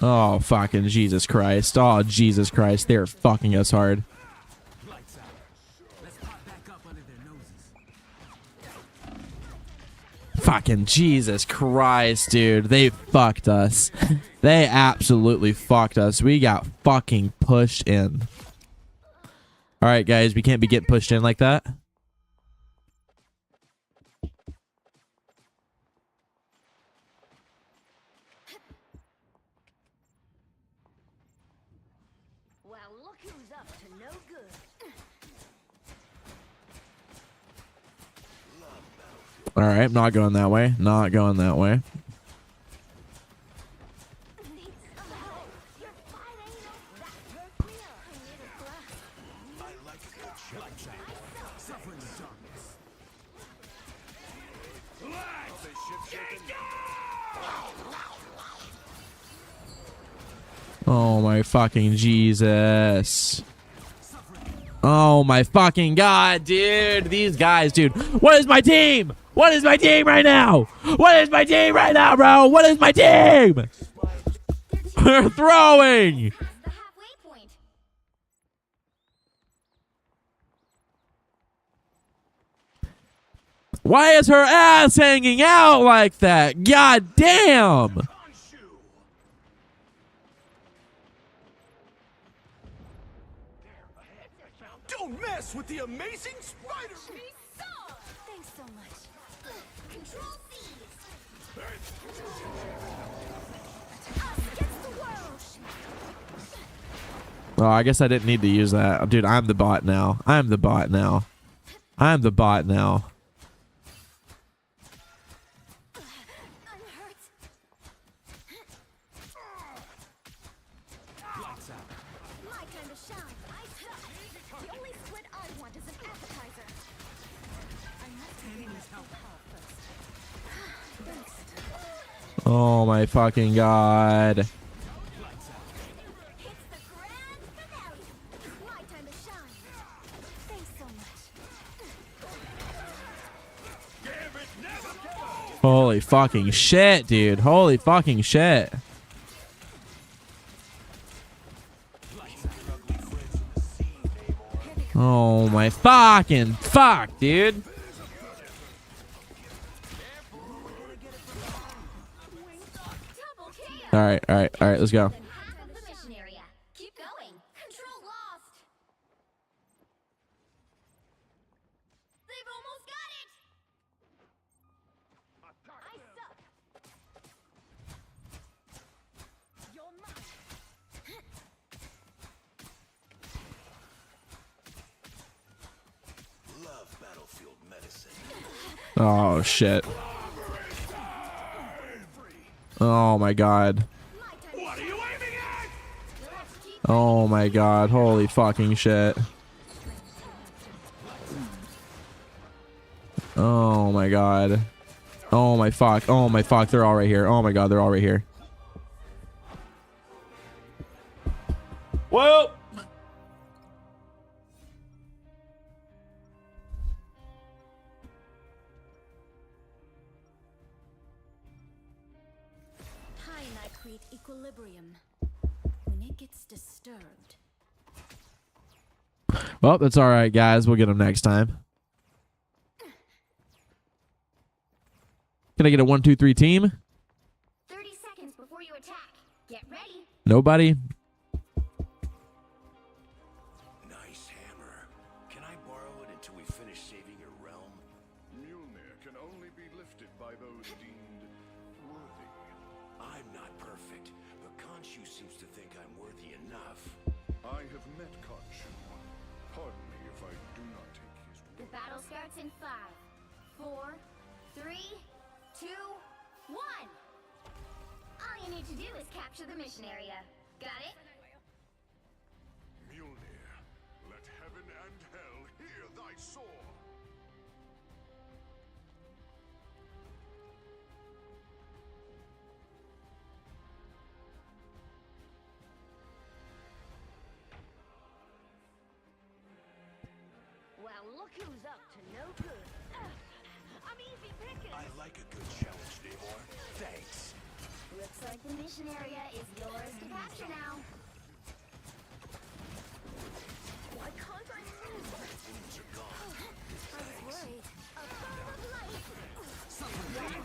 Oh, fucking Jesus Christ. Oh, Jesus Christ. They're fucking us hard. Fucking Jesus Christ, dude. They fucked us. They absolutely fucked us. We got fucking pushed in. Alright, guys. We can't be getting pushed in like that. Well, look who's up to no good. Alright, not going that way. Not going that way. Oh my fucking Jesus. Oh my fucking God, dude. These guys, dude. What is my team? What is my team right now? What is my team right now, bro? What is my team? We're throwing. Why is her ass hanging out like that? God damn. Don't mess with the amazing spider! Thanks so much. Control C. Us against the world. Oh, I guess I didn't need to use that. Dude, I'm the bot now. I'm the bot now. I'm the bot now. Oh my fucking God. Holy fucking shit, dude. Holy fucking shit. Oh my fucking fuck, dude. All right, let's go. Keep going. Control lost. They've almost got it. I suck. You're mine. Love battlefield medicine. Oh shit. Oh my God. Oh my God. Holy fucking shit. Oh my God. Oh my fuck. Oh my fuck. They're all right here. Oh my God. They're all right here. Well. Create equilibrium when it gets disturbed. Well, that's all right, guys. We'll get them next time. Can I get a 1, 2, 3 team? 30 seconds before you attack. Get ready. Nobody. Nice hammer. Can I borrow it until we finish saving your realm? Mjolnir can only be lifted by those deemed worthy. I'm not perfect, but Khonshu seems to think I'm worthy enough. I have met Khonshu. Pardon me if I do not take his word. The battle starts in 5, 4, 3, 2, 1. All you need to do is capture the mission area. Got it? Mjolnir, let heaven and hell hear thy soar. I like a good challenge, Namor. Thanks. Looks like the mission area is yours to capture now. Why can't I move? I was worried. A bomb of light. Time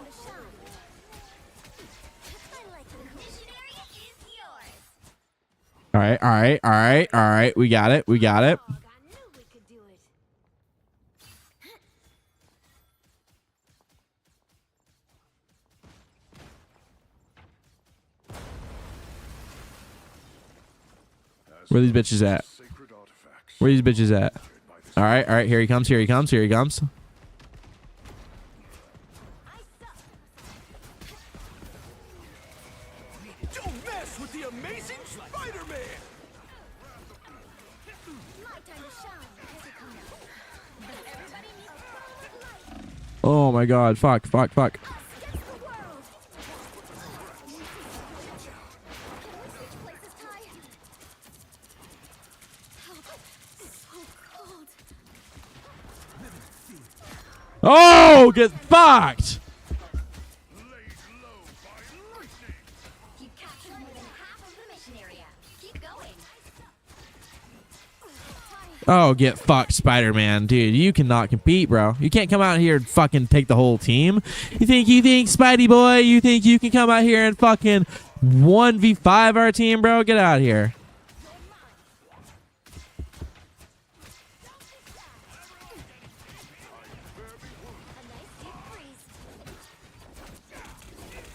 to shine. I like the mission area is yours. All right, all right, all right, all right. We got it. We got it. Where these bitches at? Where these bitches at? All right, here he comes, here he comes, here he comes. Don't mess with the amazing Spider-Man! Oh my god, fuck, fuck, fuck. Oh, get fucked! Oh, get fucked, Spider-Man. Dude, you cannot compete, bro. You can't come out here and fucking take the whole team. You think, Spidey boy, you think you can come out here and fucking 1v5 our team, bro? Get out of here.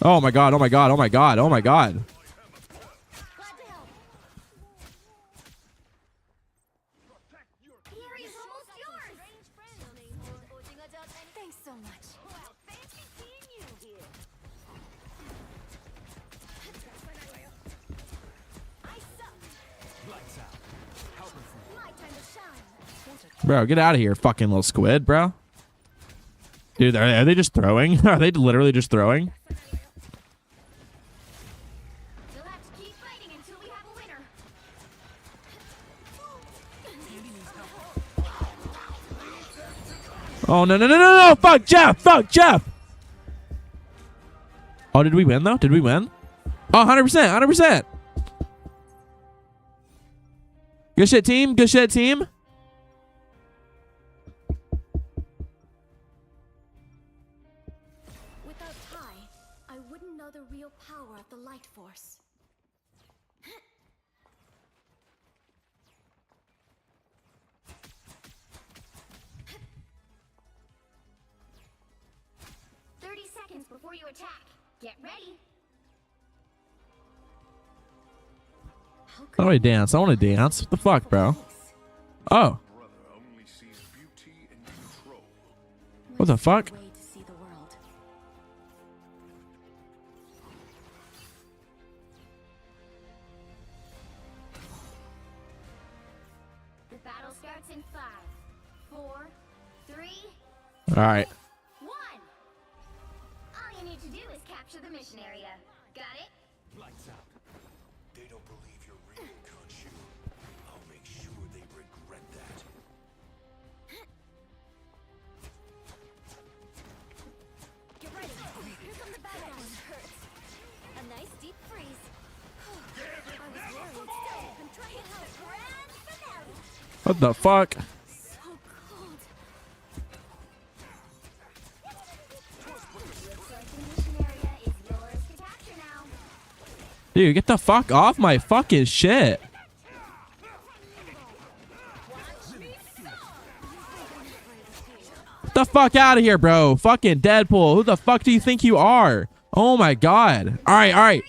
Oh my god, oh my god, oh my god, oh my god. Thanks so much. Fancy seeing you here. My time to shine. Bro, get out of here, fucking little squid, bro. Dude, are they just throwing? Are they literally just throwing? Oh, no, no, no, no, no. Fuck Jeff. Fuck Jeff. Oh, did we win, though? Did we win? Oh, 100%. 100%. Good shit, team. Good shit, team. Without Ty, I wouldn't know the real power of the light force. 30 seconds before you attack. Get ready. How do I dance? I want to dance. What the fuck, bro? Oh. What the fuck? The battle starts in 5, 4, 3, All right. 1. All you need to do is capture the mission area. Got it? Lights out. They don't believe you're real, Khonshu. I'll make sure they regret that. Get ready. Here come the battle. That one hurts. A nice deep freeze. I was worried. I'm trying to help. Grand finale. What the fuck? So cold. Looks like the mission area is yours to capture now. Dude, get the fuck off my fucking shit. Get the fuck out of here, bro. Fucking Deadpool. Who the fuck do you think you are? Oh my god. All right, all right.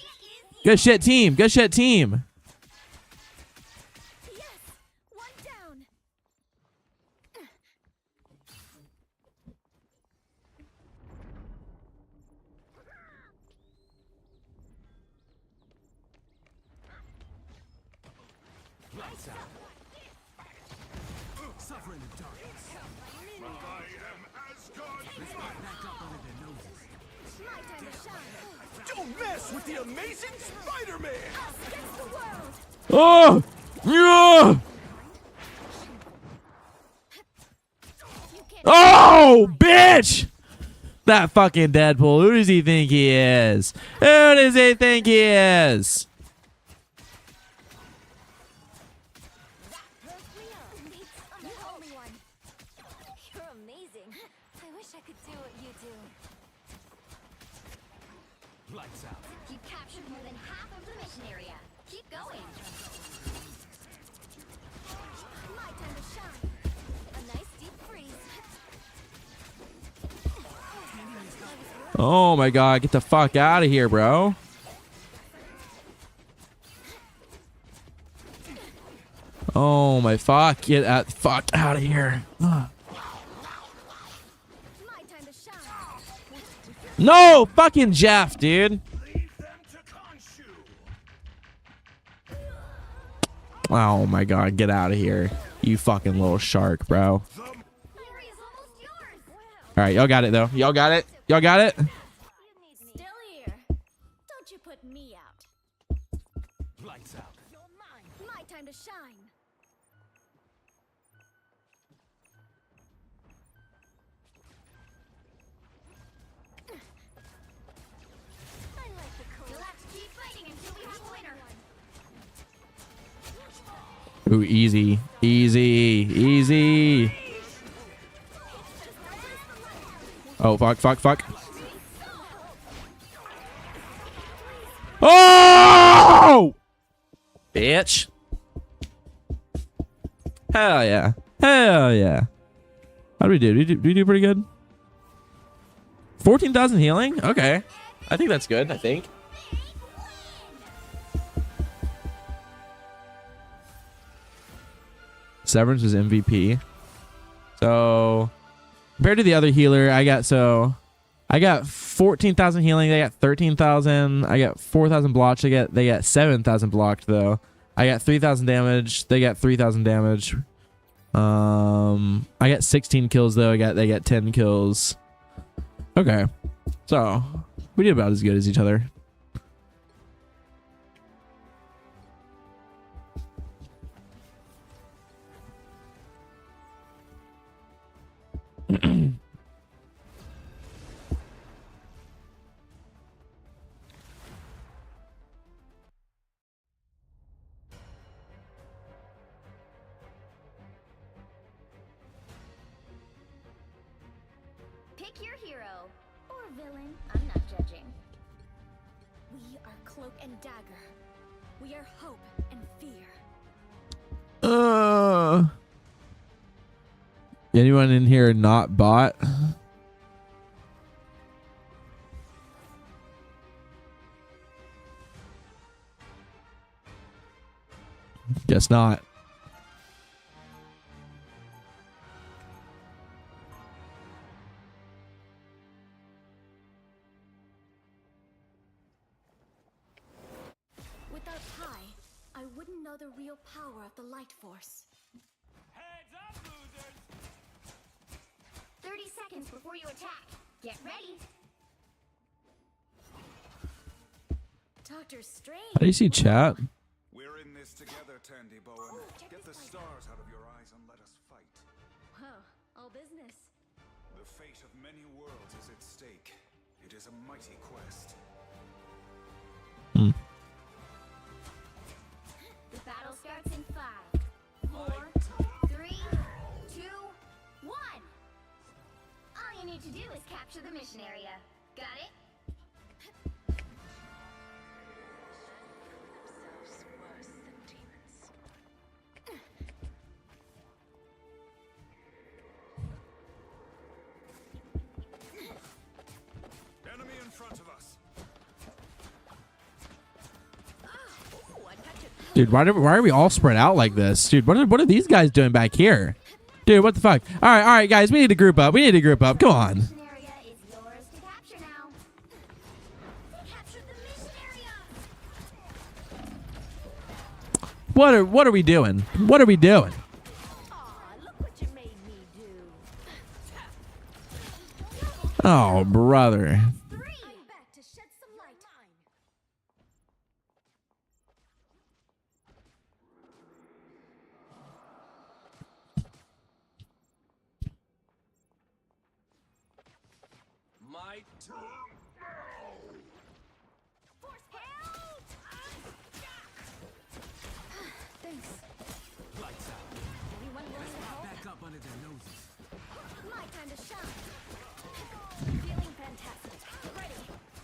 Good shit, team. Good shit, team. One down. Lights out. Suffer in the darkness. I am Asgard. Back up under their noses. My time to shine. Don't mess with the amazing Spider-Man. Us against the world. Oh! Yeah! Oh, bitch! That fucking Deadpool. Who does he think he is? Who does he think he is? I'm the only one. You're amazing. I wish I could do what you do. Lights out. You've captured more than half of the mission area. Keep going. My time to shine. A nice deep freeze. Oh my god, get the fuck out of here, bro. Oh my fuck, get that fuck out of here. No, fucking Jeff, dude. Oh my god, get out of here. You fucking little shark, bro. Alright, y'all got it though. Y'all got it? Y'all got it? Still here. Don't you put me out. Lights out. You're mine. My time to shine. I like the cool. You'll have to keep fighting until we have a winner. Ooh, easy. Easy. Easy. Oh, fuck, fuck, fuck. Oh! Bitch. Hell yeah. Hell yeah. How do we do? Do we do pretty good? 14,000 healing? Okay. I think that's good, I think. Severance is MVP. So, compared to the other healer, I got 14,000 healing. They got 13,000. I got 4,000 blocked. They got 7,000 blocked though. I got 3,000 damage. They got 3,000 damage. I got 16 kills though. They got 10 kills. Okay, so we did about as good as each other. Pick your hero or villain. I'm not judging. We are Cloak and Dagger. We are hope and fear. Anyone in here not bot? Guess not. Without Pi, I wouldn't know the real power of the light force. Heads up, losers! 30 seconds before you attack. Get ready. Doctor Strange. How do you see chat? We're in this together, Tandy Bowen. Get the stars out of your eyes and let us fight. Whoa, all business. The fate of many worlds is at stake. It is a mighty quest. The battle starts in 5, 4, 3, 2, 1. All you need to do is capture the mission area. Got it? Enemy in front of us. Dude, why are we all spread out like this? Dude, what are these guys doing back here? Dude, what the fuck? All right, guys, we need to group up. Come on. What are we doing? What are we doing? Oh, brother. Thanks. Lights out. Anyone wants to help? Back up under their noses. My time to shine. Feeling fantastic. Get ready.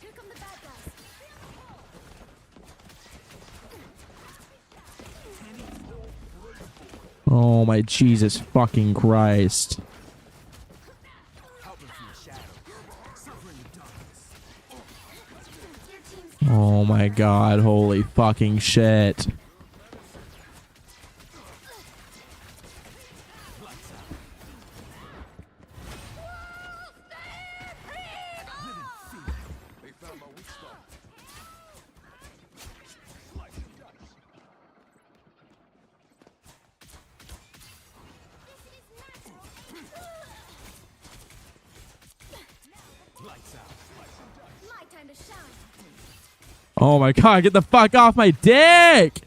Here come the bad guys. Oh my Jesus fucking Christ. Oh my God, holy fucking shit. My time to shine. Oh my God, get the fuck off my dick!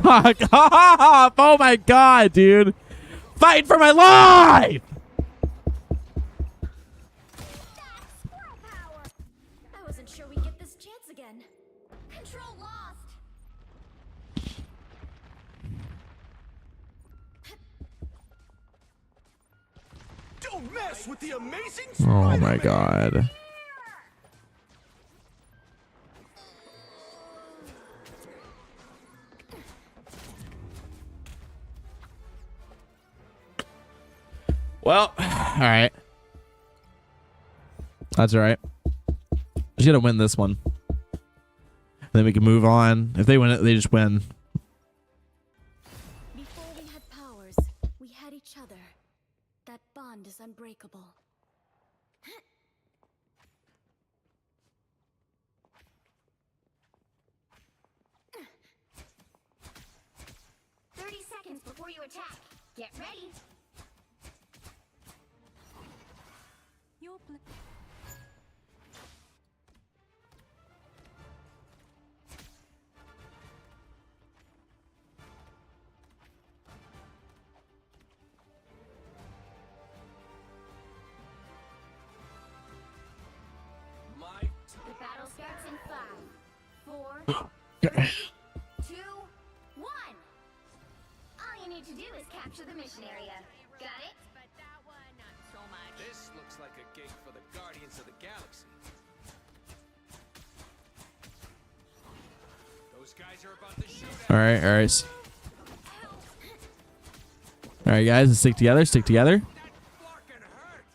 Fuck off! Oh my God, dude! Fight for my life! I wasn't sure we'd get this chance again. Control lost. Don't mess with the amazing Oh my God. Well, alright. That's alright. Just gotta win this one. And then we can move on. If they win it, they just win. Before we had powers, we had each other. That bond is unbreakable. 30 seconds before you attack. Get ready. You'll The battle starts in 5, 4, 3, 2, 1. All you need to do is capture the mission area. Got it? But that one, not so much. This looks like a gig for the Guardians of the Galaxy. Those guys are about to shoot. Alright, alright. Alright, guys, let's stick together, stick together.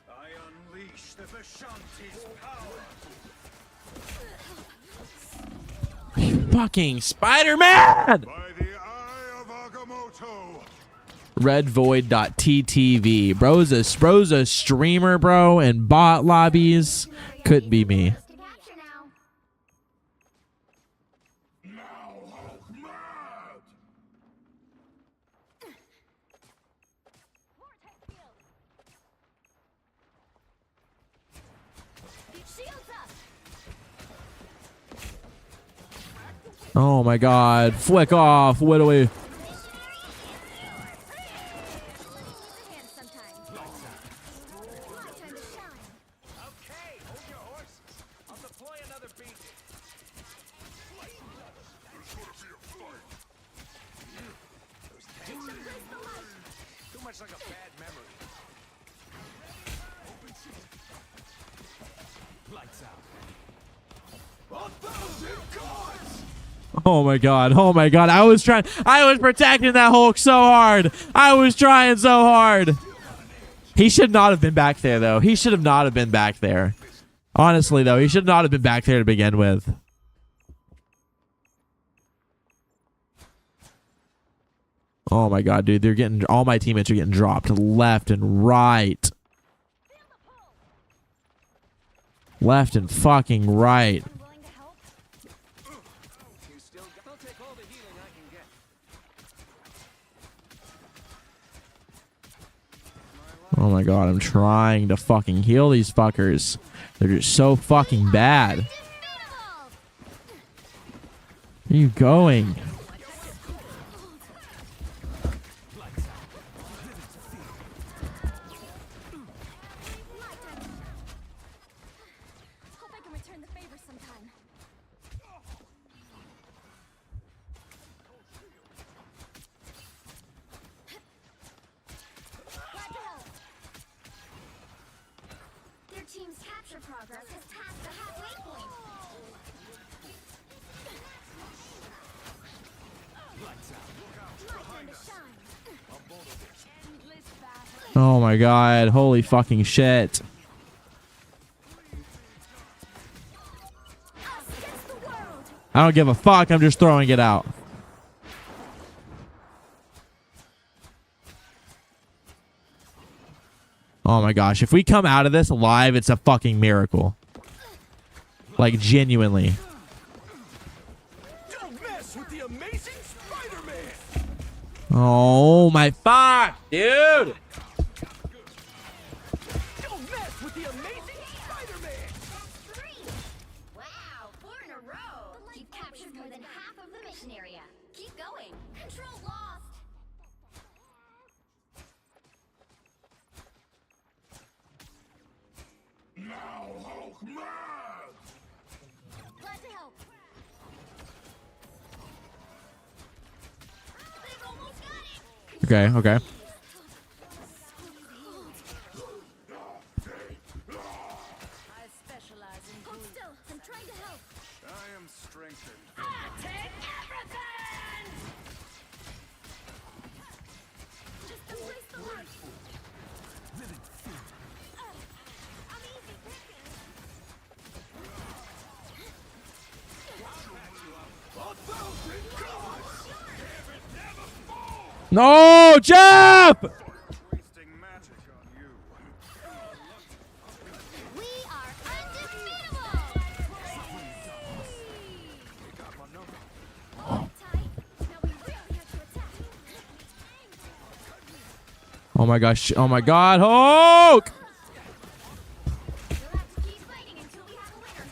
I unleash the Vishanti's power. Fucking Spider-Man! Redvoid.ttv. Bro's a streamer, bro, and bot lobbies. Couldn't be me. Oh my God. Flick off. What do we... Okay, hold your horses. I'll deploy another beacon. Too much like a bad memory. Lights out. 1,000 gods! Oh my God. Oh my God. I was protecting that Hulk so hard. I was trying so hard. He should not have been back there, though. He should have not have been back there. Honestly, though, he should not have been back there to begin with. Oh my God, dude. They're getting... All my teammates are getting dropped left and right. Left and fucking right. Oh my God, I'm trying to fucking heal these fuckers. They're just so fucking bad. Where are you going? Oh my god. Holy fucking shit. I don't give a fuck. I'm just throwing it out. Oh my gosh. If we come out of this alive, it's a fucking miracle. Like, genuinely. Don't mess with the amazing Spider-Man. Oh my fuck, dude. Don't mess with the amazing Spider-Man. Wow, 4 in a row. You've captured more than half of the mission area. Keep going. Control lost. Now Hulk mad. Glad to help. They've almost got it. Okay, okay. I specialize in hold still. I'm trying to help. I am strengthened. Take everything. Just embrace the light. I'm easy picking. No, Jeff! Wasting magic on you. We are undefeatable. They got my number. Hold tight. Now we really have to attack. Oh my gosh. Oh my god, Hulk! We'll have to keep fighting until we have a winner.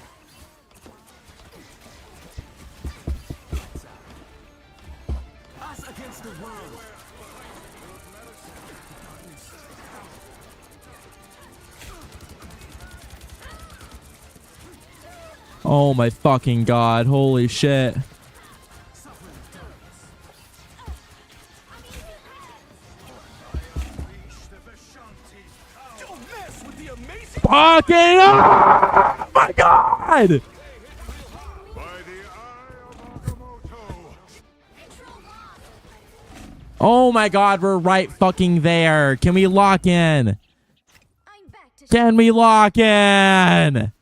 Us against the world. Oh my fucking god. Holy shit. Don't mess with the amazing. Fucking oh my god! By the eye of Agamotto. Oh my god, we're right fucking there. Can we lock in? Can we lock in?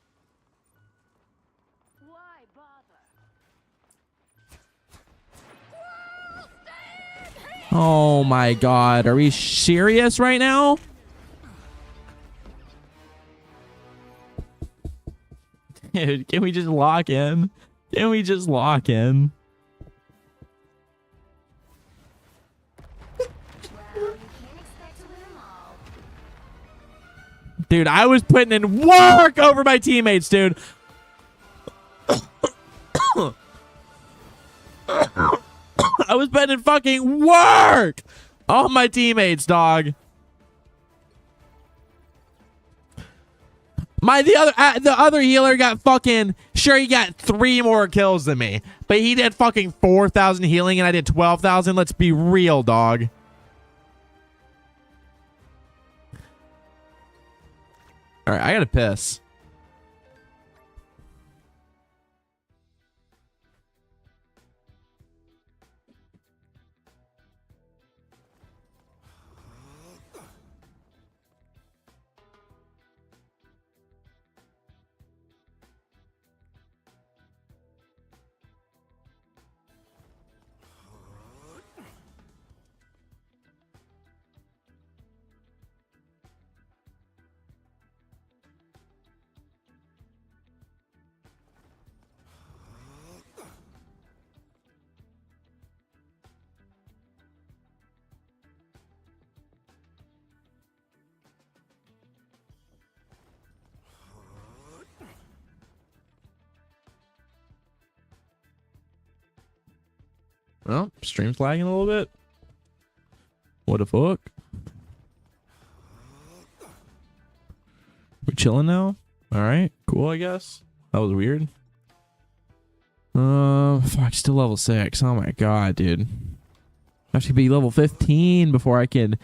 Oh my god, are we serious right now? Dude, can we just lock in? Can we just lock in? Dude, I was putting in work over my teammates, dude. I was putting in fucking work on my teammates, dog. The other healer got fucking, sure, he got 3 more kills than me, but he did fucking 4,000 healing and I did 12,000. Let's be real, dog. All right, I gotta piss. Well, stream's lagging a little bit. What the fuck? We chilling now? Alright, cool, I guess. That was weird. Fuck, still level 6. Oh my god, dude. I have to be level 15 before I could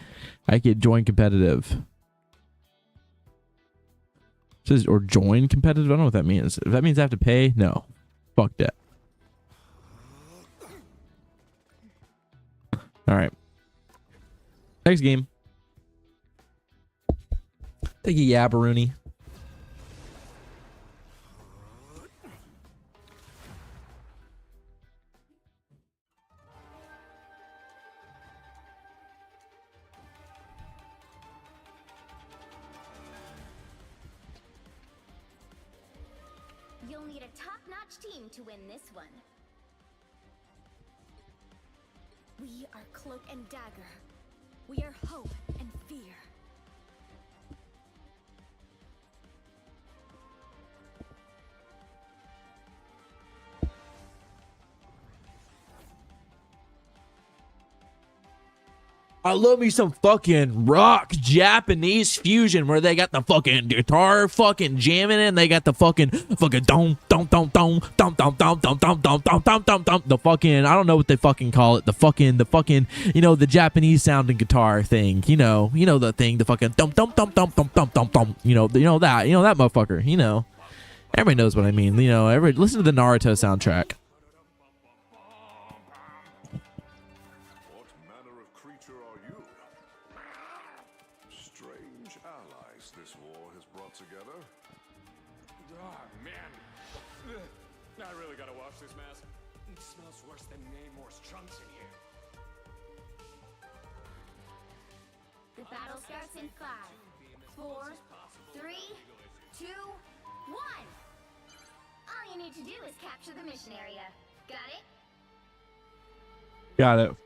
join competitive. It says, or join competitive? I don't know what that means. If that means I have to pay, no. Fuck that. All right. Next game. Thank you, Yabaroonie. You'll need a top-notch team to win this one. We are Cloak and Dagger. We are hope and fear. I love me some fucking rock Japanese fusion where they got the fucking guitar fucking jamming and they got the fucking dom dom dom dom dom dom dom dom dom dom dom dom dom dom the fucking I don't know what they fucking call it, the fucking you know, the Japanese sounding guitar thing, you know the thing, the fucking dom dom dom dom dom dom dom dom, you know that motherfucker, you know. Everybody knows what I mean, you know. Listen to the Naruto soundtrack. The battle starts in 5, 4, 3, 2, 1. All you need to do is capture the mission area. Got it? Got it.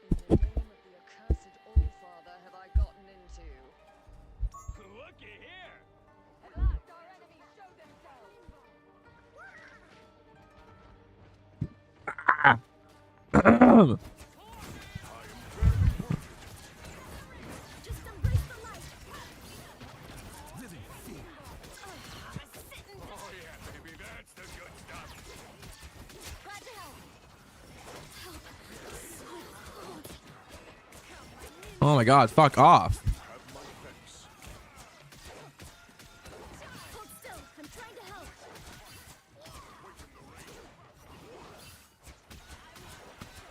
Oh my god, fuck off.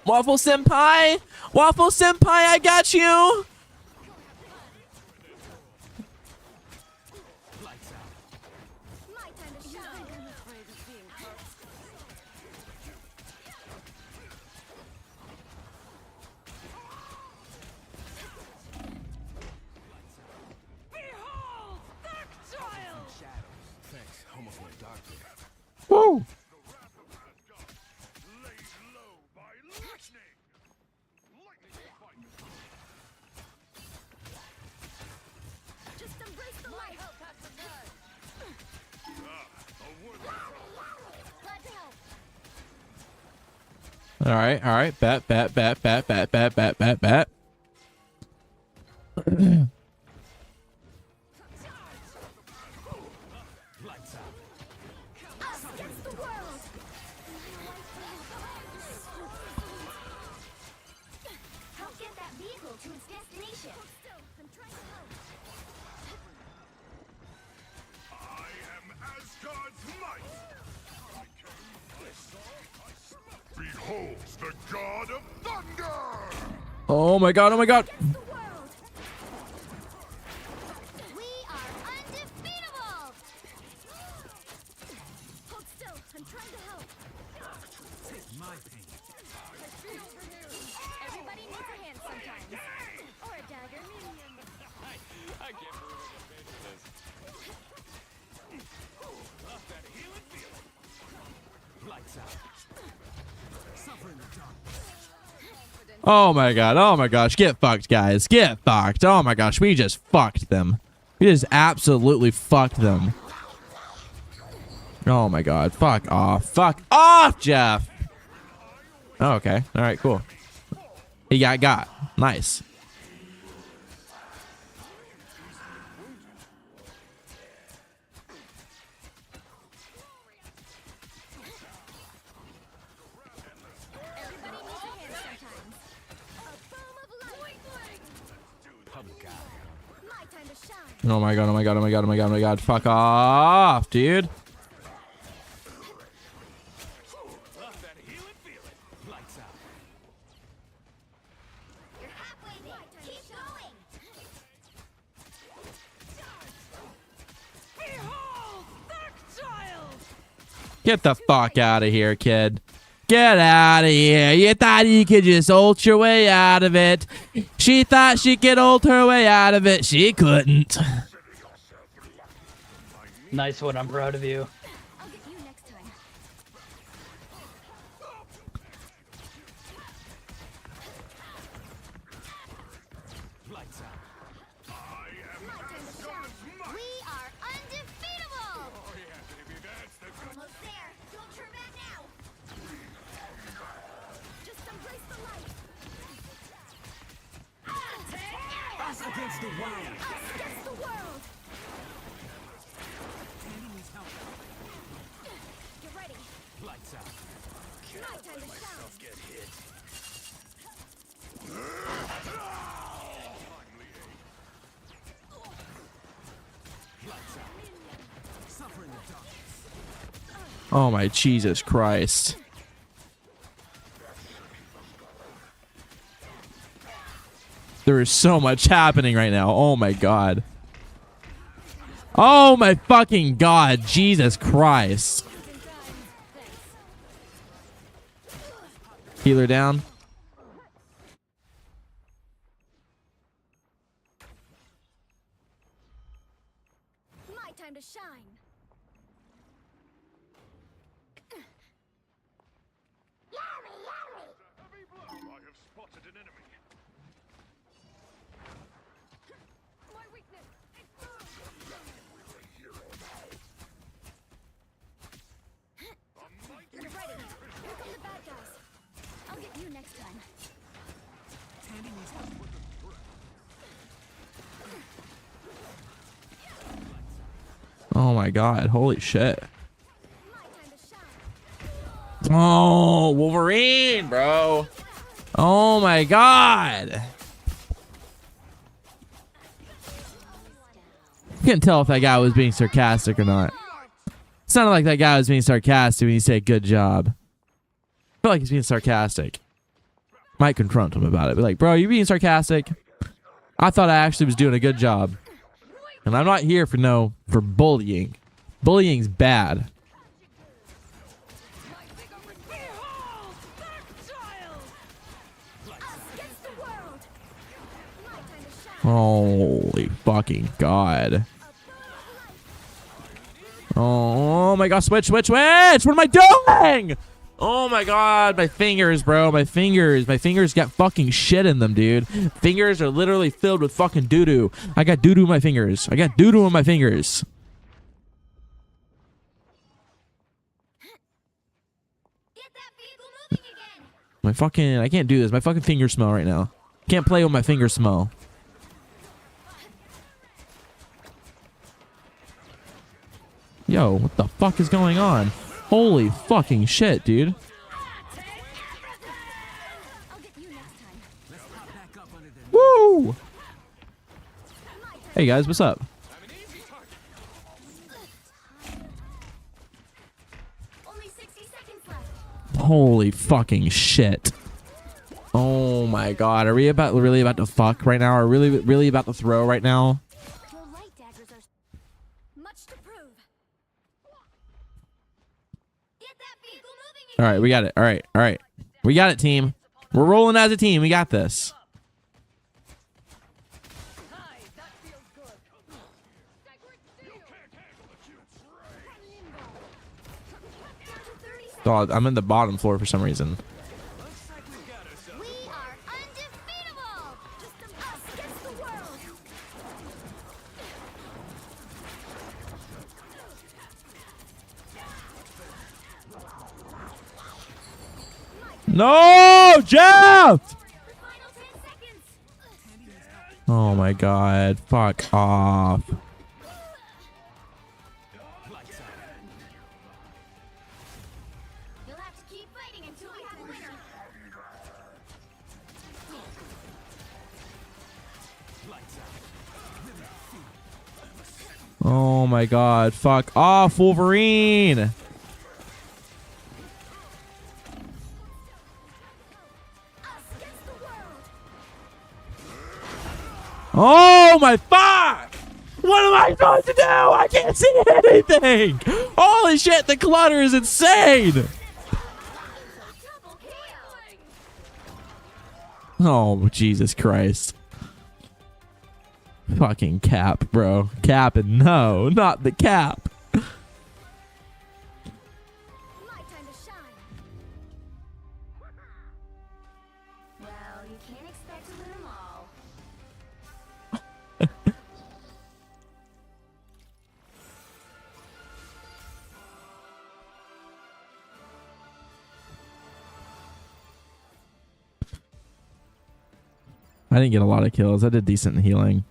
Waffle Senpai! Waffle Senpai, I got you! Woo! All right. Bet. Behold the god of thunder! Oh my god, oh my god. Hold still, I'm trying to help. Take my pain. I feel renewed. Everybody needs a hand sometimes. Or a dagger. I can't believe I just made this. Love that healing feeling. Lights out. Suffer in the dark. Oh my god, oh my gosh. Get fucked, guys. Get fucked. Oh my gosh, we just fucked them. We just absolutely fucked them. Oh my god. Fuck off. Fuck off, Jeff. Oh, okay. Alright, cool. He got. Nice. Oh my god, oh my god, oh my god, oh my god, oh my god. Fuck off, dude. Your Get the fuck out of here, kid. Get out of here. You thought you could just ult your way out of it. She thought she could ult her way out of it. She couldn't. Nice one. I'm proud of you. Against the world. Against the world. Get ready. Lights out. My time to shine. Get hit. Lights out. Suffer in the darkness. Oh my Jesus Christ. There is so much happening right now. Oh my God. Oh my fucking God. Jesus Christ. Healer down. My time to shine. I have spotted an enemy. My weakness. Get ready. Here come the bad guys. I'll get you next time. Tandy needs help. Oh my God. Holy shit. Oh, Wolverine, bro. Oh my God. I can't tell if that guy was being sarcastic or not. It sounded like that guy was being sarcastic when he said good job. I feel like he's being sarcastic. Might confront him about it. Be like, bro, you being sarcastic? I thought I actually was doing a good job. And I'm not here for bullying. Bullying's bad. Holy fucking God. Oh my God, switch. What am I doing? Oh my God, my fingers, bro. My fingers got fucking shit in them, dude. Fingers are literally filled with fucking doo-doo. I got doo-doo in my fingers. I can't do this. My fucking fingers smell right now. Can't play with my fingers smell. Yo, what the fuck is going on? Holy fucking shit, dude. Woo! Hey guys, what's up? Holy fucking shit. Oh my God. Are we really about to fuck right now? Are we really about to throw right now? All right, we got it. All right. We got it, team. We're rolling as a team. We got this. God, I'm in the bottom floor for some reason. No, Jeff! Oh my God, fuck off. Oh my God, fuck off, Wolverine! Oh my fuck! What am I supposed to do? I can't see anything! Holy shit, the clutter is insane. Oh, Jesus Christ. Fucking cap, bro. Cap and no, not the cap. Well, you can't expect to win them all. I didn't get a lot of kills. I did decent in healing.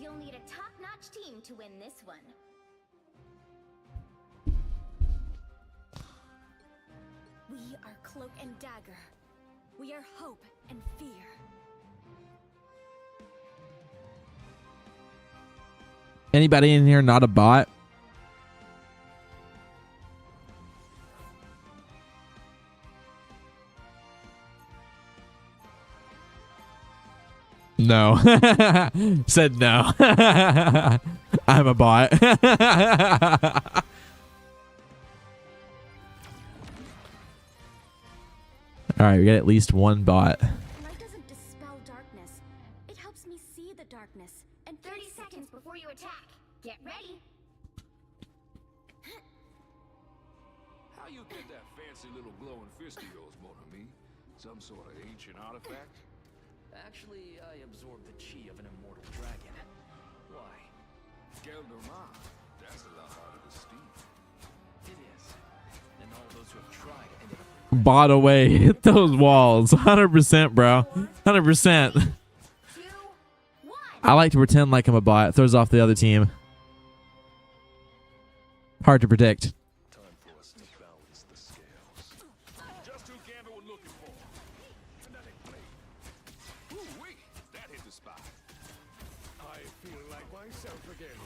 You'll need a top-notch team to win this one. We are Cloak and Dagger. We are hope and fear. Anybody in here not a bot? No. Said no. I'm a bot. All right, we got at least one bot. Light doesn't dispel darkness. It helps me see the darkness. And 30 seconds before you attack. Get ready. How you get that fancy little glowing fist of yours, mon ami? Some sort of ancient artifact? Actually, I absorbed the chi of an immortal dragon. Why? Gelderman. That's a lot harder to steal. It is. And all those who have tried ended up... Bot away. Hit those walls. 100%, bro. 100%. I like to pretend like I'm a bot. It throws off the other team. Hard to predict. Time for us to balance the scales. Just who Gambit was looking for. Kinetic blade. Ooh-wee! That hit the spot. I feel like myself again.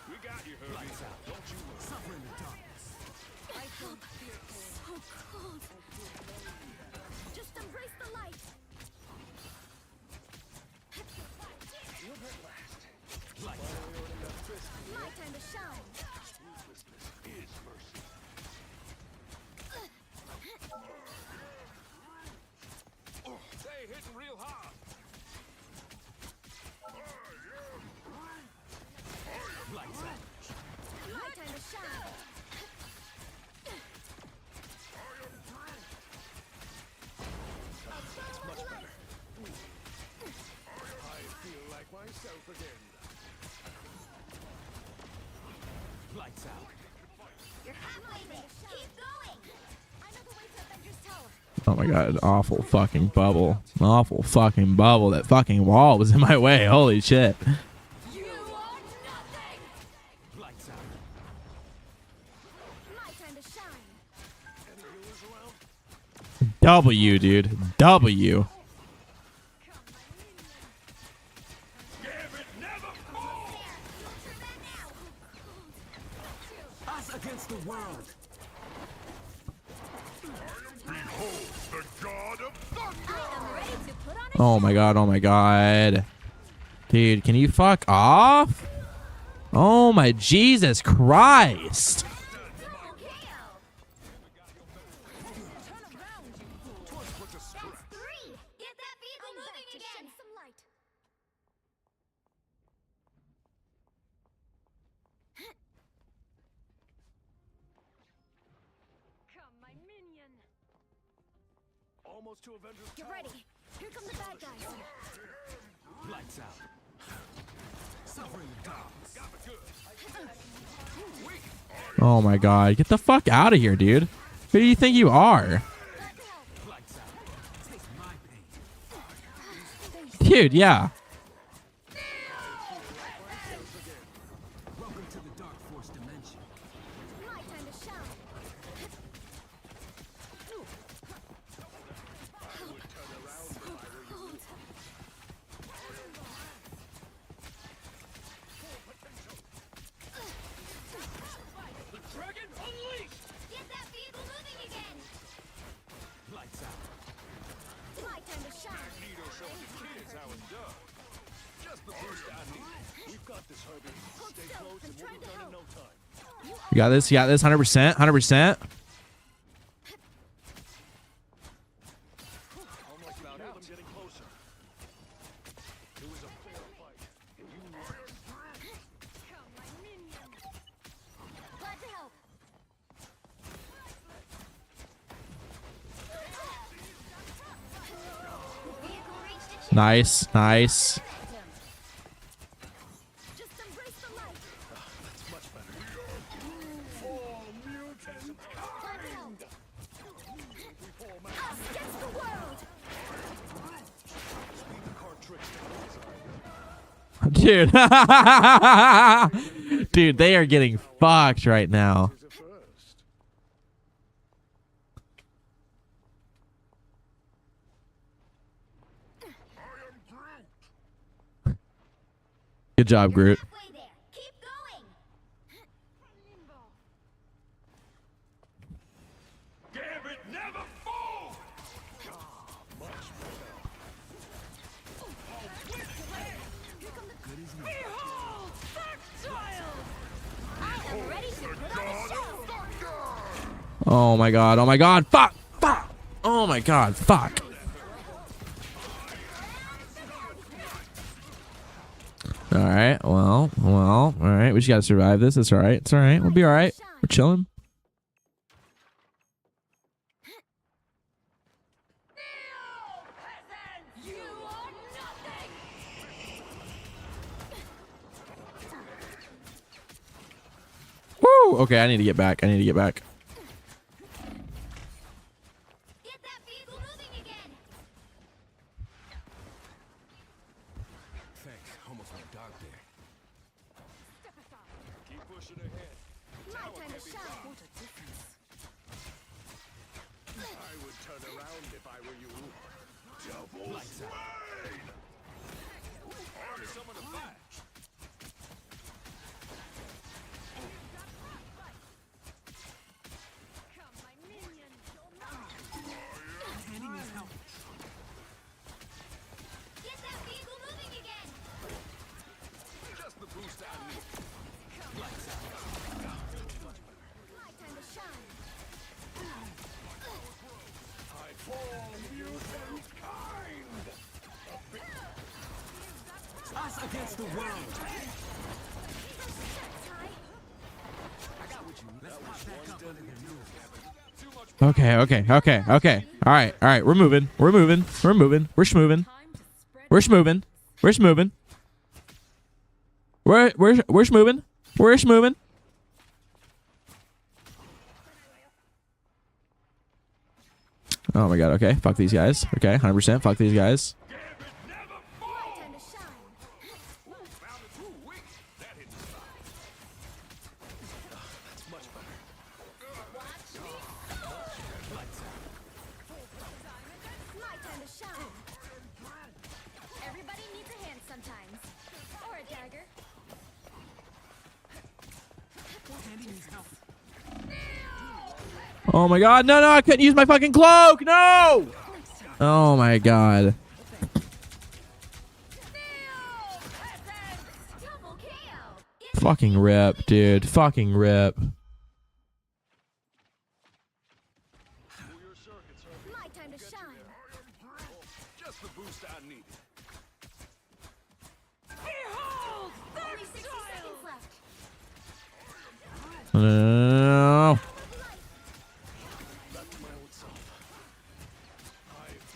We got you, Herbie. Lights out. Don't you worry. Suffer in the darkness. I feel so cold. Just embrace the light. You'll get last. Lights out. My time to shine. Ruthlessness is mercy. Oh, they hitting real hard. Lights out. My time to shine. That's much better. I feel like myself again. Lights out. You're halfway there. Keep going. I know the way to Avengers Tower. Oh my god, awful fucking bubble. Awful fucking bubble. That fucking wall was in my way. Holy shit. You are nothing. Lights out. My time to shine. Any healers around? W, dude. W. Gambit never falls! Us against the world. Behold the god of thunder! I'm ready to put on a Oh my god, oh my god. Dude, can you fuck off? Oh my Jesus Christ. Three. Get that vehicle moving again. some light. Come, my minion. Almost to Avengers Get Tower. ready. Here come the bad guys. Lights out. Suffer in the darkness. Got me good. Ooh-wee. Oh my god. Get the fuck out of here, dude. Who do you think you are? Lights out. Taste my pain. Dude, yeah. Welcome to the Dark Force dimension. My time to You got this. You got this. 100%. 100%. Nice. Nice. Dude. Dude, they are getting fucked right now. Good job, Groot. Oh my god. Oh my god. Fuck. Fuck. Oh my god. Fuck. All right. Well. All right. We just gotta survive this. It's all right. It's all right. We'll be all right. We're chilling. Woo. Okay. I need to get back. I need to get back. Against the world. Okay. Okay. Okay. Okay. All right. All right. We're moving. We're moving. We're moving. We're schmoving. We're schmoving. We're schmoving. We're schmoving. We're schmoving. Oh my god. Okay. Fuck these guys. Okay. 100%. Fuck these guys. Oh my god, no, I couldn't use my fucking cloak, no! Oh my god. Fucking rip, dude, fucking rip. No.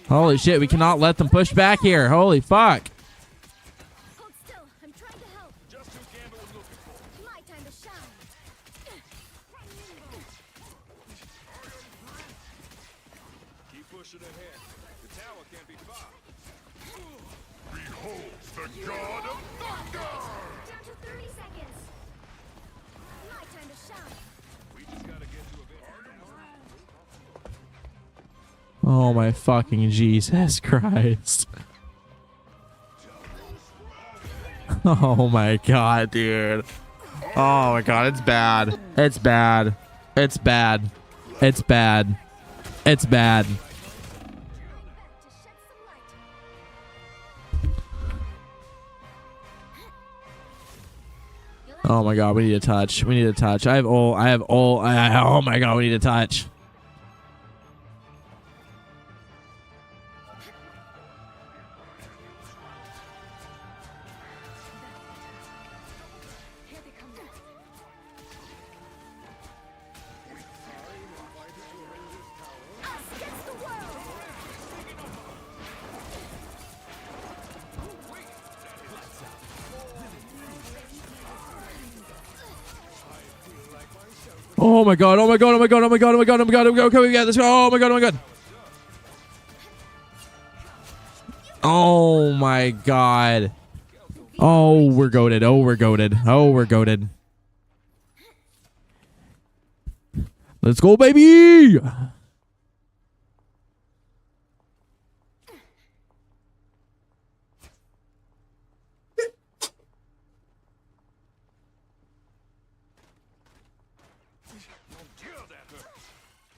Holy shit, we cannot let them push back here. Holy fuck. Hold still. I'm trying to help. Just who Gambit was looking for. My time to shine. Keep pushing ahead. The tower can't be far. Behold the god of thunder! Down to 30 seconds. My time to shine. We just gotta get to a bit. Oh my fucking Jesus Christ. Oh my god, dude. Oh my god, it's bad. It's bad. It's bad. It's bad. It's bad. Oh my god, we need a touch. We need a touch. I have ult. Oh my god, we need a touch. Oh my god, oh my god, oh my god, oh my god, oh my god, oh my god, oh my god, okay, we got this. Oh my god, oh my god. Oh my god. Oh, we're goated. Oh, we're goated. Oh, we're goated. Let's go, baby.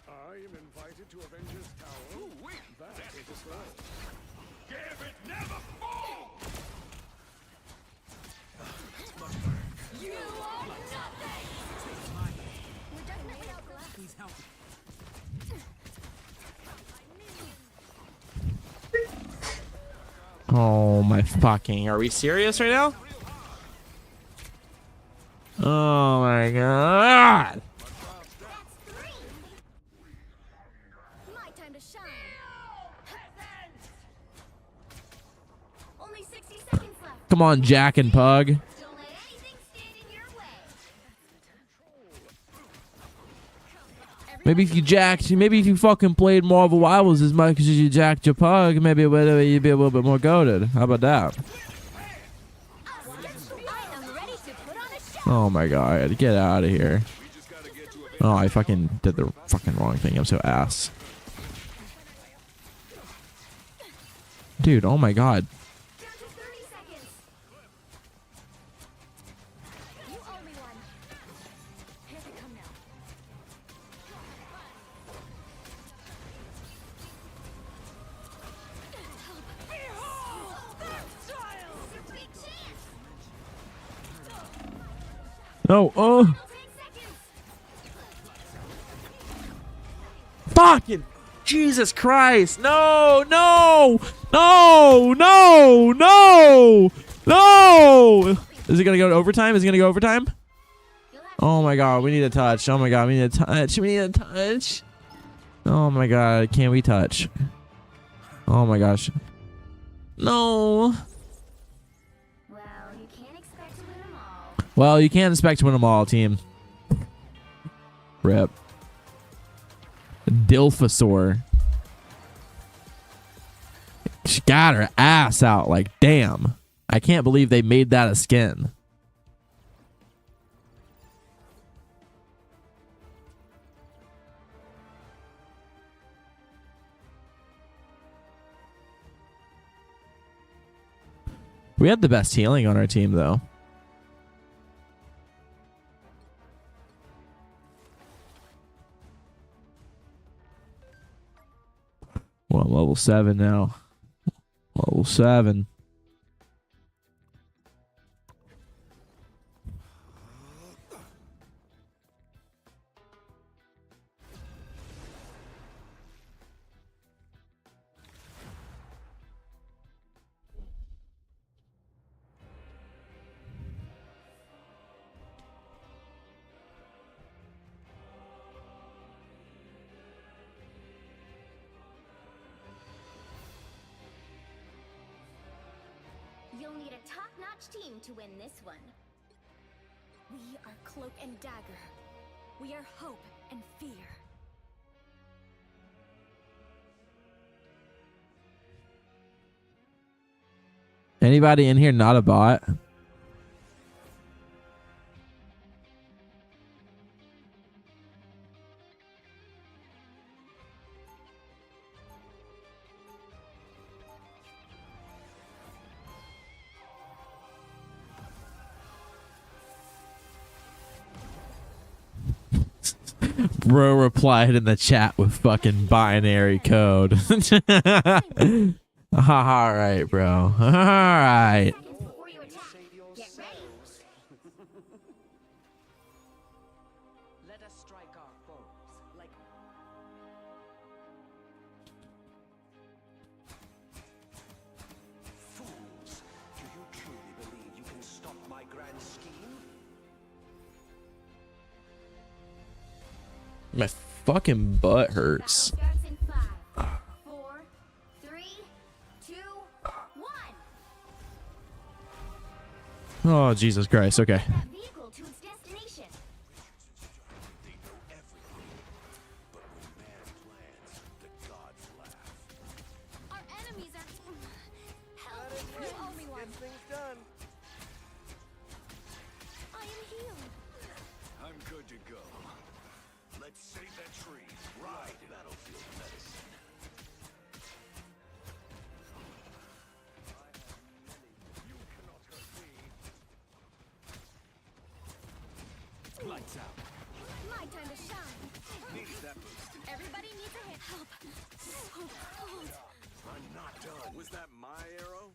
I am invited to Avengers Tower. That is a slow. Give it never fall! You are nothing! We're definitely outclassed. Please help me. Oh my fucking. Are we serious right now? Oh my god. My time to shine. Only 60 seconds left. Come on, Jack and Pug. Don't let anything stand in your way. Maybe if you jacked, maybe if you fucking played Marvel Rivals as much as you jacked your Pug, maybe you'd be a little bit more goated. How about that? Oh my god, get out of here. Oh, I fucking did the fucking wrong thing. I'm so ass. Dude, oh my god. No, oh. Fucking Jesus Christ. No, no, no, no, no, no. Is it going to go to overtime? Is it going to go overtime? Oh my god, we need a touch. Oh my god, we need a touch. We need a touch. Oh my god, can we touch? Oh my gosh. No. Well, you can't expect to win them all, team. Rip. Dilphosaur. She got her ass out. Like, damn. I can't believe they made that a skin. We had the best healing on our team, though. Well, I'm level 7 now. Level 7. You'll need a top-notch team to win this one. We are Cloak and Dagger. We are hope and fear. Anybody in here not a bot? Bro replied in the chat with fucking binary code. All right, bro. All right. My fucking butt hurts. Battle starts in 5, 4, 3, 2, 1. Oh, Jesus Christ. Okay. That vehicle to its destination. They know everything. But when man plans, the gods laugh. Our enemies are. Help! You owe me one. Things done. I am healed. I'm good to go. Let's save that tree. Ride battlefield medicine. You cannot hurt me. Lights out. My time to shine. Needed that boost. Everybody needs a hit. Help. So cold. I'm not done. Was that my arrow?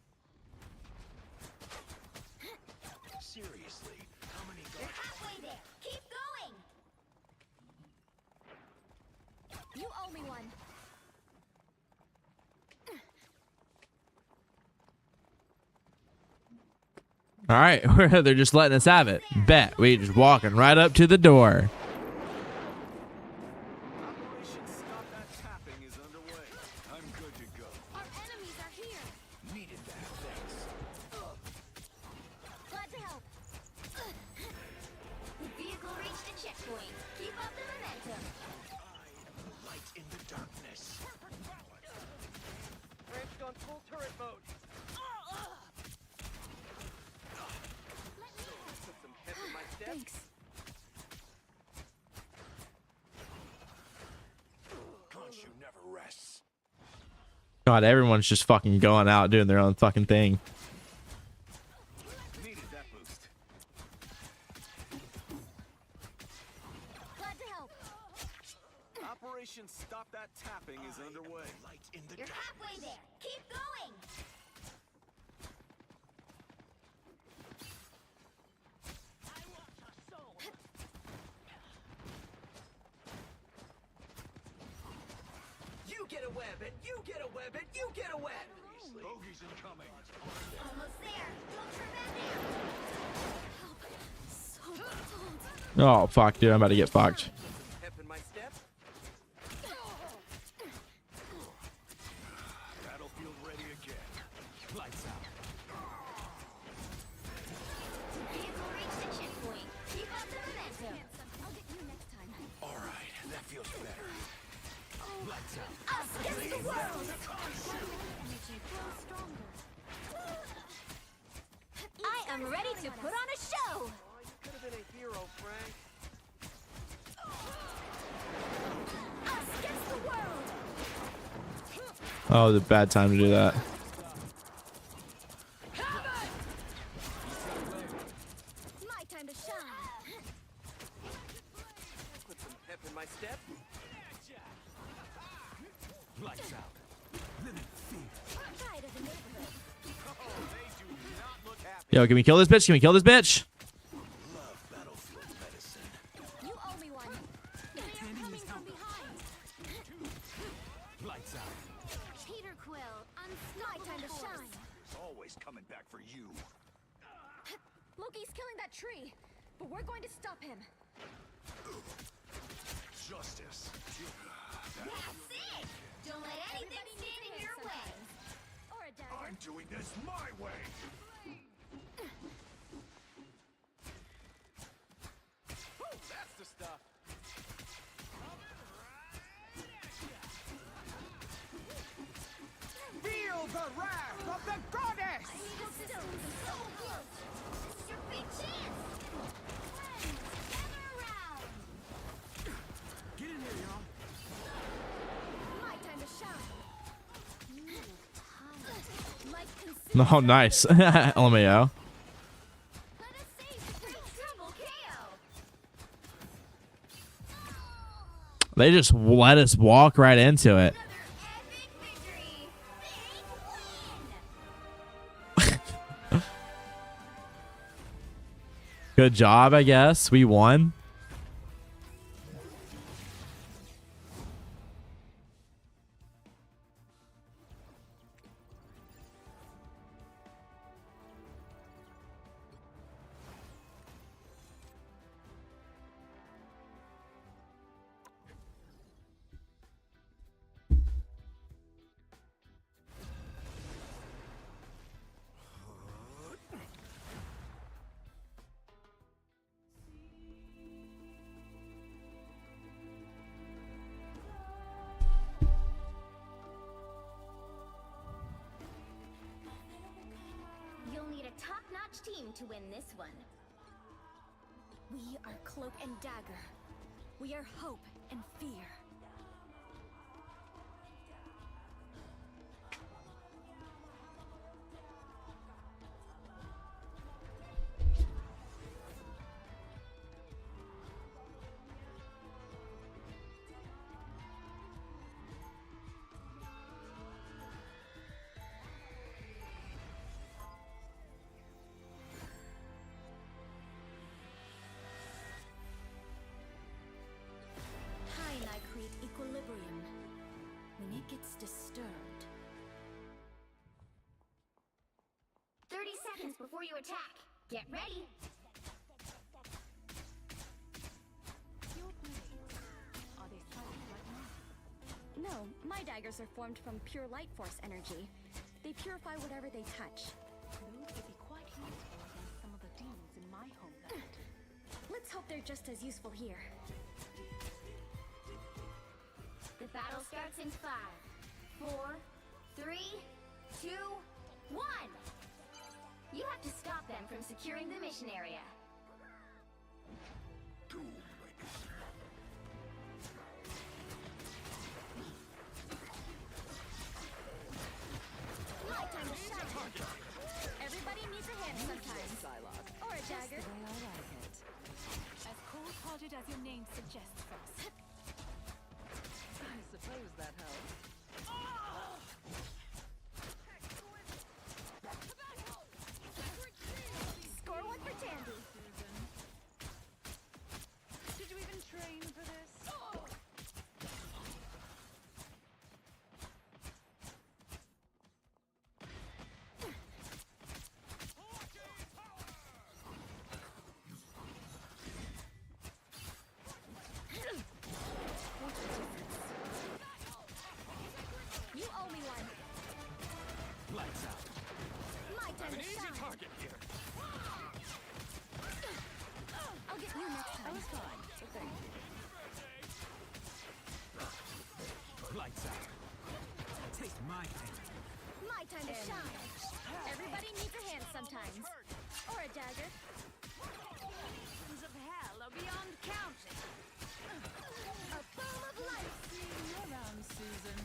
Seriously, how many You're halfway there. Keep going. You owe me one. All right. They're just letting us have it. Bet. We just walking right up to the door. Operation Stop That Tapping is underway. I'm good to go. Our enemies are here. Needed that, thanks. Glad to help. The vehicle reached a checkpoint. Keep up the momentum. Light in the darkness. Branched on full turret mode. Put some pep in my step. Thanks. Khonshu never rests. God, everyone's just fucking going out doing their own fucking thing. Needed that boost. Glad to help. Operation Stop That Tapping is underway. Light in the You're halfway there. Keep going. You get a web, and you get a web, and you get a web. Bogey's incoming. Almost there. Don't turn back now. Help. So cold. Oh, fuck, dude. I'm about to get fucked. Pep in my step. Battlefield ready again. Lights out. Vehicle reached a checkpoint. Keep up the momentum. I'll get you next time. All right, that feels better. Lights out. Us against the world. Energy grows stronger. I am ready to put on a show. Oh, you could have been a hero, Frank. Us against the world. Oh, the bad time to do that. My time to shine. Put some pep in my step. Lights out. Pride of the neighborhood. Yo, can we kill this bitch? Can we kill this bitch? Love battlefield medicine. You owe me one. They are coming from behind. Lights out. Peter Quill, my time to shine. It's always coming back for you. Loki's killing that tree, but we're going to stop him. Justice. That's it. Don't let anything stand in your way. Or a dagger. I'm doing this my way. That's the stuff. Feel the wrath of the goddess! So close. It's your big chance. Friends, gather around. Get in here, y'all. My time to shine. Life consumes. Oh, nice. LMAO. Let us save the great trouble KO. They just let us walk right into it. Epic victory. Big win. Good job, I guess. We won. top-notch team to win this one. We are Cloak and Dagger. We are hope and fear. High I create equilibrium when it gets disturbed. 30 seconds before you attack. Get ready. Your blades, are they silent like mine? No, my daggers are formed from pure light force energy. They purify whatever they touch. Those would be quite useful against some of the demons in my homeland. Let's hope they're just as useful here. The battle starts in 5, 4, 3, 2, 1. You have to stop them from securing the mission area. My time to shine. Everybody needs a hand sometimes. Or a dagger. Just the way I like it. As cold-hearted as your name suggests, Frost. I suppose that helps. Score one for Tandy. Did you even train for this? You owe me one. Lights out. My time An to easy shine. target here. I'll get you next time. I was fine, but thank you. Lights out. Take my hand. My time to shine. Everybody needs a hand sometimes. Or a dagger. Sins of hell are beyond counting. A boom of light. Seeing you around, Susan.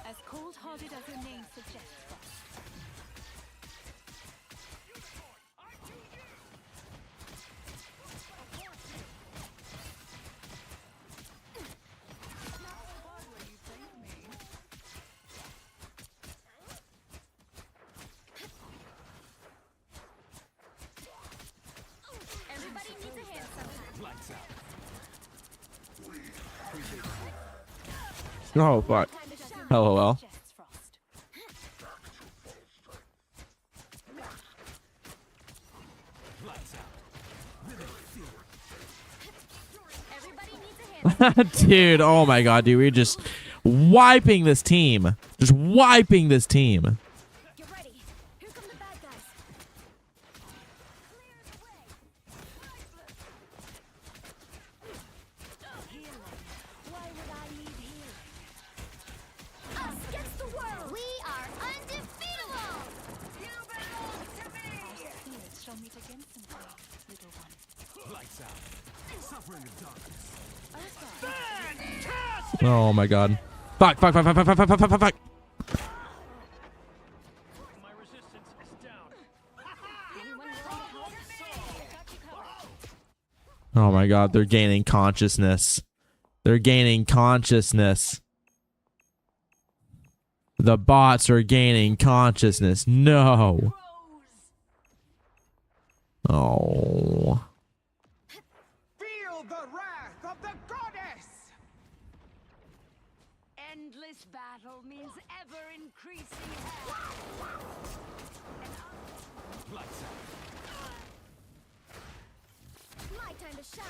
As cold-hearted as your name suggests, Frost. Everybody needs a hand sometimes. Lights out. Oh, fuck. LOL. Lights out. Everybody needs a hand. Dude, oh my god, dude. We're just wiping this team. Just wiping this team. Get ready. Here come the bad guys. Why would I need healing? Us against the world. We are undefeatable! You belong to me! Our spirits shall meet again someday, little one. Lights out. Suffering of darkness. Oh my god. Fuck, fuck, fuck, fuck, fuck, fuck, fuck, fuck, fuck, fuck. My resistance is down. Anyone willing to help? Got you covered. Oh my god, they're gaining consciousness. They're gaining consciousness. The bots are gaining consciousness. No. Oh. Feel the wrath of the goddess! Endless battle means ever-increasing hell. Lights out. My time to shine.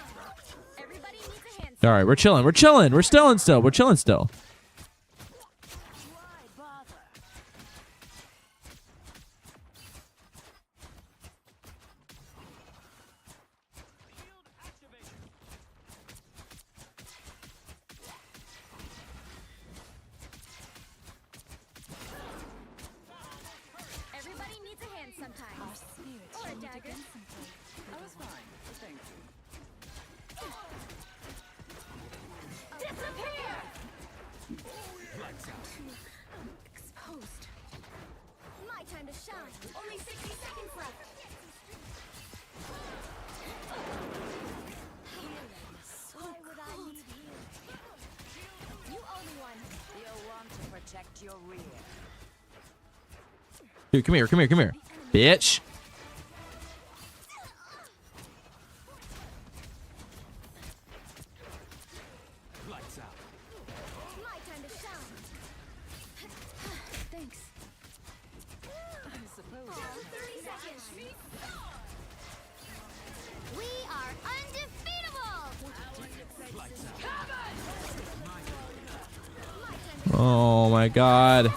Everybody needs a hand. All right, we're chilling. We're chilling. We're chilling still. We're chilling still. Why bother? Shield activation. Everybody needs a hand sometimes. sometimes. Our spirits Or a shall meet dagger. again someday. I was fine. Thank you. Disappear! Lights out. Exposed. My time to shine. Only 60 seconds left. Why would I need healing? You owe me one. You'll want to protect your rear. Dude, come here, come here, come here. Bitch. Lights out. My time to shine. Thanks. I suppose. 30 seconds. We are undefeatable. Oh my god.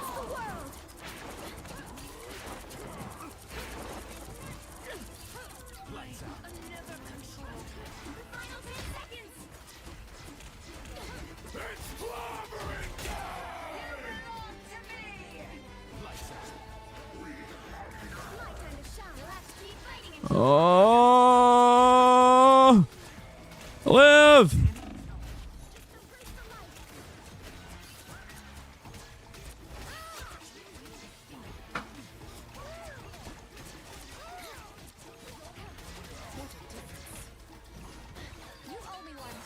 Oh, live. You owe me one.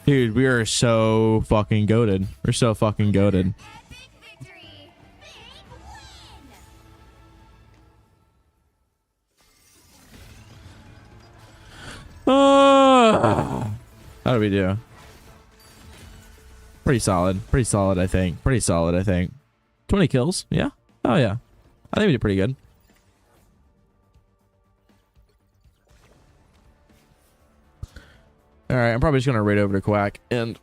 Dude, we are so fucking goated. We're so fucking goated. How do we do? Pretty solid. Pretty solid, I think. Pretty solid, I think. 20 kills? Yeah? Oh, yeah. I think we did pretty good. Alright, I'm probably just going to raid over to Quack and...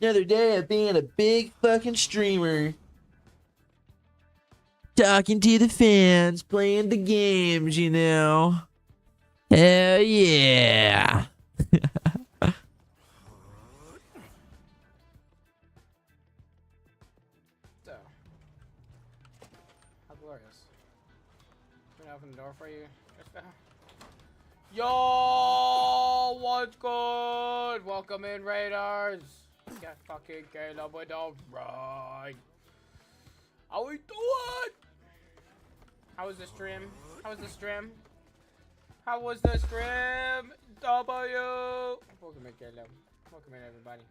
Another day of being a big fucking streamer. Talking to the fans, playing the games, you know. Hell yeah. So, how glorious. Can I open the door for you? Yo, what's good? Welcome in, Raiders. Get fucking Caleb with the ride. How we doing? How was the stream? How was the stream? How was the stream? W. Welcome in, Caleb. Welcome in, everybody.